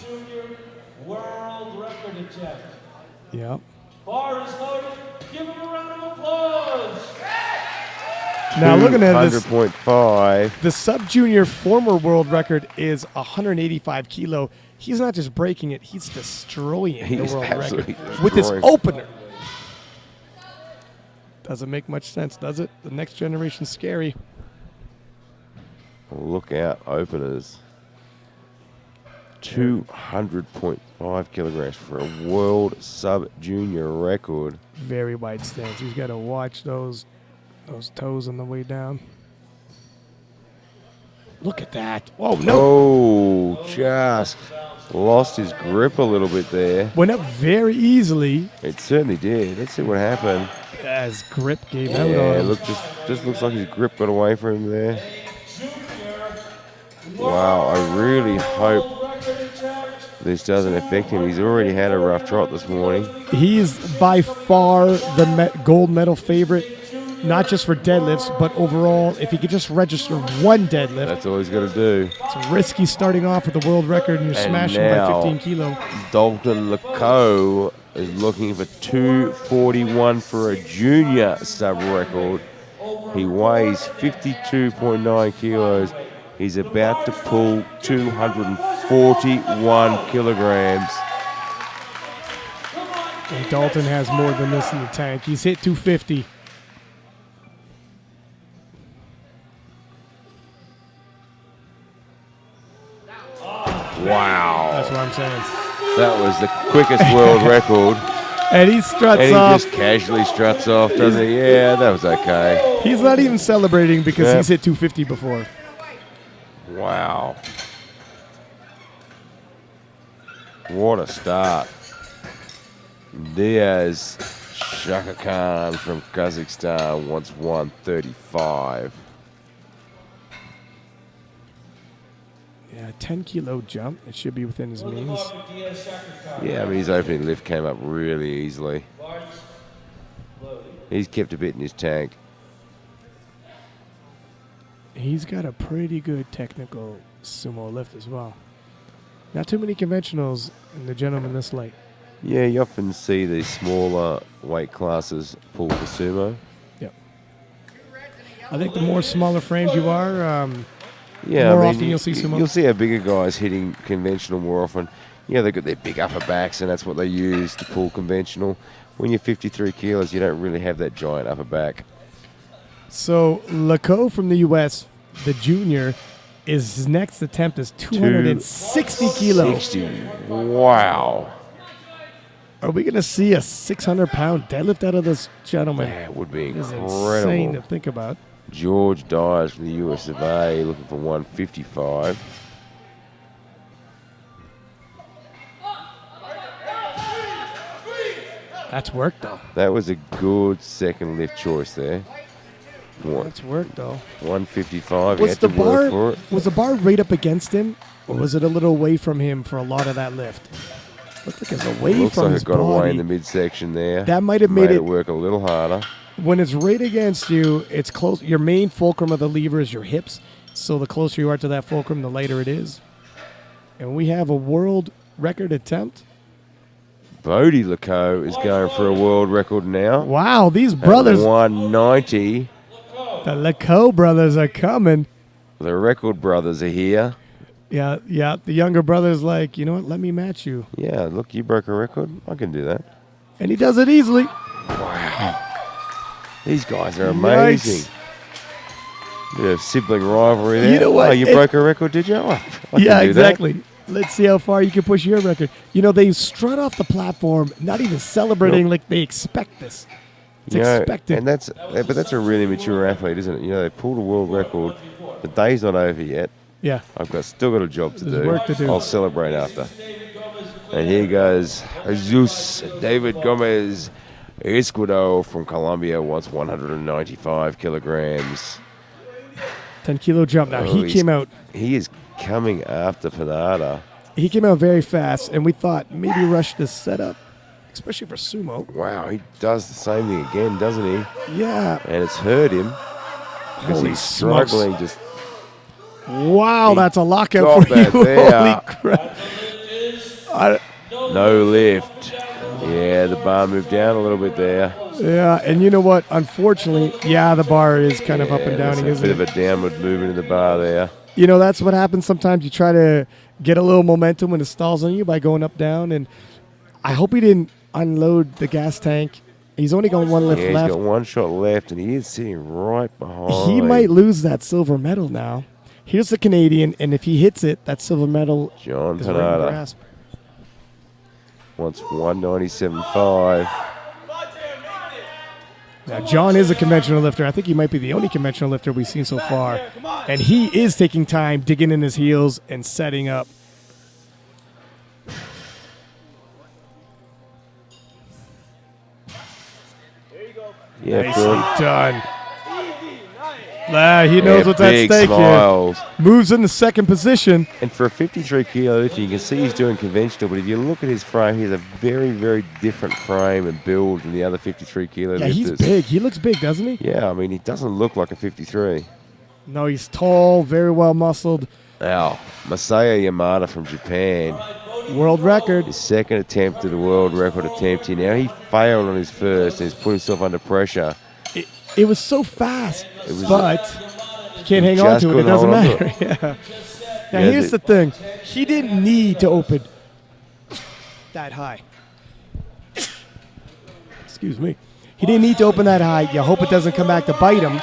World record attempt. Yep. Bar is loaded. Give him a round of applause. Now looking at this, 100.5. the sub-junior former world record is 185 kilo. He's not just breaking it; he's destroying the world record with his opener. Doesn't make much sense, does it? The next generation's scary. Look out, openers. 200.5 kilograms for a world sub-junior record. Very wide stance. He's got to watch those toes on the way down. Look at that. Oh, no. Oh, just lost his grip a little bit there. Went up very easily. It certainly did. Let's see what happened. As grip gave out on Yeah, him. look, just looks like his grip got away from him there. Wow, I really hope this doesn't affect him. He's already had a rough trot this morning. He's by far the gold medal favorite, not just for deadlifts, but overall. If he could just register one deadlift, That's all he's got to do. it's risky starting off with the world record and you're smashing by now, 15 kilo. Dalton Lecoe is looking for 241 for a junior sub-record. He weighs 52.9 kilos. He's about to pull 241 kilograms. And Dalton has more than this in the tank. He's hit 250. Wow. That's what I'm saying. That was the quickest world record. And he struts And he off. just casually struts off, doesn't he? Yeah, that was okay. He's not even celebrating because Yep. he's hit 250 before. Wow. What a start. Diaz Shaka Khan from Kazakhstan wants 135. Yeah, 10 kilo jump. It should be within his means. Yeah, I mean, his opening lift came up really easily. He's kept a bit in his tank. He's got a pretty good technical sumo lift as well. Not too many conventionals in the gentleman this light. Yeah, you often see these smaller weight classes pull the sumo. Yep. I think the more smaller framed you are, Yeah, more I mean, often you'll see sumo. You'll see our bigger guys hitting conventional more often. Yeah, they've got their big upper backs, and that's what they use to pull conventional. When you're 53 kilos, you don't really have that giant upper back. So Lecoe from the U.S., the junior, his next attempt is 260 kilos. 60. Wow. Are we going to see a 600-pound deadlift out of this gentleman? That would be This is incredible. insane to think about. George Dyers from the US of A looking for 155. That's work, though. That was a good second lift choice there. That's work, though. 155. He Was had the to work bar for it. was the bar right up against him, or was it a little away from him for a lot of that lift? Looked like it's away Looks from like his it got away in body. the midsection there. That might have made it it. work a little harder. When it's right against you, it's close. Your main fulcrum of the lever is your hips, so the closer you are to that fulcrum, the lighter it is. And we have a world record attempt. Bodie Lecoe is going for a world record now. Wow, these At brothers, 190. the Lecoe brothers are coming. The record brothers are here. Yeah, the younger brother's like, you know what, let me match you. Yeah, look, you broke a record. I can do that. And he does it easily. Wow. These guys are amazing. Bit of sibling rivalry there. You know what? Oh, you broke a record, did you? Oh, I can Yeah, do exactly. Let's see how far you can push your record. You know, they strut off the platform, not even celebrating like they expect this. It's expected. And but that's a really mature athlete, isn't it? You know, they pulled a world record. The day's not over yet. Yeah. Still got a job to There's do. work to do. I'll celebrate after. And here goes Jesus David Gomez Escudo from Colombia, wants 195 kilograms. 10-kilo jump. Now, Oh, he came out. He is coming after Panada. He came out very fast, and we thought maybe rush this setup, especially for sumo. Wow, he does the same thing again, doesn't he? Yeah. And it's hurt him because Holy he's smokes. struggling. Just Wow, He that's a lockout got for you. that there. Holy crap. no lift. Yeah, the bar moved down a little bit there. Yeah, and you know what? Unfortunately, yeah, the bar is kind of up and down. There's a bit of a downward movement in the bar there. You know, that's what happens sometimes. You try to get a little momentum when it stalls on you by going up, down. And I hope he didn't unload the gas tank. He's only got one lift Yeah, left. he's got one shot left, and he is sitting right behind. He might lose that silver medal now. Here's the Canadian, and if he hits it, that silver medal John is right in Panada grasp. wants 197.5. Now, John is a conventional lifter. I think he might be the only conventional lifter we've seen so far. And he is taking time, digging in his heels and setting up. Yeah, Nicely good. done. He knows Yeah, what's at big stake smiles. here. Moves in the second position. And for a 53 kilo lifter, you can see he's doing conventional, but if you look at his frame, he has a very, very different frame and build than the other 53 kilo Yeah, lifters. he's big. He looks big, doesn't he? Yeah, I mean, he doesn't look like a 53. No, he's tall, very well muscled. Now, Masaya Yamada from Japan, World record. his second attempt at a world record attempt here. Now, he failed on his first and he's put himself under pressure. It was so fast, was- but you can't hang on just to it. It couldn't doesn't hold on to matter. Yeah. Now, Yeah, here's the thing. He didn't need to open that high. Excuse me. He didn't need to open that high. You hope it doesn't come back to bite him.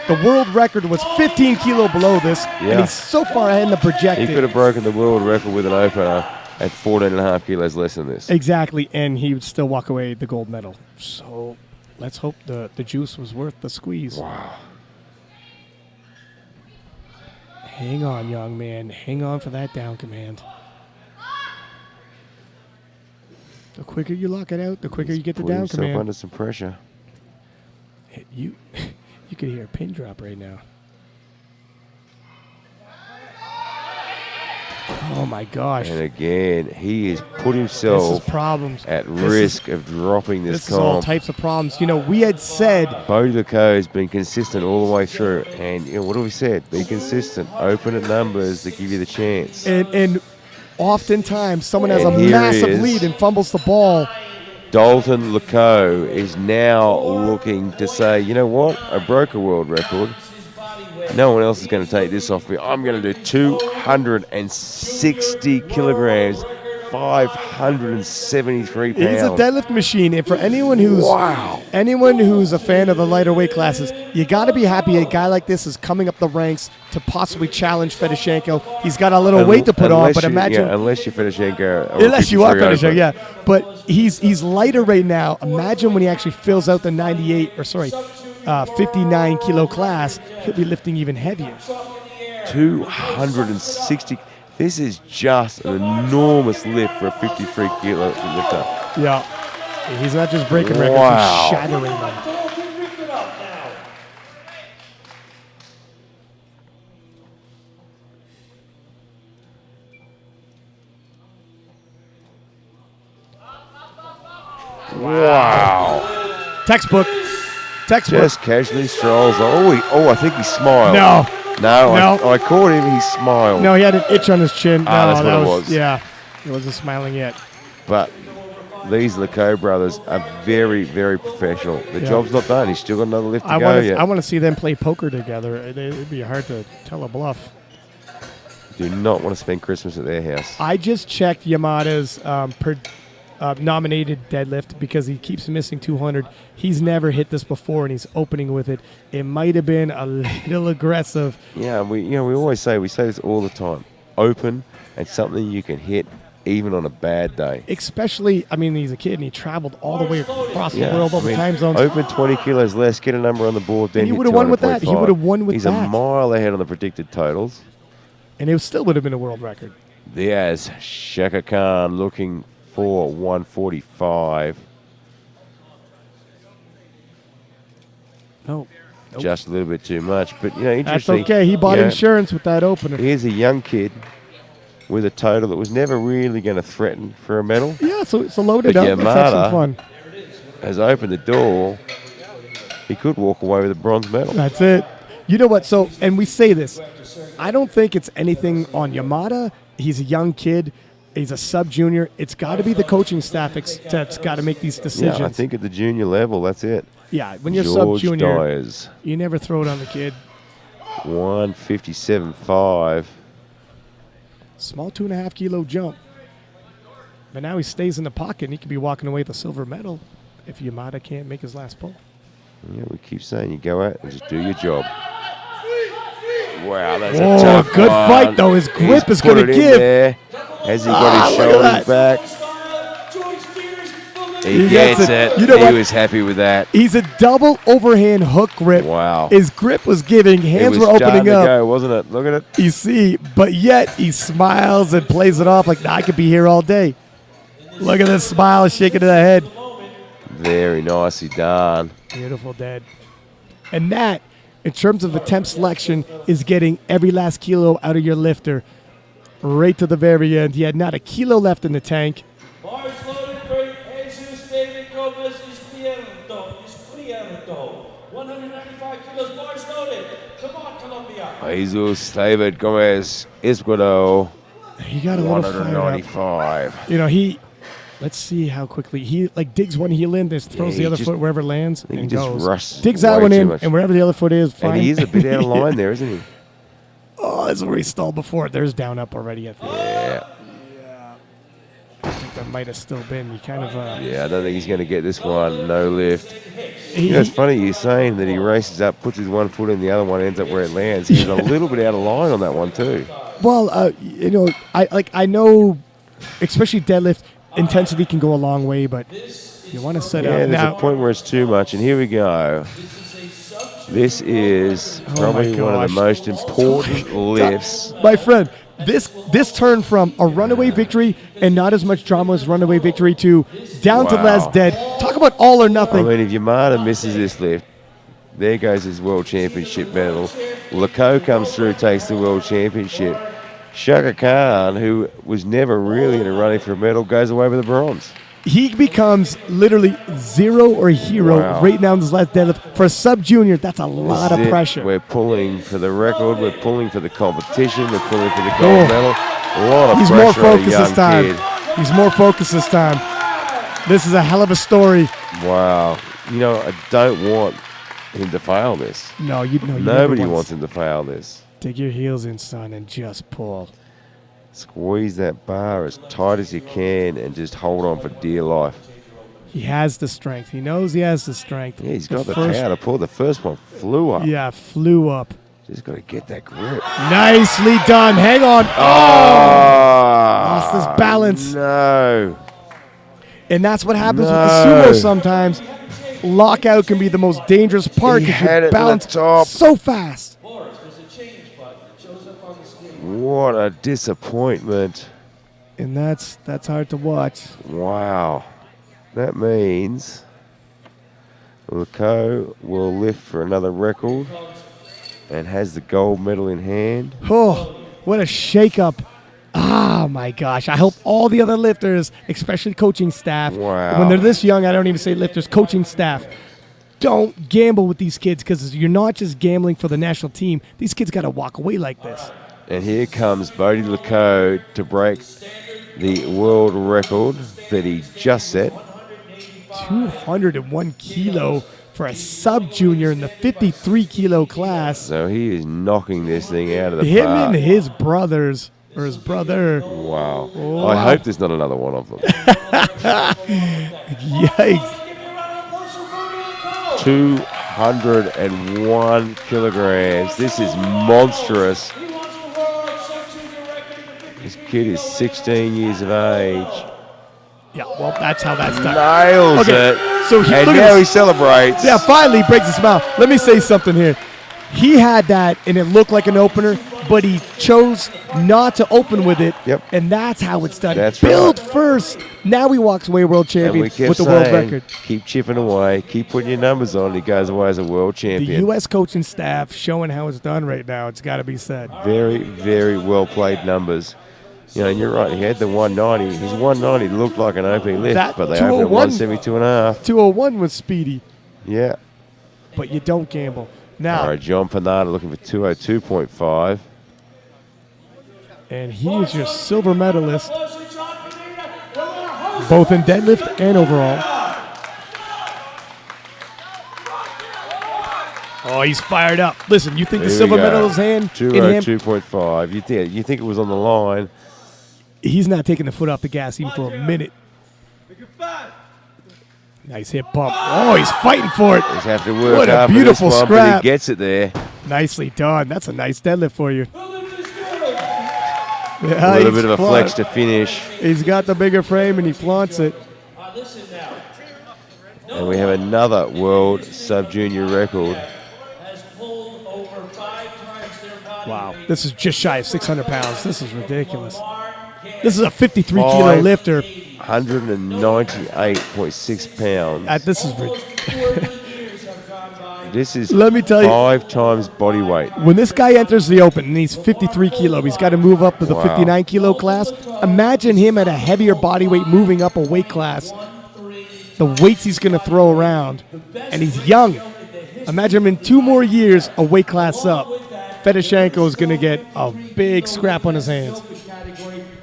The world record was 15 kilo below this, Yeah. and he's so far ahead in the He projected. could have broken the world record with an opener at 14.5 kilos less than this. Exactly, and he would still walk away the gold medal. So let's hope the juice was worth the squeeze. Wow. Hang on, young man. Hang on for that down command. The quicker you lock it out, the quicker you get the Put down himself command. under some pressure. You could hear a pin drop right now. Oh my gosh. And again, he has put This himself is problems. at This risk of dropping This this is all comp. types of problems. You know, we had said Bodie Lecoq has been consistent all the way through. And you know, what have we said? Be consistent. Open at numbers that give you the chance. and oftentimes someone has And a here he massive is. lead and fumbles the ball. Dalton Lecoq is now looking to say, you know what? I broke a world record. No one else is going to take this off me. I'm going to do 260 kilograms, 573 pounds. He's a deadlift machine, and for anyone who's Wow. a fan of the lighter weight classes, you got to be happy a guy like this is coming up the ranks to possibly challenge Fedoshenko. He's got a little weight to put on, but imagine unless you're Fedoshenko, unless you are 53 Fedoshenko, yeah. But he's lighter right now. Imagine when he actually fills out the 59 kilo class, he'll be lifting even heavier. 260. This is just an enormous lift for a 53 kilo lifter. Yeah, he's not just breaking records; Wow. he's shattering them. Wow. Textbook. Just casually strolls. I think he smiled. No. No, No. I caught him. He smiled. No, he had an itch on his chin. No, that's what that it was. Yeah, he wasn't smiling yet. But these Lecoq brothers are very, very professional. The Yeah. job's not done. He's still got another lift to I go yet. want to see them play poker together. It'd be hard to tell a bluff. Do not want to spend Christmas at their house. I just checked Yamada's nominated deadlift because he keeps missing 200. He's never hit this before, and he's opening with it. It might have been a little aggressive. Yeah, we always say this all the time. Open and something you can hit even on a bad day. Especially, I mean, he's a kid, and he traveled all the way across the Yeah, world, all I the mean, time zones. Open 20 kilos less, get a number on the board, then And he hit would have won with that. He 200.5. would have won with He's that. a mile ahead on the predicted totals. And it still would have been a world record. There's Shaka Khan looking for 145. No. Nope. Just a little bit too much, but That's interesting. okay. He bought insurance with that opener. Here's a young kid with a total that was never really going to threaten for a medal. Yeah, so load it But up. Let's have some fun. has opened the door. He could walk away with a bronze medal. That's it. You know what? So, and we say this. I don't think it's anything on Yamada. He's a young kid. He's a sub-junior. It's got to be the coaching staff that's got to make these decisions. Yeah, I think at the junior level, that's it. Yeah, when you're George sub-junior, Dyers, you never throw it on the kid. 157.5. Small 2.5 kilo jump. But now he stays in the pocket and he could be walking away with a silver medal if Yamada can't make his last pull. Yeah, we keep saying you go out and just do your job. Wow, that's a Oh, tough good one. fight, though. His grip He's is going put to it in give. there. Has he got his look at shoulders back? He gets it. You know He what? was happy with that. He's a double overhand hook grip. Wow. His grip was giving. Hands it was were opening starting up. to go, wasn't it? Look at it. You see, but yet he smiles and plays it off like, nah, I could be here all day. Look at this smile shaking to the head. Very nicely done. Beautiful, Dad. And that, in terms of attempt selection, is getting every last kilo out of your lifter right to the very end. He had not a kilo left in the tank. Bars loaded for Jesus David Gomez is Prieto. 195 kilos, bars loaded. Come on, Colombia. Jesus David Gomez Escudo, He got a little fired up. 195. Let's see how quickly he digs one heel in, just throws Yeah, the other he foot wherever it lands, he and just goes. rushed Digs that way one too in, much. and wherever the other foot is, fine. And he is a bit out of line there, isn't he? Oh, that's where he stalled before. There's down up already. I think. Yeah. I think that might have still been. He kind of. Yeah, I don't think he's going to get this one. No lift. He, It's funny you're saying that he races up, puts his one foot in, the other one ends up where it lands. He's a little bit out of line on that one too. well, I know, especially deadlift, intensity can go a long way, but you want to set Yeah, up there's now. a point where it's too much, and here we go. This is probably one of the gosh. most important lifts. My friend, this turned from a runaway victory and not as much drama as runaway victory to down to Wow. last dead. Talk about all or I nothing. mean, if Yamada misses this lift, there goes his world championship medal. Laco comes through, takes the world championship. Shaka Khan, who was never really in a running for a medal, goes away with a bronze. He becomes literally zero or hero Wow. right now in this last deadlift. For a sub-junior, that's a lot This of is it. pressure. We're pulling for the record. We're pulling for the competition. We're pulling for the Oh. gold medal. A lot of He's more pressure on a focused young this time. kid. He's more focused this time. This is a hell of a story. Wow. You know, I don't want him to fail this. No, you never Nobody once- wants him to fail this. Dig your heels in, son, and just pull. Squeeze that bar as tight as you can and just hold on for dear life. He has the strength. He knows he has the strength. Yeah, he's got the first, power to pull. The first one flew up. Yeah, flew up. Just got to get that grip. Nicely done. Hang on. Lost his balance. No. And that's what happens with No. the sumo sometimes. Lockout can be the most dangerous part He because had it you to the bounce top. so fast. Boris, there's a change button. It shows up on the screen. What a disappointment. And that's hard to watch. Wow. That means Laco will lift for another record and has the gold medal in hand. Oh, what a shakeup. Ah, my gosh. I hope all the other lifters, especially coaching staff, Wow. when they're this young, I don't even say lifters, coaching staff, don't gamble with these kids because you're not just gambling for the national team. These kids got to walk away like this. And here comes Bodie Laco to break the world record that he just set. 201 kilo for a sub-junior in the 53 kilo class. So he is knocking this thing out of the Him park. and his brothers, or his brother. Wow. Wow. I hope there's not another one of them. Yikes. 201 kilograms. This is monstrous. This kid is 16 years of age. Yeah, well, that's how that's done. Nails Okay, it. so and look at now this. he celebrates. Yeah, finally he breaks a smile. Let me say something here. He had that, and it looked like an opener, but he chose not to open with it. Yep. And that's how it's done. That's Build right. first. Now he walks away world And champion we kept with the saying, world record. keep chipping away, keep putting your numbers on. He goes away as a world The champion. U.S. coaching staff showing how it's done right now. It's got to be said. Very, very well played numbers. You know, and you're right. He had the 190. His 190 looked like an opening lift, That but they opened at 172.5. 201 was speedy, Yeah. but you don't gamble. Now, All right, John Panada looking for 202.5. and he is your silver medalist, both in deadlift and overall. Oh, he's fired up. Listen, you think the Here silver we go. medal is in him? 202.5. You think it was on the line. He's not taking the foot off the gas even for a minute. Nice hip bump. Oh, he's fighting for it. He's have to work What a hard for beautiful this one, but scrap. he gets it there. Nicely done. That's a nice deadlift for you. A Yeah, little he's bit of a flaunt- flex to finish. He's got the bigger frame and he flaunts it. Listen now. And we have another world sub-junior record. Has pulled over 5 times their body Wow. weight. This is just shy of 600 pounds. This is ridiculous. This is a 53 kilo lifter. 198.6 pounds. This is Almost 40 years have gone by. This is Let me tell you- 5 times body weight. when this guy enters the open and he's 53 kilo, he's got to move up to the Wow. 59 kilo class. Imagine him at a heavier body weight moving up a weight class. The weights he's going to throw around, and he's young. Imagine him in 2 more years, a weight class up. Fedoshenko is going to get a big scrap on his hands.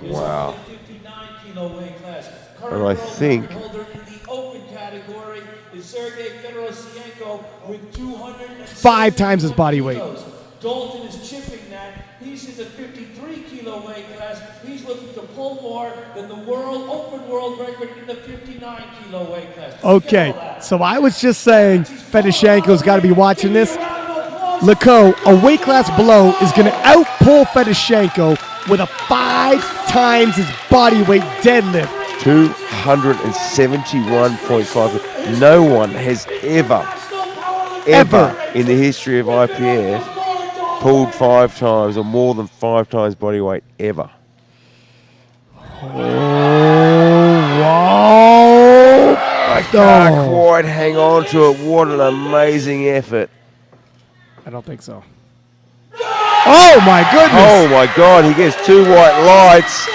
Wow. 59 kilo weight class. And I think Holder in the open category is Sergey Fedorosienko with 200 5 times his body weight. Dalton is chipping that. He's in the 53 kilo weight class. He's looking to pull more than the open world record in the 59 kilo weight class. Okay, so I was just saying Fedoshenko's got to be watching this. Leco, a weight class below, is going to outpull Fedoshenko with a 5 times his body weight deadlift. 271.5. No one has ever in the history of IPF pulled 5 times or more than 5 times body weight ever. Whoa! I can't quite hang on to it. What an amazing effort. I don't think so. Oh my goodness! Oh my God, he gets 2 white lights.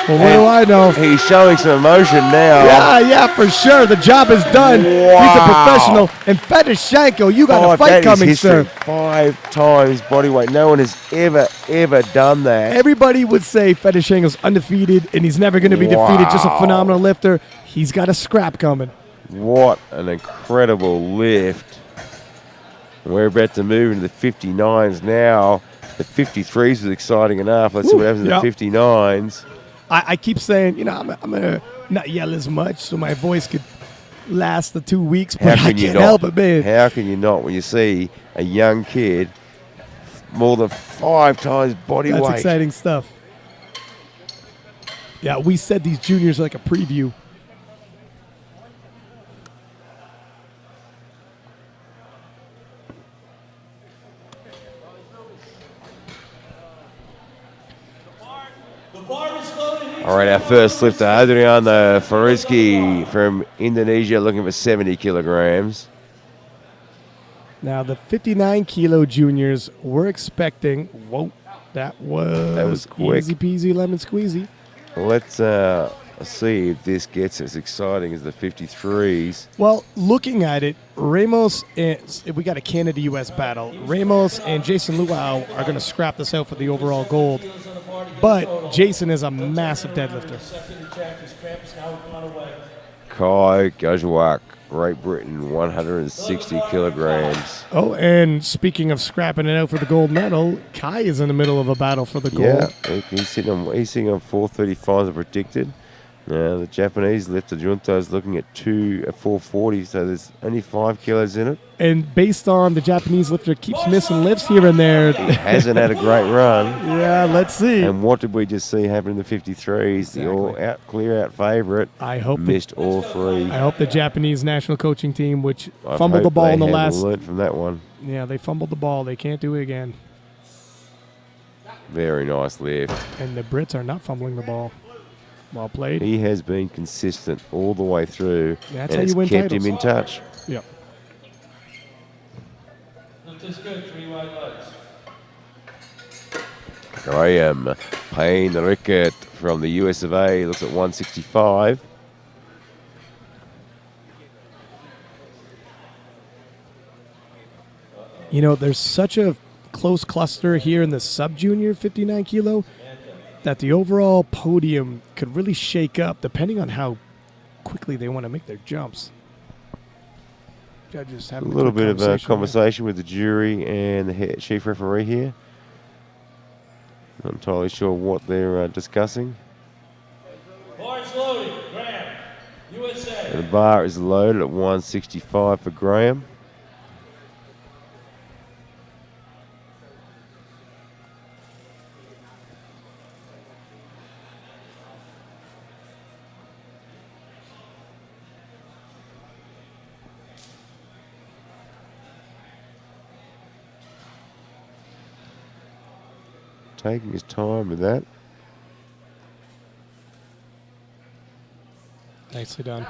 Well, what do I know? He's showing some emotion now. Yeah, for sure. The job is done. He's a Wow. professional. And Fedoshenko, you got a fight That is coming, history. sir. 5 times body weight. No one has ever done that. Everybody would say Fedoshenko's undefeated and he's never going to be defeated. Just a Wow. phenomenal lifter. He's got a scrap coming. What an incredible lift. We're about to move into the 59s now. The 53s was exciting enough. Let's see what happens in Yep. the 59s. I keep saying, I'm going to not yell as much so my voice could last the 2 weeks, but I can't help it, man. How can you not when you see a young kid more than 5 times body That's weight? exciting stuff. Yeah, we said these juniors are like a preview. All right, our first lifter, Adriano Farizki from Indonesia, looking for 70 kilograms. Now, the 59 kilo juniors, we're expecting, whoa, that was quick. easy peasy lemon squeezy. Let's see if this gets as exciting as the 53s. Well, looking at it, Ramos, and we got a Canada-U.S. battle. Ramos and Jason Luau are going to scrap this out for the overall gold. But Jason is a massive deadlifter. Kai Gajwak, Great Britain, 160 kilograms. Oh, and speaking of scrapping it out for the gold medal, Kai is in the middle of a battle for the gold. Yeah, he's sitting on 435 as predicted. Now the Japanese lifter Junto is looking at 440, so there's only 5 kilos in it. And based on the Japanese lifter keeps missing lifts here and there. He hasn't had a great run. Yeah, let's see. And what did we just see happen in the 53s? Exactly. The clear out favourite missed all 3. I hope the Japanese national coaching team, which fumbled the ball in the last. Learned from that one. Yeah, they fumbled the ball. They can't do it again. Very nice lift. And the Brits are not fumbling the ball. Well played. He has been consistent all the way through. That's and how you win kept titles. him in touch. Yep. Lift is good, 3 wide legs. Graham Payne Rickett from the US of A looks at 165. You know, there's such a close cluster here in the sub-junior 59 kilo that the overall podium could really shake up depending on how quickly they want to make their jumps. Judges have A little bit of a conversation with the jury and the chief referee here. Not entirely sure what they're discussing. Bar's loaded. Graham, USA. And the bar is loaded at 165 for Graham. Taking his time with that. Nicely done.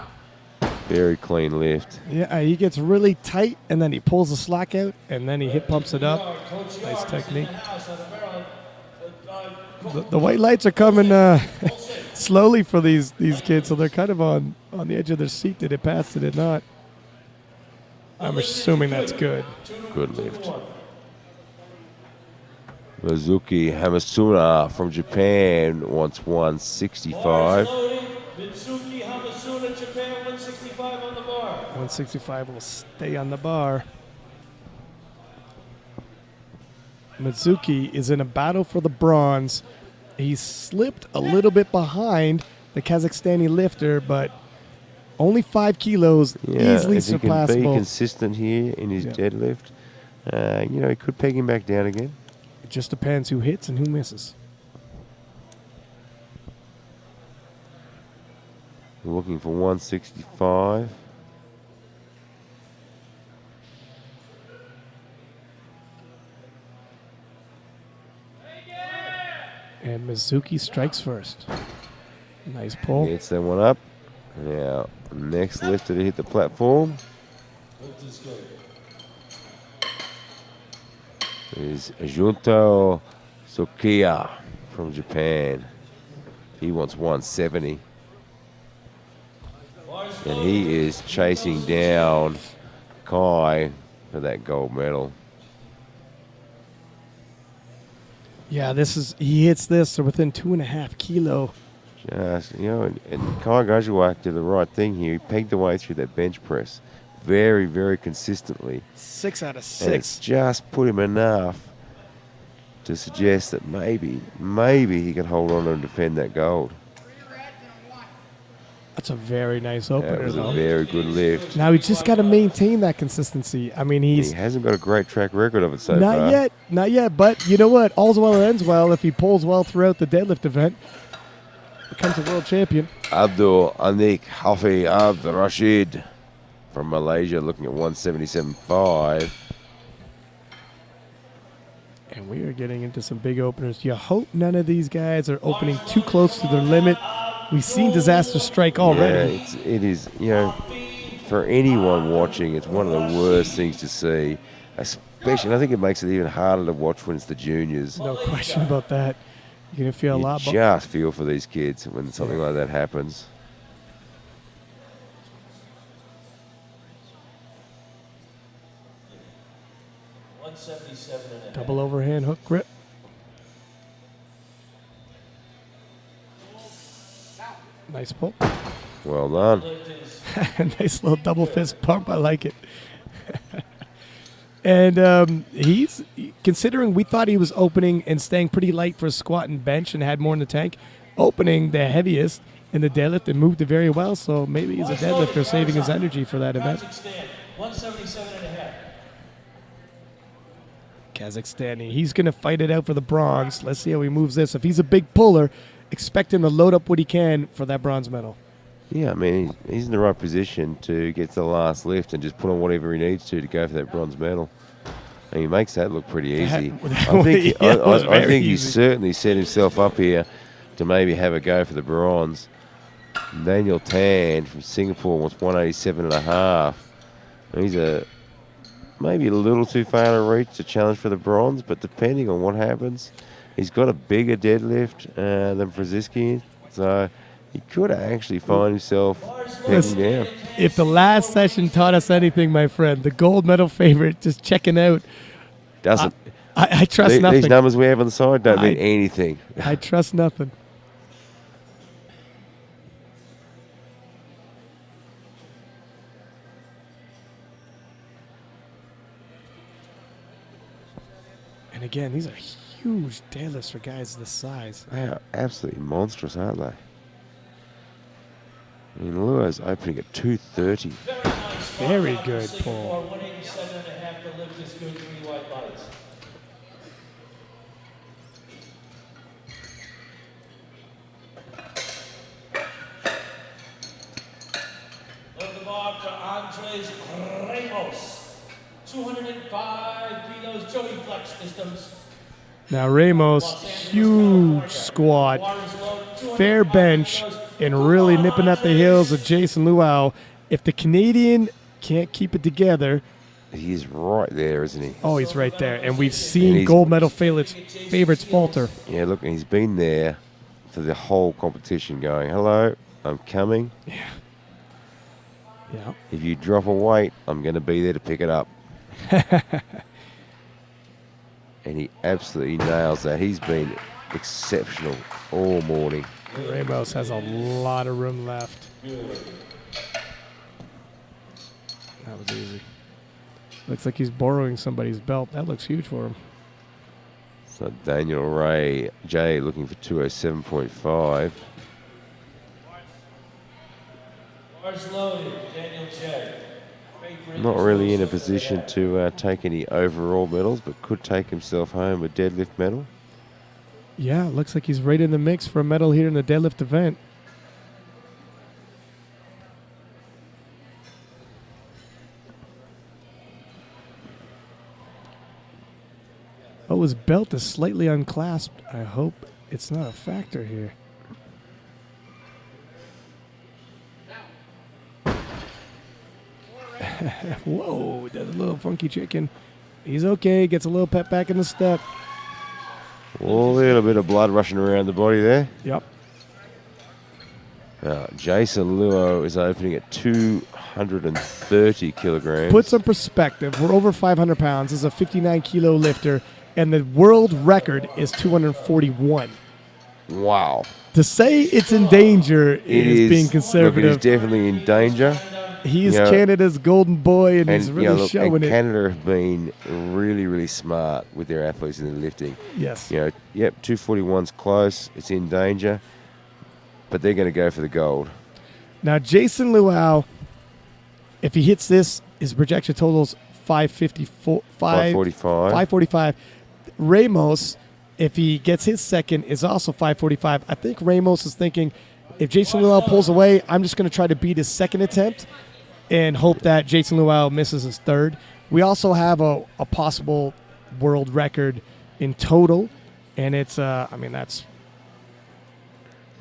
Very clean lift. Yeah, he gets really tight, and then he pulls the slack out, and then he hip pumps it up. Nice technique. The white lights are coming slowly for these kids, so they're kind of on the edge of their seat. Did it pass? Did it not? I'm assuming that's good. Good lift. Mizuki Hamasuna from Japan wants 165. Mitsuki Hamasuna, Japan, 165 on the bar. 165 will stay on the bar. Mitsuki is in a battle for the bronze. He slipped a little bit behind the Kazakhstani lifter, but only 5 kilos, easily if he can surpassable. be consistent here in his deadlift, he could peg him back down again. It just depends who hits and who misses. We're looking for 165. And Mizuki strikes first. Nice pull. Gets that one up. Now, next lifter to hit the platform is Junto Sokia from Japan. He wants 170. And he is chasing down Kai for that gold medal. Yeah, he hits this, so within 2.5 kilo. Just, and Kai Gajuak did the right thing here. He pegged the way through that bench press very, very consistently. 6 out of 6. And it's just put him enough to suggest that maybe he can hold on and defend that gold. That's a very nice opener, That was though. a very good lift. Now, he just got to maintain that consistency. I mean, He hasn't got a great track record of it so not far. Not yet. But you know what? All's well that ends well. If he pulls well throughout the deadlift event, becomes a world champion. Abdul Anik Hafi Abd Rashid from Malaysia looking at 177.5. And we are getting into some big openers. You hope none of these guys are opening too close to their limit. We've seen disaster strike already. Yeah, it is, for anyone watching, it's one of the worst things to see. Especially, I think it makes it even harder to watch when it's the juniors. No question about that. You're going to feel a lot. You just feel for these kids when something like that happens. Double overhand hook grip. Nice pull. Well done. Nice little double fist pump. I like it. And he's considering we thought he was opening and staying pretty light for squat and bench and had more in the tank. Opening the heaviest in the deadlift and moved it very well. So maybe he's a deadlifter saving his energy for that event. Kazakhstan, 177 and a half. Kazakhstani. He's going to fight it out for the bronze. Let's see how he moves this. If he's a big puller, expect him to load up what he can for that bronze medal. Yeah, I mean, he's in the right position to get to the last lift and just put on whatever he needs to go for that bronze medal. And he makes that look pretty easy. I think he's certainly set himself up here to maybe have a go for the bronze. Daniel Tan from Singapore wants 187 and a half. He's maybe a little too far to reach to challenge for the bronze, but depending on what happens, he's got a bigger deadlift than Fraziski, so he could actually find himself pegging down. If the last session taught us anything, my friend, the gold medal favorite just checking out. Doesn't. I trust nothing. These numbers we have on the side don't mean anything. I trust nothing. And again, these are huge deadlifts for guys this size. They are absolutely monstrous, aren't they? I mean, Luo's opening at 230. Very good pull. 187 and a half. The lift is good. 3 white bodies. Load the bar for Andres Ramos. 205 kilos. Joey flex systems. Now Ramos, huge squat, fair bench, and really nipping at the heels of Jason Luau. If the Canadian can't keep it together, He's right there, isn't he? oh, he's right there. And we've seen gold medal favorites falter. Yeah, look, he's been there for the whole competition going, hello, I'm coming. Yeah. If you drop a weight, I'm going to be there to pick it up. And he absolutely nails that. He's been exceptional all morning. Ramos has a lot of room left. That was easy. Looks like he's borrowing somebody's belt. That looks huge for him. So Daniel J looking for 207.5. Bars loaded. Daniel J. Not really in a position to take any overall medals, but could take himself home a deadlift medal. Yeah, looks like he's right in the mix for a medal here in the deadlift event. Oh, his belt is slightly unclasped. I hope it's not a factor here. Whoa, does a little funky chicken. He's okay, gets a little pep back in the step. A little bit of blood rushing around the body there. Yep. Jason Luo is opening at 230 kilograms. Put some perspective. We're over 500 pounds. This is a 59 kilo lifter, and the world record is 241. Wow. To say it's in danger is being conservative. Look, it is definitely in danger. He is Canada's golden boy, and he's really showing and it. Canada have been really, really smart with their athletes in the lifting. Yes. 241's close. It's in danger, but they're going to go for the gold. Now, Jason Luau, if he hits this, his projection totals 545. 545. Ramos, if he gets his second, is also 545. I think Ramos is thinking, if Jason Luau pulls away, I'm just going to try to beat his second attempt and hope that Jason Luau misses his third. We also have a possible world record in total, and it's, that's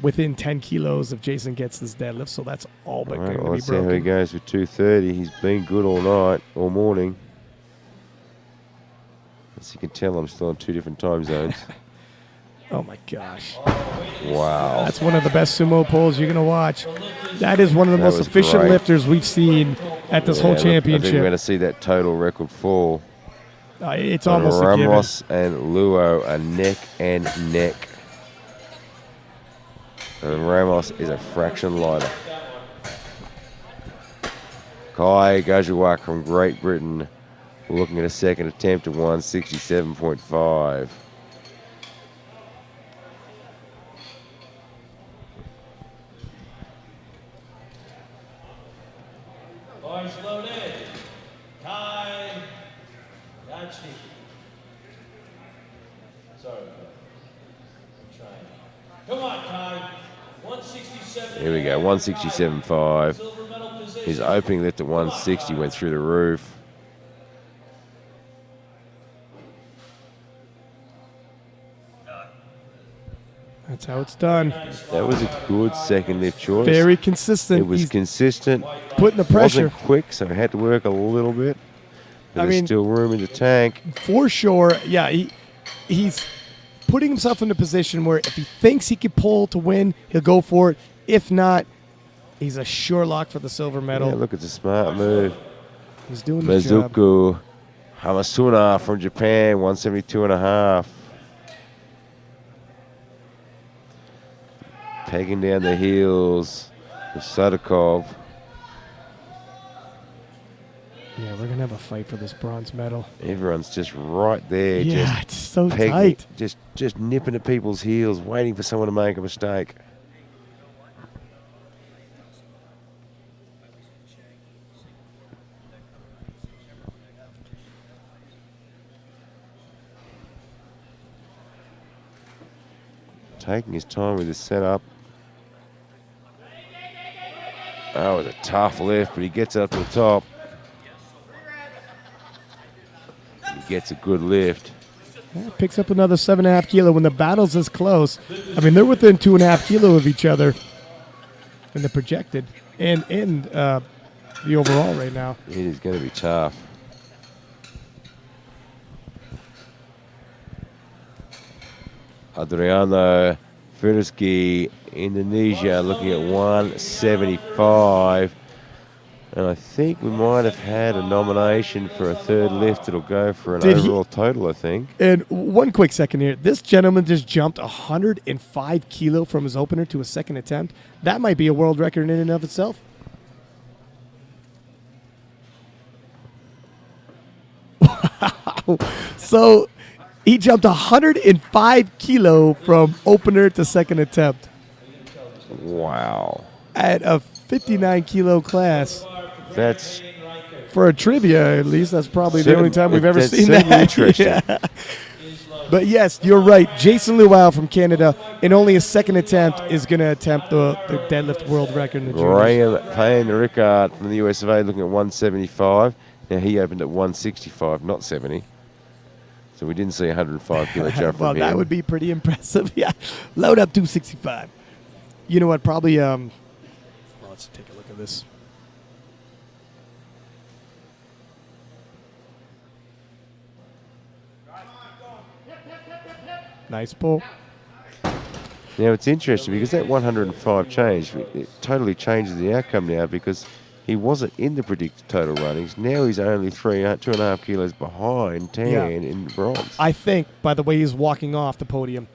within 10 kilos if Jason gets this deadlift, so that's all but going to be Let's see how he broken. goes with 230. He's been good all night, all morning. As you can tell, I'm still on 2 different time zones. Oh, my gosh. Wow. That's one of the best sumo pulls you're going to watch. That is one of the most efficient lifters we've seen at this whole championship. I think we're going to see that total record fall. It's almost a given. Ramos and Luo are neck and neck. And Ramos is a fraction lighter. Kai Gajuak from Great Britain looking at a second attempt at 167.5. Bars loaded. Kai. Gotcha. Sorry. I'm trying. Come on, Kai. 167. Here we go, 167.5. Silver medal position. His opening lift at 160 went through the roof. That's how it's done. That was a good second lift choice. Very consistent. It was He's consistent. putting the pressure. Wasn't quick, so it had to work a little bit. But there's still room in the tank. For sure, yeah. He's putting himself in a position where if he thinks he can pull to win, he'll go for it. If not, he's a sure lock for the silver medal. Yeah, look, it's a smart move. He's doing his job. Mizuku Hamasuna from Japan, 172.5. Pegging down the heels of Sadikov. Yeah, we're going to have a fight for this bronze medal. Everyone's just right there. Yeah, just it's so pegging, tight. Just nipping at people's heels, waiting for someone to make a mistake. Taking his time with his setup. That was a tough lift, but he gets up to the top. He gets a good lift. Yeah, picks up another 7.5 kilo when the battle's this close. I mean, they're within 2.5 kilo of each other in the projected and in the overall right now. It is going to be tough. Adriano Furiski, Indonesia, looking at 175. And I think we might have had a nomination for a third lift. It'll go for an overall total, I think. And one quick second here. This gentleman just jumped 105 kilo from his opener to a second attempt. That might be a world record in and of itself. Wow. So he jumped 105 kilo from opener to second attempt. Wow. At a 59 kilo class. That's for a trivia, at least. That's probably the only time we've ever seen that. Interesting. Yeah. But yes, you're right. Jason Luau from Canada, in only a second attempt, is going to attempt the deadlift world record in the juniors. Graham Payne Rickard from the US of A looking at 175. Now he opened at 165, not 70. So we didn't see a 105 kilo jump from well, him. that would be pretty impressive. Yeah. Load up 265. You know what? Probably, well, let's take a look at this. Nice pull. Now it's interesting because that 105 change, it totally changes the outcome now because he wasn't in the predicted total runnings. Now he's only 2.5 kilos behind Tan in bronze. I think by the way he's walking off the podium,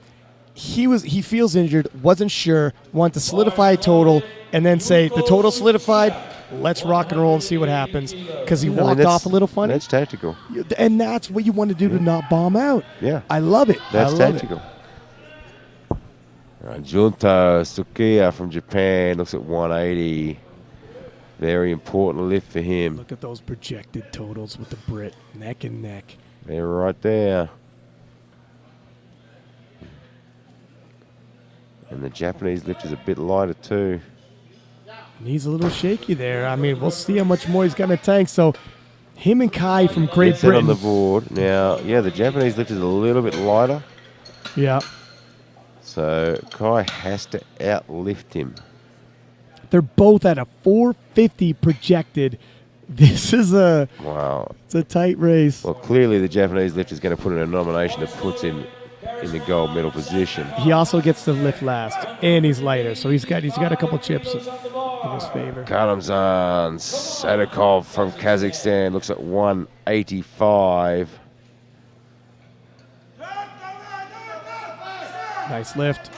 he feels injured, wasn't sure, wanted to solidify a total, and then say the total solidified. Let's rock and roll and see what happens. Because he walked off a little funny. That's tactical. And that's what you want to do to not bomb out. Yeah. I love it. That's tactical. Junta Sukiya from Japan looks at 180. Very important lift for him. Look at those projected totals with the Brit. Neck and neck. They're right there. And the Japanese lift is a bit lighter too. And he's a little shaky there. I mean, we'll see how much more he's got in the tank. So him and Kai from Great Britain. on the board. Now, yeah, the Japanese lift is a little bit lighter. Yeah. So Kai has to outlift him. They're both at a 450 projected. This is it's a tight race. Well, clearly the Japanese lift is going to put in a nomination that puts him in the gold medal position. He also gets to lift last, and he's lighter, so he's got a couple chips in his favor. Karamzan Sadikov from Kazakhstan looks at 185. Nice lift.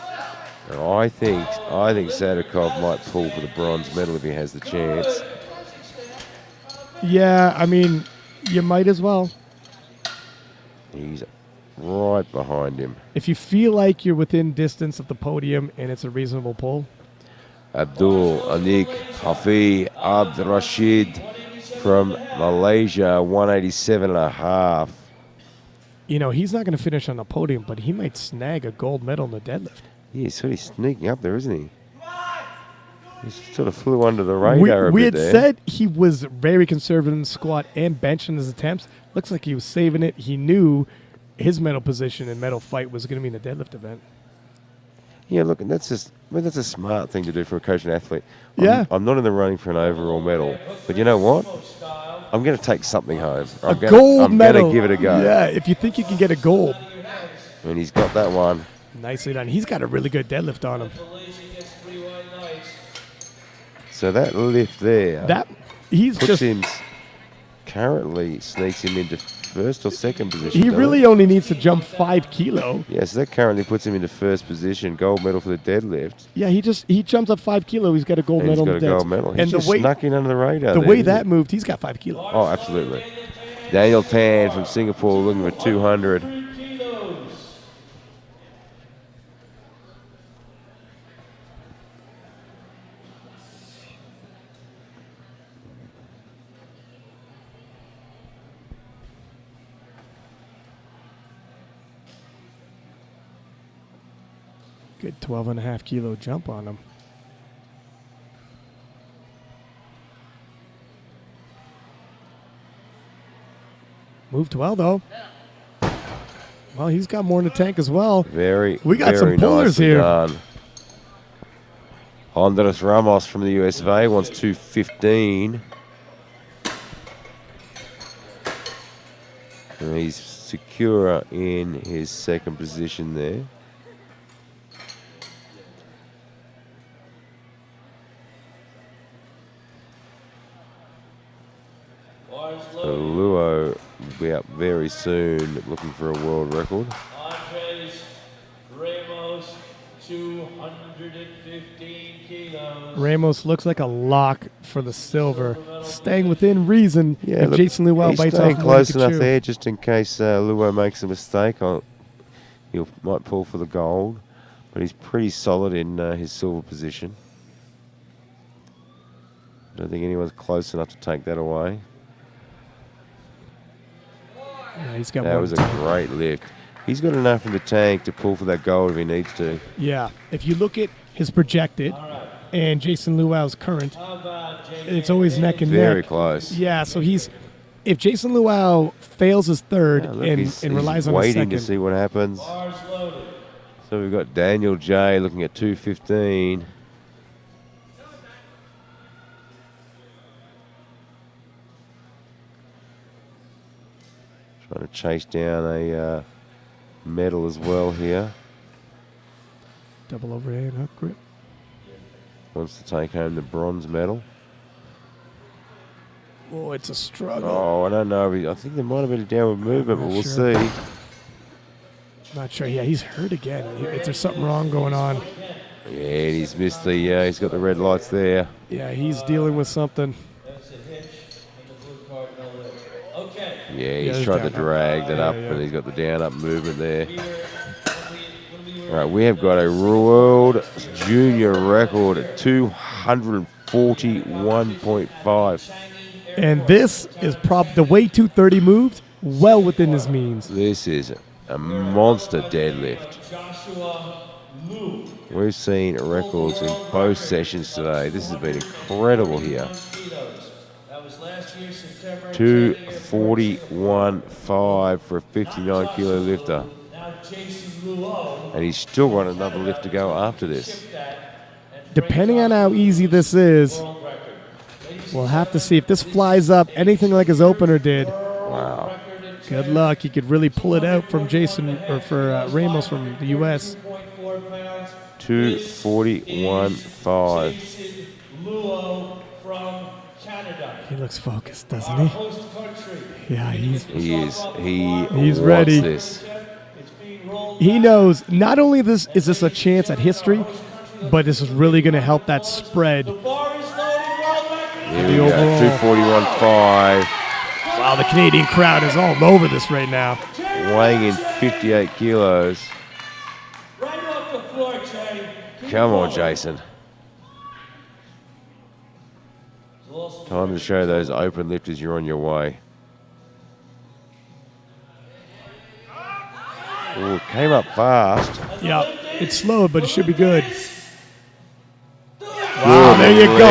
And I think Sadikov might pull for the bronze medal if he has the chance. Yeah, I mean, you might as well. He's right behind him. If you feel like you're within distance of the podium and it's a reasonable pull. Abdul Anik Hafi Abd Rashid from Malaysia, 187.5. You know, he's not going to finish on the podium, but he might snag a gold medal in the deadlift. Yeah, he's sort of sneaking up there, isn't he? He sort of flew under the radar We a had bit there. said he was very conservative in the squat and bench in his attempts. Looks like he was saving it. He knew his medal position and medal fight was going to be in the deadlift event. Yeah, look, and that's just, I mean, that's a smart thing to do for a coach and athlete. Yeah. I'm not in the running for an overall medal, but you know what? I'm going to take something home. I'm Gold medal. going to give it a go. Yeah, if you think you can get a gold. And he's got that one. Nicely done. He's got a really good deadlift on him. So that lift there That he's puts just him, currently sneaks him into first or second position. he doesn't really it? only needs to jump 5 kilo. Yeah, so that currently puts him into first position, gold medal for the deadlift. Yeah, he jumps up 5 kilo. He's got a gold And he's medal. got a in the gold deads. medal. He's And just the way snuck in under the radar. the there, way isn't that he? moved, he's got 5 kilo. Oh, absolutely. Daniel Tan from Singapore looking for 200. Good 12.5 kilo jump on him. Moved well though. Well, he's got more in the tank as well. We got some very pullers nicely here. done. Andres Ramos from the US of A wants 215. And he's secure in his second position there. So Luo will be up very soon looking for a world record. Andres Ramos, 215 kilos. Ramos looks like a lock for the silver, staying within reason. Yeah, if look, Jason Luau he's bites staying off more than he close can enough chew. there just in case Luo makes a mistake. He might pull for the gold, but he's pretty solid in his silver position. I don't think anyone's close enough to take that away. Yeah, he's got That one was a tank. great lift. He's got enough in the tank to pull for that gold if he needs to. Yeah, if you look at his projected and Jason Luau's current, it's always neck and Very neck. close. Yeah, so if Jason Luau fails his third Yeah, look, and he's relies on his waiting second, to see what happens. So we've got Daniel J looking at 215. Trying to chase down a medal as well here. double overhand hook grip. Wants to take home the bronze medal. Oh, it's a struggle. Oh, I don't know. I think there might have been a downward movement, but Not we'll sure. see. Not sure. Yeah, he's hurt again. There's something wrong going on. Yeah, and he's missed the. He's got the red lights there. Yeah, he's dealing with something. That's a hitch, and the blue card, no lift. Okay. Yeah, he's there's tried to down up. drag that up, Yeah. and he's got the down up movement there. Here, when we were All right, we have got a world junior record at 241.5. And this is the way 230 moved, well within his means. This is a monster deadlift. Joshua Liu. We've seen records in both sessions today. This has been incredible here. Kilos. That was last year, September. 241.5 for a 59 kilo lifter. Now Jason Luo. And he's still got another lift to go after this. Depending on how easy this is, World record. we'll have to see if this flies up anything like his opener did. Wow. Good luck. He could really pull it out from Jason or for Ramos from the U.S. 2.4 pounds. 241.5. Jason Luo from Canada. He looks focused, doesn't Our he? host country. Yeah, He is. He He's wants ready. this. It's being rolled. He knows not only is this a chance at history, but this is really going to help that spread. Bar is loaded. World record. Here the we go. overall. 241.5. Wow, the Canadian crowd is all over this right now. Weighing in 58 kilos. Right off the floor, Jay. Come on, Jason. Time to show those open lifters you're on your way. Ooh, came up fast. Yeah, it's slow, but it should be good. Wow, there you go.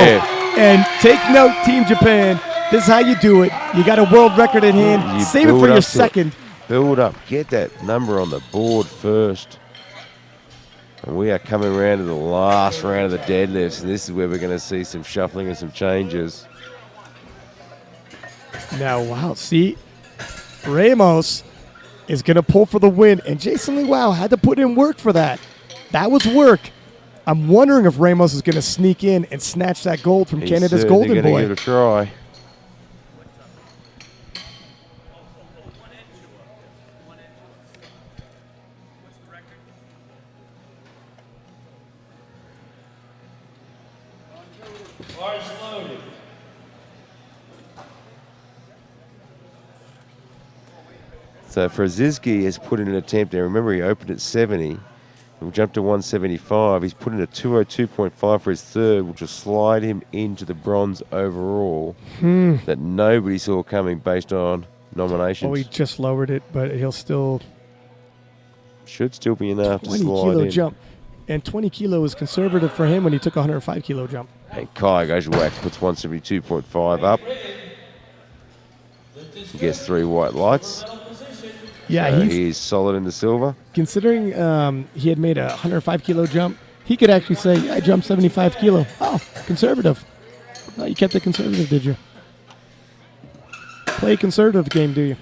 And take note, Team Japan. This is how you do it. You got a world record in hand. You Save it build for your up to it. second. Build up. Get that number on the board first. And we are coming around to the last round of the deadlifts. And this is where we're going to see some shuffling and some changes. Now, wow, see, Ramos is going to pull for the win. And Jason Lee, wow, had to put in work for that. That was work. I'm wondering if Ramos is going to sneak in and snatch that gold from He's Canada's certainly golden gonna boy. give it a try. Bars loaded. So Fraziski has put in an attempt. Now remember, he opened at 70. He'll jump to 175. He's put in a 202.5 for his third, which will slide him into the bronze overall that nobody saw coming based on nominations. Oh, he just lowered it, but he'll still Should still be enough to 20 slide kilo in. jump. And 20 kilo is conservative for him when he took a 105 kilo jump. And Kai Gajawak puts 172.5 up. He gets 3 white lights. Yeah, So he's he's solid in the silver. considering he had made a 105 kilo jump, he could actually say, yeah, I jumped 75 kilo. Oh, conservative. Oh, you kept it conservative, did you? Play a conservative game, do you?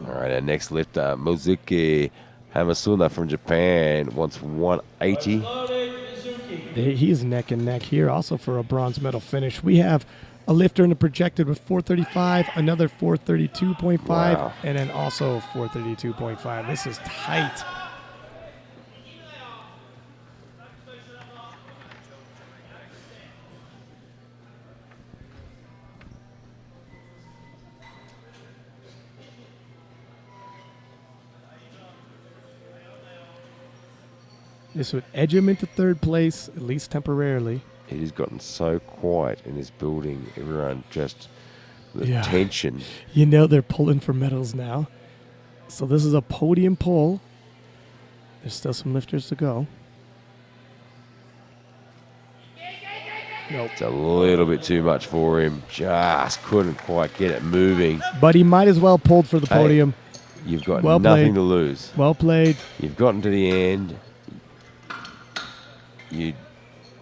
All right, our next lifter, Mozuki Hamasuna from Japan, wants 180. He's neck and neck here also for a bronze medal finish. We have a lifter in the projected with 435, another 432.5, Wow. and then also 432.5. This is tight. This would edge him into third place, at least temporarily. It has gotten so quiet in this building. Everyone just, the Yeah. tension. You know they're pulling for medals now. So this is a podium pull. There's still some lifters to go. Nope. It's a little bit too much for him. Just couldn't quite get it moving. But he might as well pulled for the Hey. podium. You've got Well nothing played. to lose. Well played. You've gotten to the end.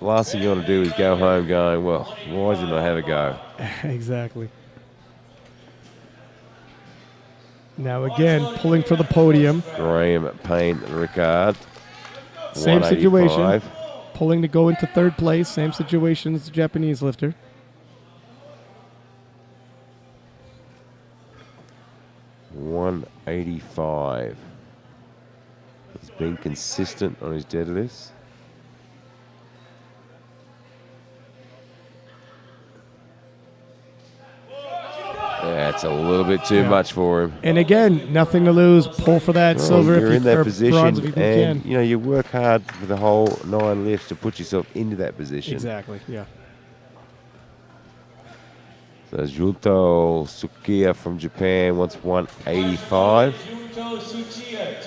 Last thing you want to do is go home going, well, why didn't I have a go? Exactly. Now again, pulling for the podium. Graham Payne Ricard. Same situation. 185. Pulling to go into third place. Same situation as the Japanese lifter. $185. He's been consistent on his deadlifts. That's a little bit too Yeah. much for him. And again, nothing to lose. Pull for that Well, silver you're if you, in that or position, bronze if you and can. you know you work hard for the whole 9 lifts to put yourself into that position. Exactly, yeah. So Junto Sukiya from Japan wants 185.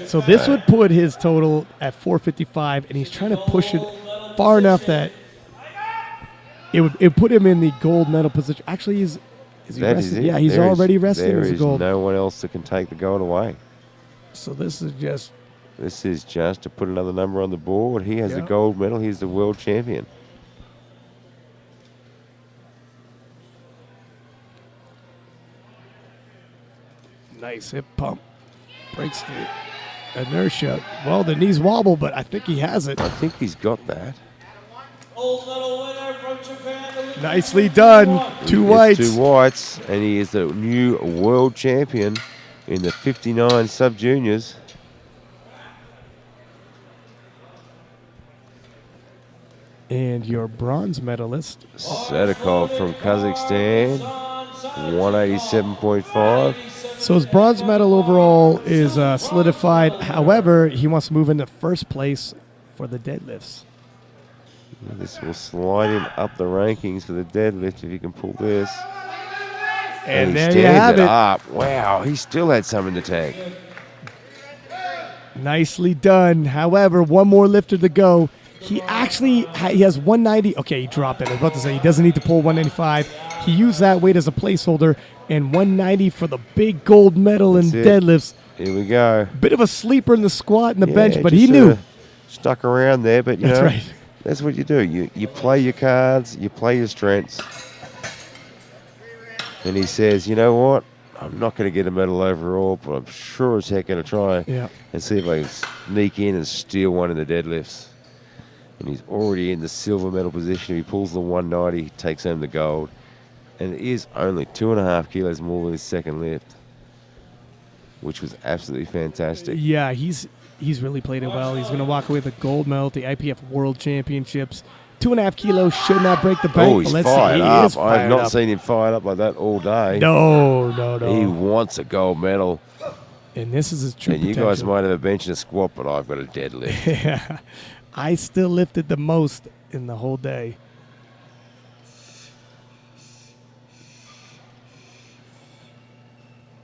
So this would put his total at 455, and he's trying to push it far enough that it would put him in the gold medal position. Actually, is he That rested? is it. Yeah, he's There is- already resting There as a is gold. no one else that can take the gold away. So this is just This is just to put another number on the board. He has the Yeah. gold medal. He's the world champion. nice hip pump. Breaks the inertia. Well, the knees wobble, but I think he has it. I think he's got that. Gold medal winner from Japan. Nicely done. Two He gets whites. 2 whites, and he is the new world champion in the 59 sub-juniors. And your bronze medalist. Sadikov from Kazakhstan, 187.5. So his bronze medal overall is solidified. However, he wants to move into first place for the deadlifts. This will slide him up the rankings for the deadlift if he can pull this. And he there stands you have it. up. Wow, he still had some in the tank. Nicely done. However, one more lifter to go. He has 190. Okay, he dropped it. I was about to say he doesn't need to pull 195. He used that weight as a placeholder, and 190 for the big gold medal in deadlifts. Here we go. Bit of a sleeper in the squat and the bench, but he knew. Stuck around there, but That's right. That's what you do. You play your cards, you play your strengths. And he says, you know what? I'm not going to get a medal overall, but I'm sure as heck going to try and see if I can sneak in and steal one in the deadlifts. And he's already in the silver medal position. If he pulls the 190, he takes home the gold. And it is only 2.5 kilos more than his second lift, which was absolutely fantastic. Yeah, he's really played it well. He's going to walk away with a gold medal at the IPF World Championships. 2.5 kilos should not break the bank. Oh, he's fired up. I have not seen him fired up like that all day. No. He wants a gold medal. And this is his true potential. You guys might have a bench and a squat, but I've got a deadlift. Yeah. I still lifted the most in the whole day.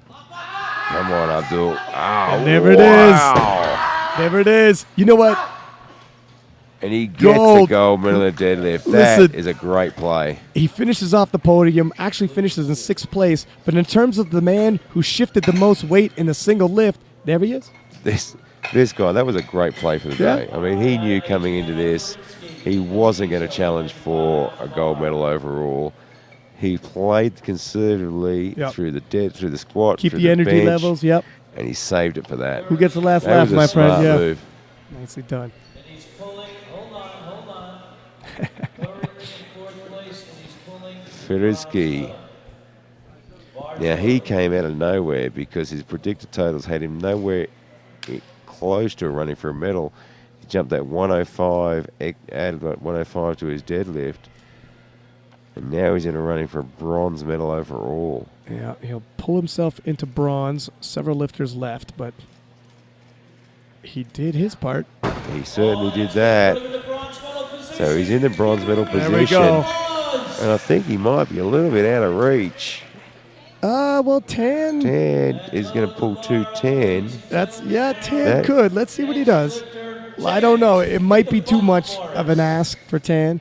Come on, Abdul. Oh, and there it is. There it is. You know what? And he gets the gold medal in the deadlift. That is a great play. He finishes off the podium, actually finishes in 6th place. But in terms of the man who shifted the most weight in a single lift, there he is. This guy, that was a great play for the day. I mean, he knew coming into this he wasn't going to challenge for a gold medal overall. He played conservatively through the squat, keep through the energy bench, levels. Yep. And he saved it for that. Who gets the last laugh, my friend? Yeah. Move. Nicely done. Ferisky. Now, he came out of nowhere because his predicted totals had him nowhere close to running for a medal. He jumped that 105, added 105 to his deadlift, and now he's in a running for a bronze medal overall. Yeah, he'll pull himself into bronze. Several lifters left, but he did his part. He certainly did that. So he's in the bronze medal position. There we go. And I think he might be a little bit out of reach. Well, Tan is going to pull 210. Tan could. Let's see what he does. I don't know. It might be too much of an ask for Tan.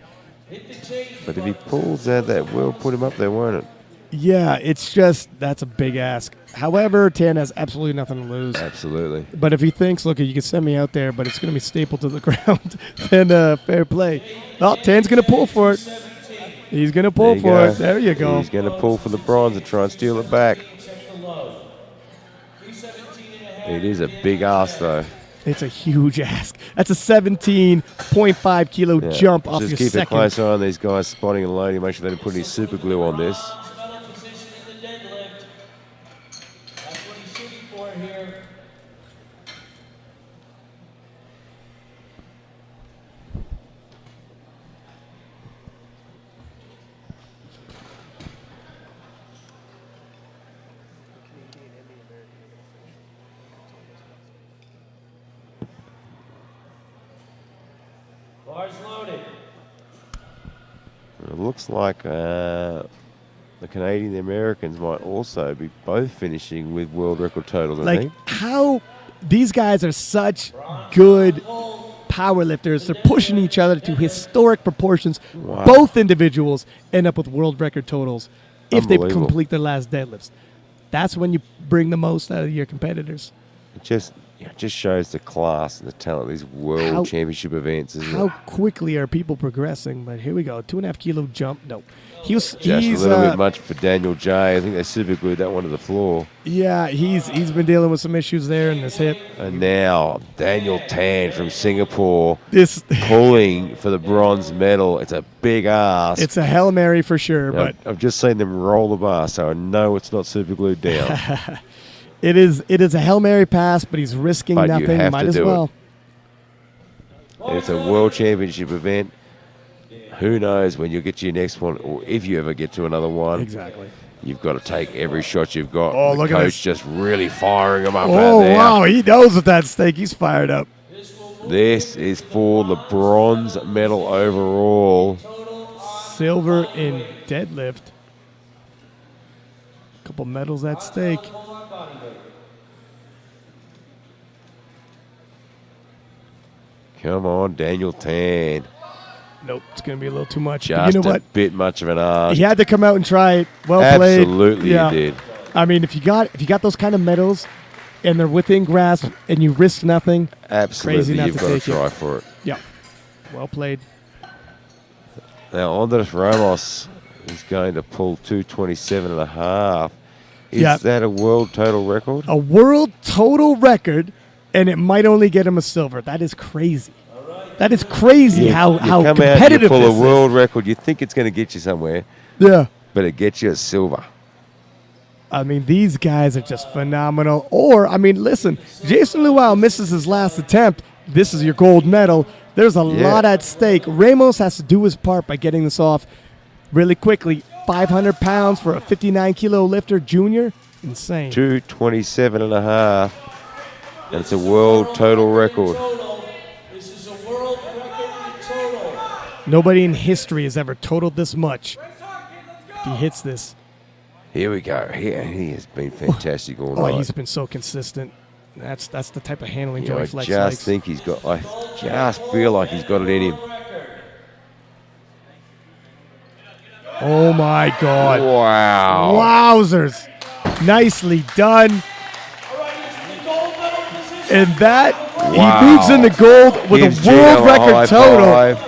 But if he pulls that will put him up there, won't it? Yeah, it's just, that's a big ask. However, Tan has absolutely nothing to lose. Absolutely. But if he thinks, look, you can send me out there, but it's going to be stapled to the ground, then fair play. Well, Tan's going to pull for it. He's going to pull for it. There you go. He's going to pull for the bronze and try and steal it back. It is a big ask, though. It's a huge ask. That's a 17.5 kilo jump off your second. Just keep a close eye on these guys spotting and loading. Make sure they don't put any super glue on this. Bars loaded. It looks like the Canadian and the Americans might also be both finishing with world record totals, I think. How these guys are such good power lifters. They're pushing each other to historic proportions. Wow. Both individuals end up with world record totals if they complete their last deadlifts. That's when you bring the most out of your competitors. It just shows the class and the talent of these world championship events. How quickly are people progressing? But here we go, 2.5 kilo jump. No, he's a little bit much for Daniel J. I think they super glued that one to the floor. Yeah, he's been dealing with some issues there in his hip. And now Daniel Tan from Singapore pulling for the bronze medal. It's a big ask. It's a Hail Mary for sure. But I've just seen them roll the bar, so I know it's not super glued down. It is a Hail Mary pass, but he's risking nothing. Might as well. It's a world championship event. Who knows when you'll get to your next one, or if you ever get to another one. Exactly. You've got to take every shot you've got. Oh, the coach just really firing him up out there. Oh, wow. He knows with that stake. He's fired up. This is for the bronze medal overall. Silver in deadlift. Couple medals at stake. Come on, Daniel Tan. Nope, it's going to be a little too much. Just But you know a what? bit much of an ask. He had to come out and try it. Well played. Absolutely, Yeah. he did. I mean, if you got those kind of medals and they're within grasp and you risk nothing, Absolutely, crazy not you've to got to take it. try for it. Yeah. Well played. Now, Andres Ramos is going to pull 227.5. Is Yeah. that a world total record? A world total record, and it might only get him a silver. That is crazy. That is crazy how you come competitive out, you pull this a world record, you think it's going to get you somewhere, is. Yeah. but it gets you a silver. I mean, these guys are just phenomenal. Or, I mean, listen, Jason Luau misses his last attempt. This is your gold medal. There's a lot at stake. Ramos has to do his part by getting this off really quickly. 500 pounds for a 59-kilo lifter junior. Insane. 227.5. And it's a world total record. This is a world record total. Nobody in history has ever totaled this much. If he hits this. Here we go. He has been fantastic all Oh, night. he's been so consistent. That's the type of handling You know, Joey I Flex just likes. think he's got. I just feel like he's got it in him. Oh my God! Wow! Wowzers! Nicely done. And that Wow. he moves into gold with Gives a Gino world a record high total. five.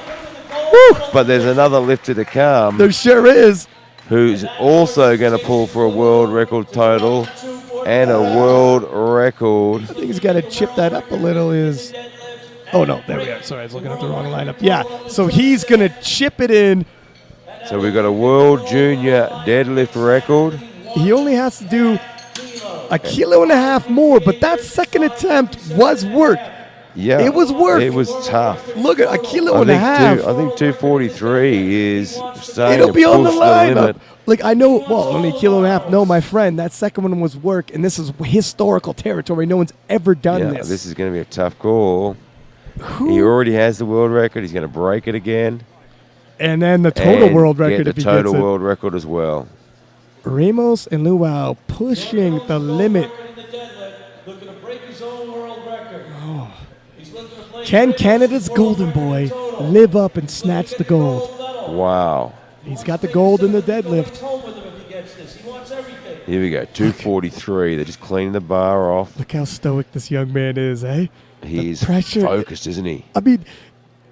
Woo! But there's another lifter to come There sure is. who's also going to pull for a world record total and a world record. I think he's got to chip that up a little. Oh no, there we are. Sorry, I was looking at the wrong lineup. Yeah, so he's gonna chip it in. So we've got a world junior deadlift record. He only has to do 1.5 kilos more, but that second attempt was work. Yeah, It was work. It was tough. Look at 1.5 kilos. I think 243 is starting It'll to be on the push lineup. limit. Like, I know, well, only 1.5 kilos. No, my friend, that second one was work, and this is historical territory. No one's ever done Yeah, this. this is going to be a tough call. He already has the world record. He's going to break it again. And then the total and world record get if the he total gets it. world record as well. Ramos and Luau pushing the limit. Looking to break his own world record. He's looking to play Can Canada's golden boy live up and snatch the gold? Wow. He's got the gold in the deadlift. home with him if he gets this. He wants everything. Here we go. 243. They're just cleaning the bar off. Look how stoic this young man is, eh? He's pressure- focused, isn't he? I mean,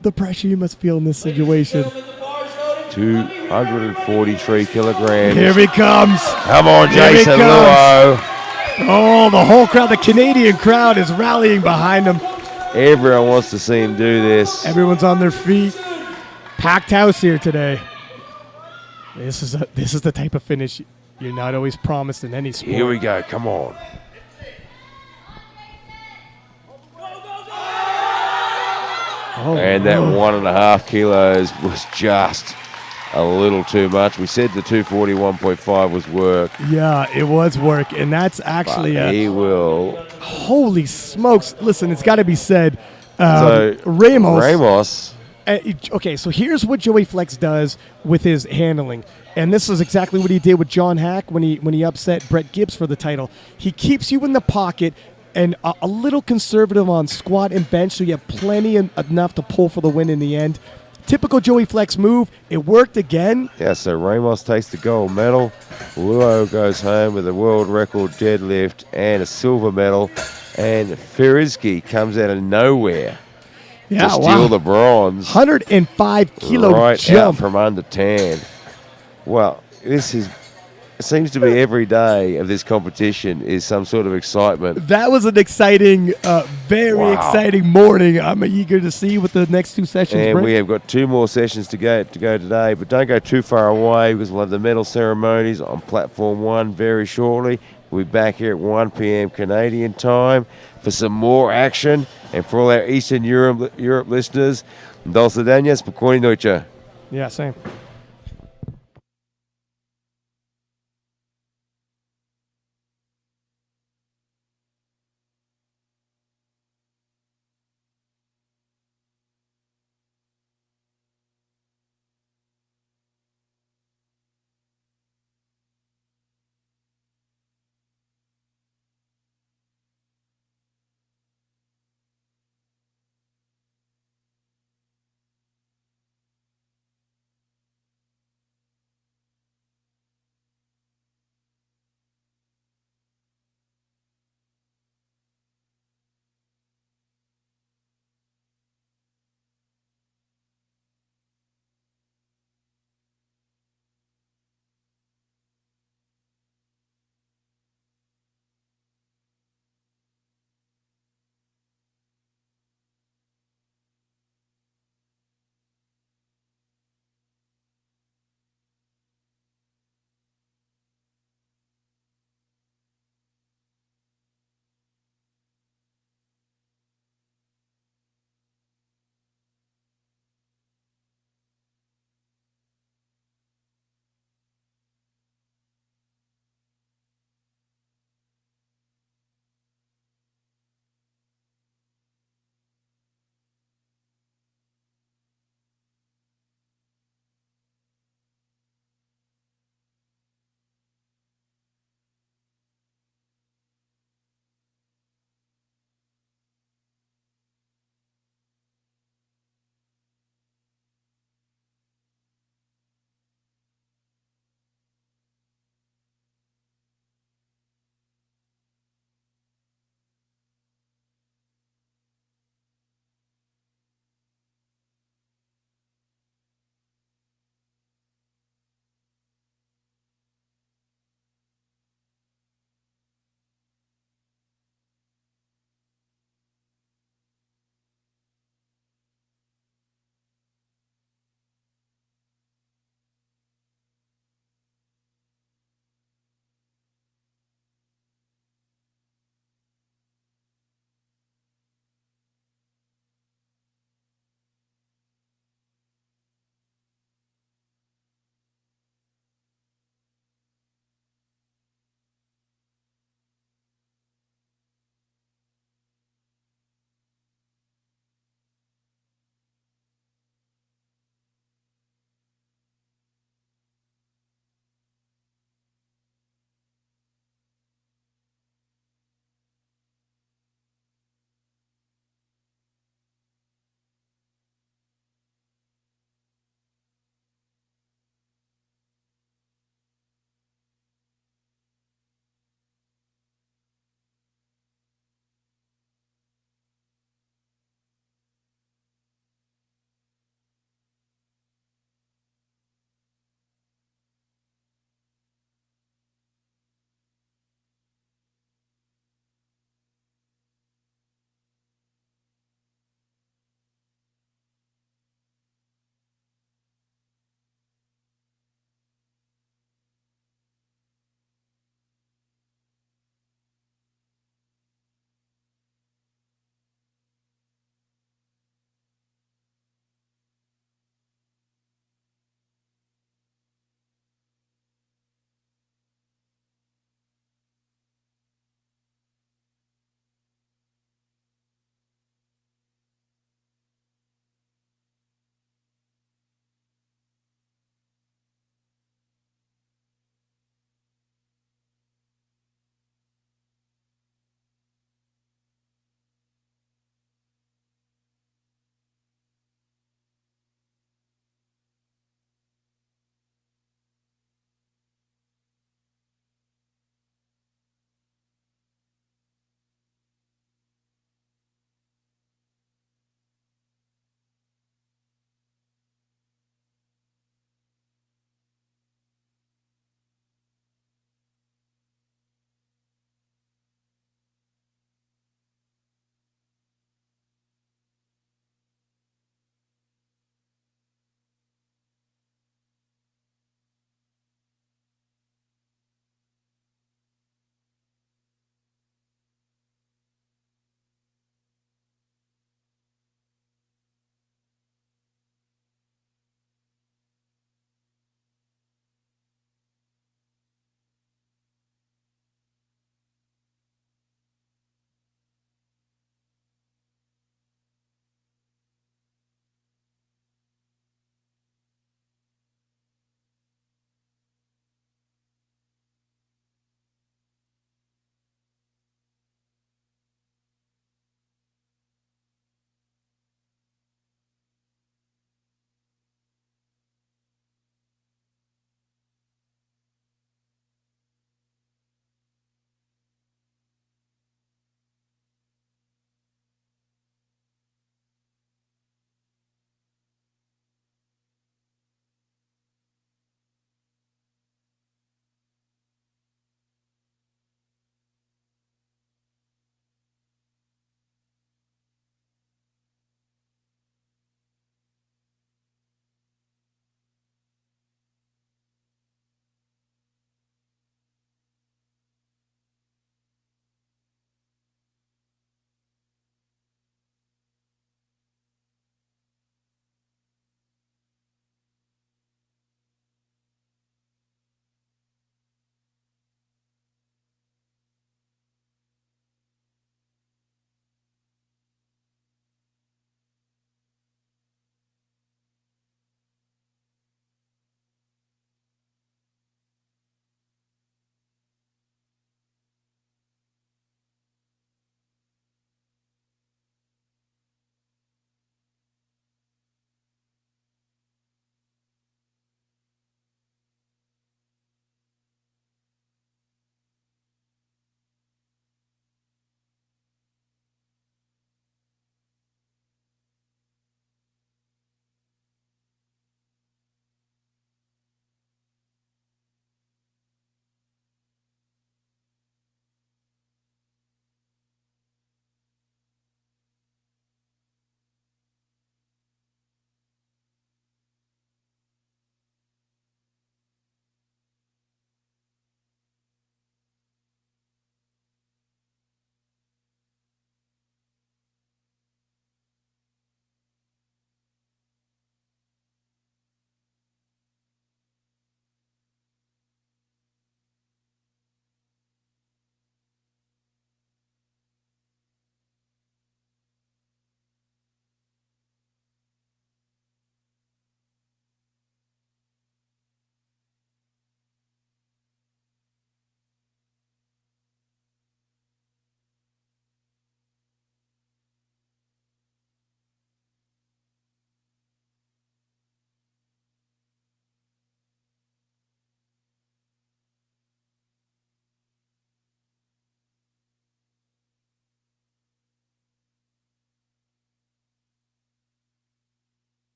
the pressure you must feel in this situation. 243 kilograms. Here he comes. Come on, Here he Jason comes. Luo. Oh, the whole crowd, the Canadian crowd is rallying behind him. Everyone wants to see him do this. Everyone's on their feet. Packed house here today. This is the type of finish you're not always promised in any sport. Here we go. Come on. Oh, And that no. 1.5 kilos was just a little too much. We said the 241.5 was work. Yeah, it was work, and that's actually But he will. holy smokes. Listen, it's got to be said. So Ramos. Okay, so here's what Joey Flex does with his handling, and this is exactly what he did with John Hack when he upset Brett Gibbs for the title. He keeps you in the pocket and a little conservative on squat and bench, so you have plenty enough to pull for the win in the end. Typical Joey Flex move. It worked again. Yeah, so Ramos takes the gold medal. Luo goes home with a world record deadlift and a silver medal. And Ferizki comes out of nowhere to steal the bronze. 105 kilo right out jump. from under 10. Well, it seems to be every day of this competition is some sort of excitement. That was an exciting, very exciting morning. I'm eager to see what the next two sessions And bring. we have got 2 more sessions to go today, but don't go too far away because we'll have the medal ceremonies on platform 1 very shortly. We'll be back here at 1 p.m. Canadian time for some more action. And for all our Eastern Europe listeners, do свидания, спокойной ночи. Yeah, same.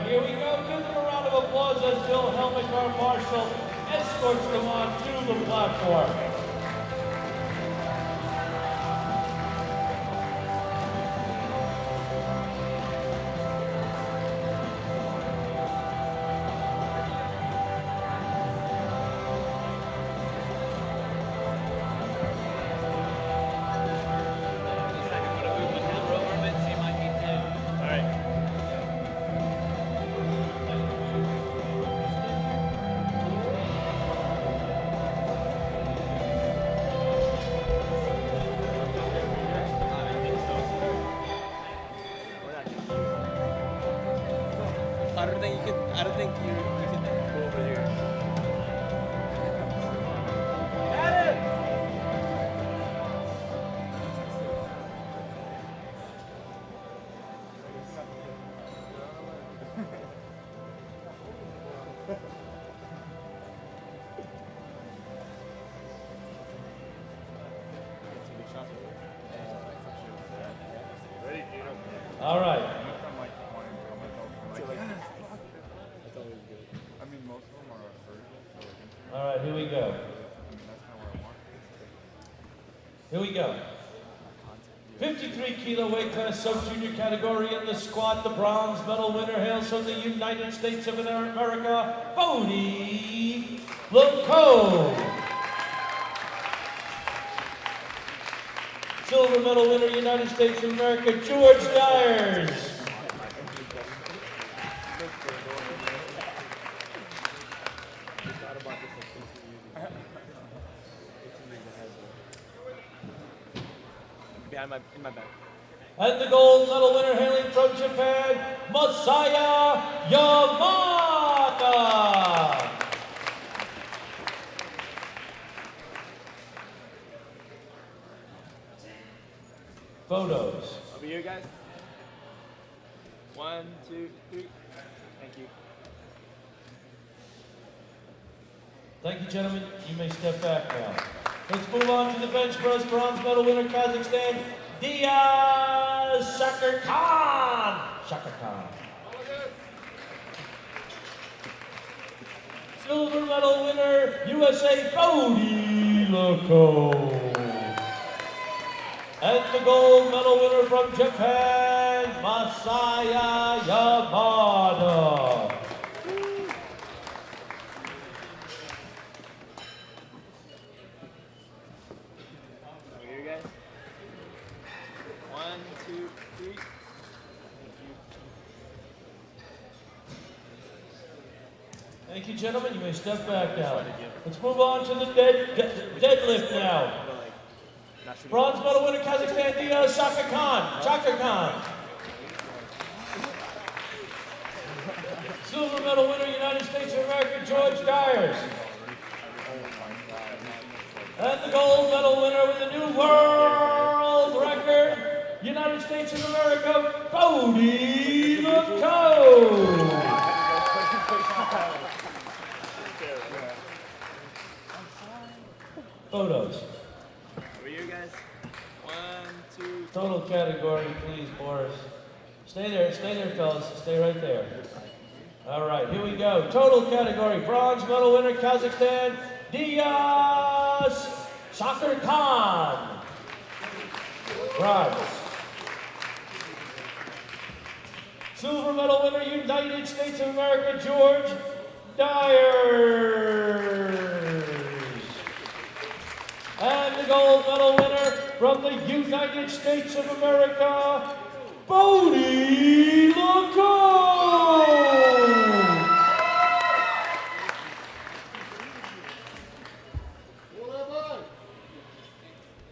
here we go. Give them a round of applause as Bill Helmick, our marshal, escorts them on to the platform. I don't think you can go over here. All right. All right, here we go. Here we go. 53 kilo weight class sub-junior category in the squat. The bronze medal winner hails from the United States of America, Podium. Silver medal winner, United States of America, George Dyers. In my bag. And the gold medal winner hailing from Japan, Masaya Yamada. Photos. Over here, guys. 1, 2, 3. Thank you. Thank you, gentlemen. You may step back now. Let's move on to the bench press. Bronze medal winner, Kazakhstan, Diaz Shakir Khan. Silver medal winner, USA, Bodhi Loco. And the gold medal winner from Japan, Masaya Yamada. Thank you, gentlemen. You may step back now. Let's move on to the deadlift now. Bronze medal winner, Kazakhstan, Diaz Shakir Khan. Silver medal winner, United States of America, George Dyers. And the gold medal winner with a new world record, United States of America, Bodhi Loco. Photos. Over here, guys. 1, 2. Total category, please, Boris. Stay there, fellas. Stay right there. All right, here we go. Total category, bronze medal winner, Kazakhstan, Diaz Shakir Khan. Bronze. Silver medal winner, United States of America, George Dyers. And the gold medal winner from the United States of America, Bodhi Loco.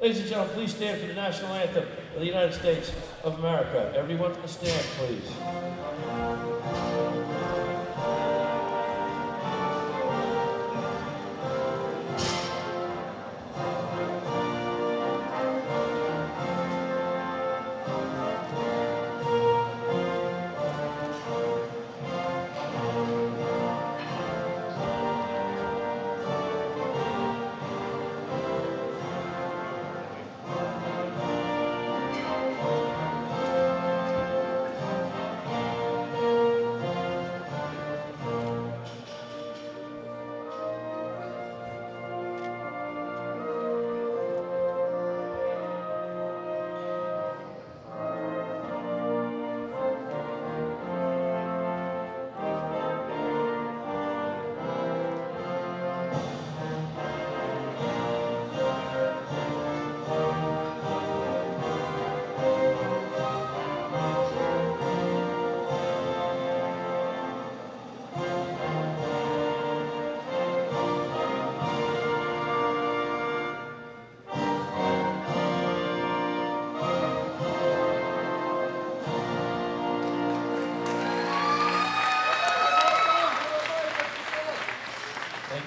Ladies and gentlemen, please stand for the national anthem of the United States of America. Everyone stand, please.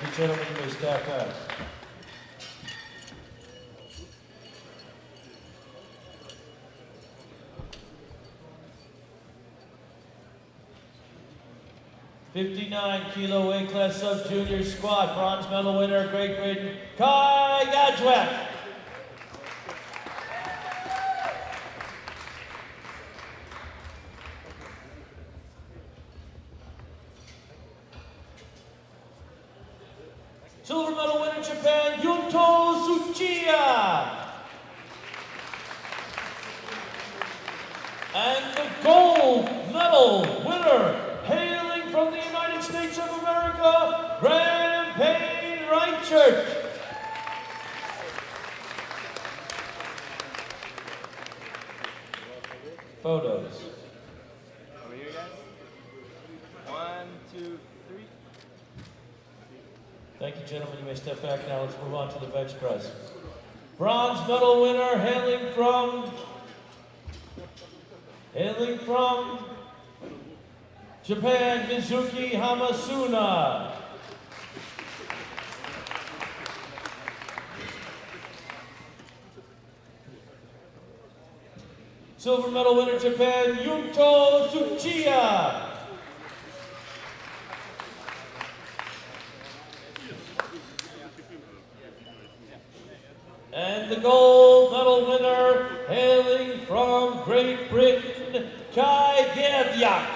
you, gentlemen. You may step back. $59-kilo weight class sub-junior squat, bronze medal winner, Great Britain, Kai Gajwek. Silver medal winner, Japan, Yunto Tsuchiya. And the gold medal winner, hailing from the United States of America, Graham Payne Reichert. Photos. Over here, guys. 1, 2, 3. Thank you, gentlemen. You may step back now. Let's move on to the bench press. Bronze medal winner, hailing from Japan, Mizuki Hamasuna. Silver medal winner, Japan, Yunto Tsuchiya. And the gold medal winner, hailing from Great Britain, Kai Gavyak.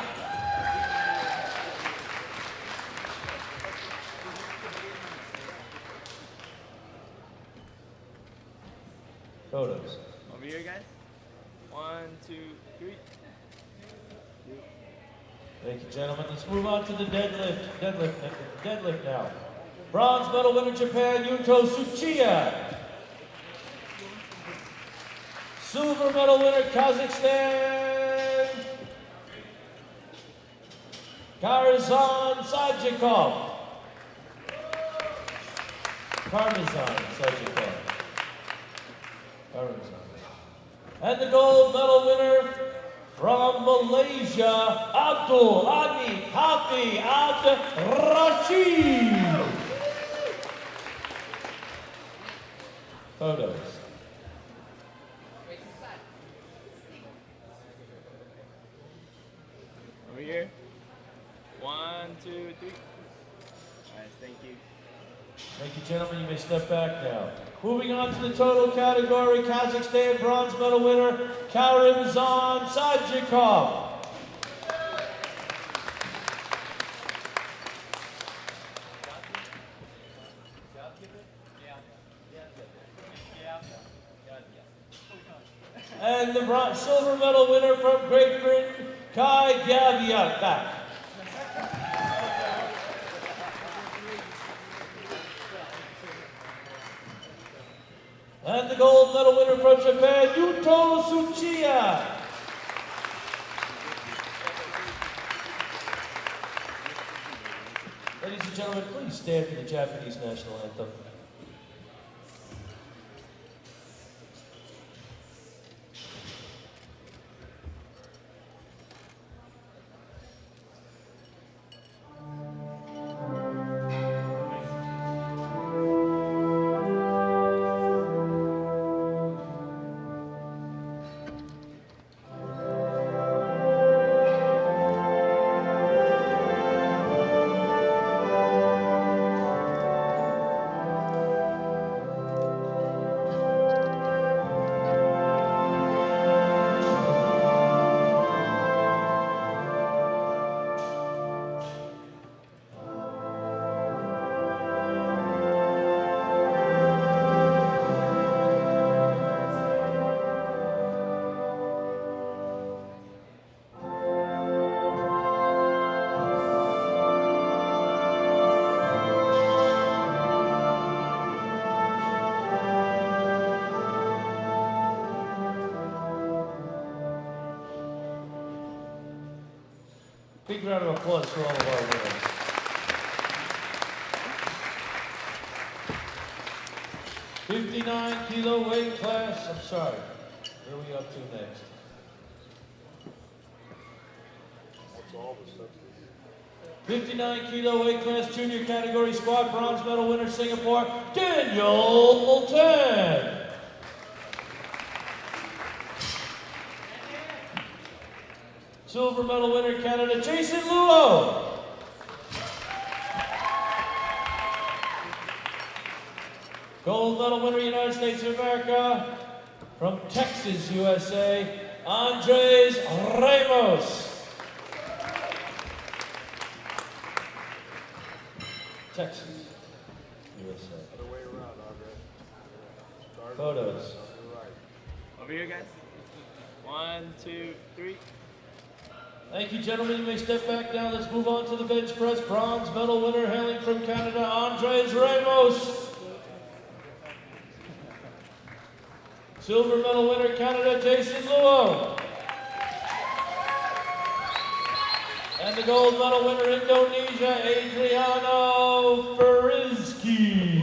Photos. Over here, guys. 1, 2, 3. Thank you, gentlemen. Let's move on to the deadlift now. Bronze medal winner, Japan, Yunto Tsuchiya. Silver medal winner, Kazakhstan, Parmesan Sajikov. And the gold medal winner from Malaysia, Abdul Adi Hafi Abd Rashid. Photos. Over here. 1, 2, 3. Alright, thank you. Thank you, gentlemen. You may step back now. Moving on to the total category, Kazakhstan bronze medal winner, Karimzan Sajikov. And the silver medal winner from Great Britain, Kai Gavyak. Back. And the gold medal winner from Japan, Yuto Tsuchiya. Ladies and gentlemen, please stand for the Japanese national anthem. Big round of applause for all of our winners. $59-kilo weight class. I'm sorry. Where are we up to next? That's all the substance. 59 kilo weight class junior category squat bronze medal winner Singapore, Daniel Moulton. Silver medal winner Canada, Jason Luo. Gold medal winner United States of America, from Texas, USA, Andres Ramos. Texas, USA. Other way around, Andre. Photos. Over here, guys. 1, 2, 3. Thank you, gentlemen. You may step back now. Let's move on to the bench press. Bronze medal winner hailing from Canada, Andres Ramos. Silver medal winner, Canada, Jason Luo. And the gold medal winner, Indonesia, Adriano Ferizki.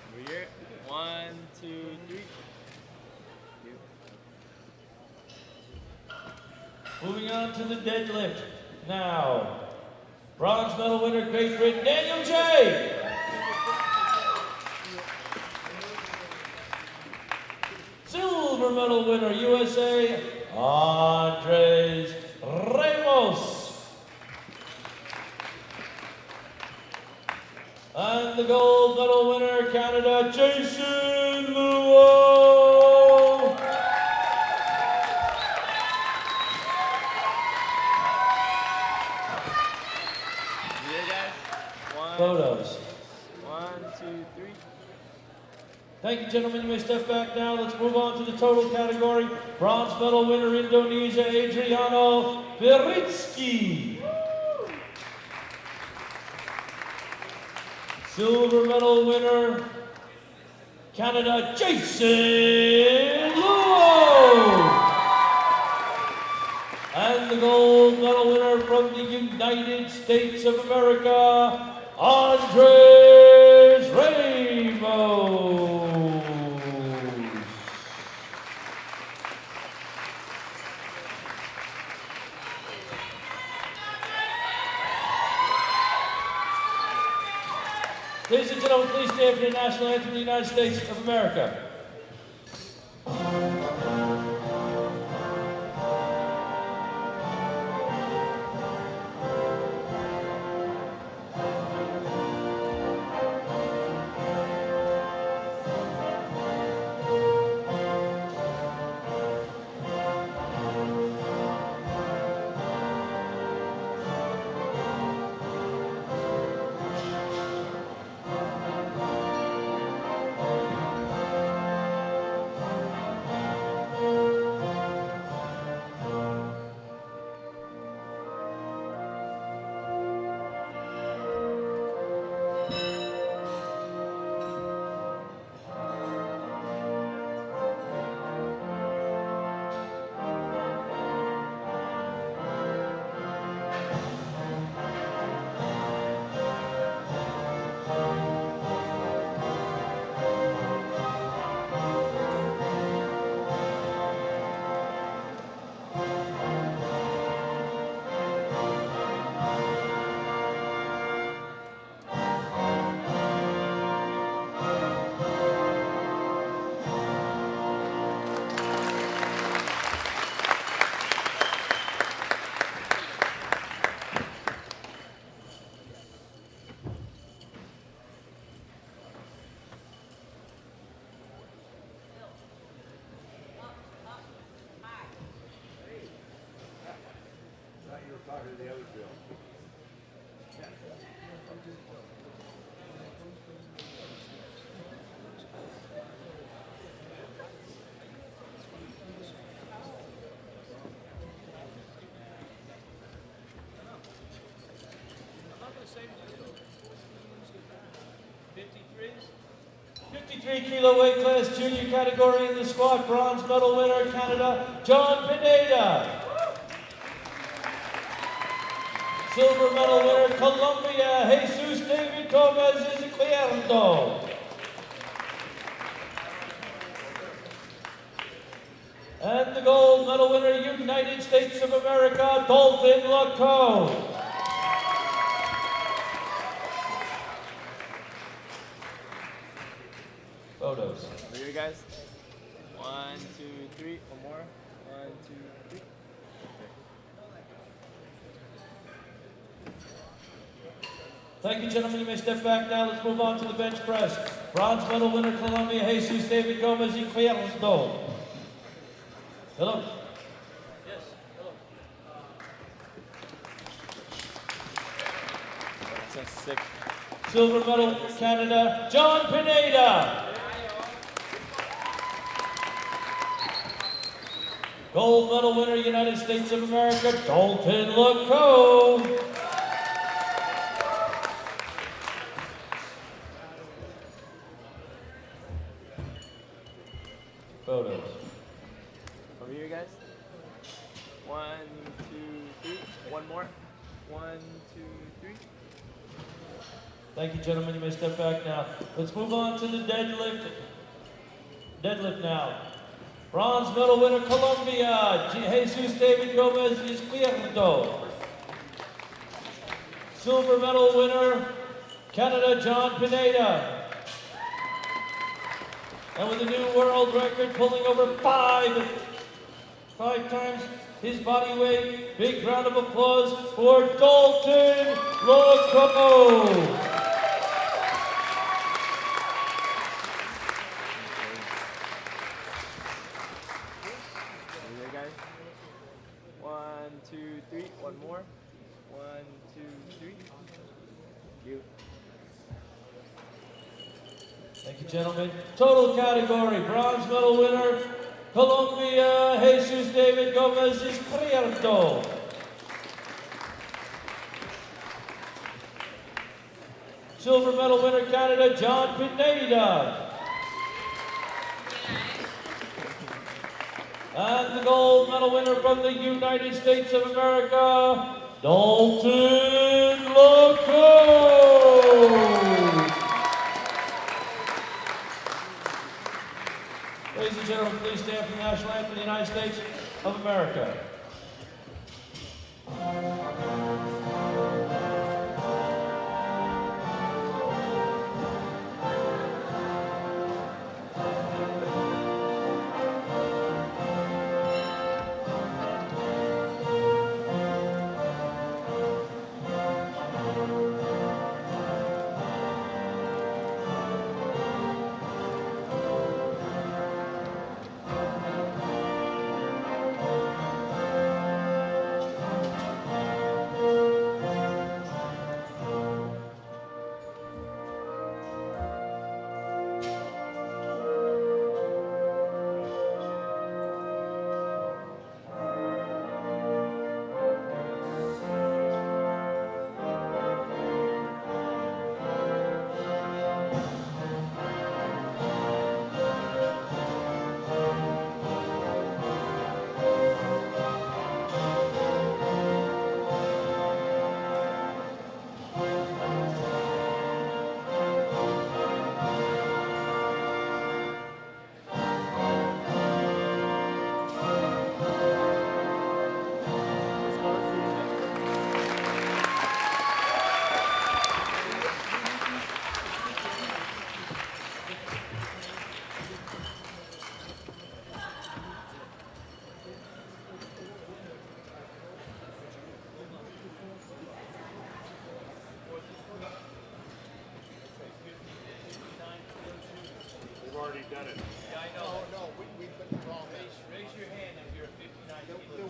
Over here. 1, 2, 3. Moving on to the deadlift now. Bronze medal winner, Great Britain, Daniel J. Silver medal winner, USA, Andres Ramos. And the gold medal winner, Canada, Jason Luo. Here, guys. 1, Photos. 1, 2, 3. Thank you, gentlemen. You may step back now. Let's move on to the total category. Bronze medal winner, Indonesia, Adriano Ferizki. Silver medal winner, Canada, Jason Luo. And the gold medal winner from the United States of America, Andres Ramos. Ladies and gentlemen, please stand for the national anthem of the United States of America. Kilo weight class junior category in the squat, bronze medal winner, Canada, John Pineda. Silver medal winner, Colombia, Jesus David Gomez Izquierdo. And the gold medal winner, United States of America, Dalton LaCombe. Photos. Here you guys. 1, 2, 3. One more. 1, 2, 3. Thank you, gentlemen. You may step back now. Let's move on to the bench press. Bronze medal winner, Colombia, Jesus David Gomez y Cuerdo. Hello. Yes. Hello. That's sick. Silver medal, Canada, John Pineda. Gold medal winner, United States of America, Dalton LaCombe. Photos. Over here, guys. 1, 2, 3. One more. 1, 2, 3. Thank you, gentlemen. You may step back now. Let's move on to the deadlift. Deadlift now. Bronze medal winner, Colombia, Jesus David Gomez Izquierdo. Silver medal winner, Canada, John Pineda. And with a new world record, pulling over five times his body weight. Big round of applause for Dalton LaCombe. Here, guys. 1, 2, 3. One more. 1, 2, 3. You. Thank you, gentlemen. Total category, bronze medal winner, Colombia, Jesus David Gomez Izquierdo. Silver medal winner, Canada, John Pineda. And the gold medal winner from the United States of America, Dalton LaCombe. Ladies and gentlemen, please stand for the national anthem of the United States of America. We've already done it. Yeah, I know. No, we put the wrong Raise your hand if you're a 59 kilo. The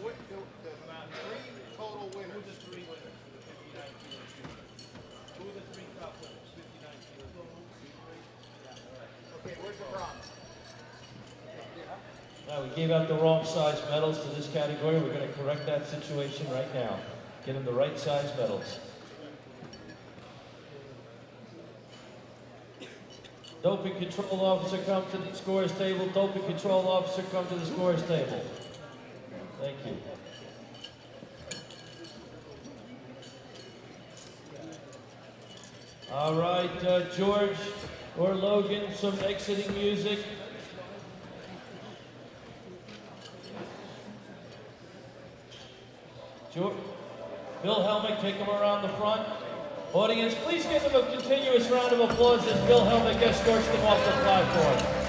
three total winners. Who's the three winners for the 59 kilo? Who are the three top winners? 59 kilo. Okay, where's the bronze? Now, we gave out the wrong size medals to this category. We're going to correct that situation right now. Get them the right size medals. Doping control officer, come to the scores table. Doping control officer, come to the scores table. Thank you. All right, George or Logan, some exiting music. Bill Helmick, take him around the front. Audience, please give them a continuous round of applause as Bill Helmick escorts them off the platform.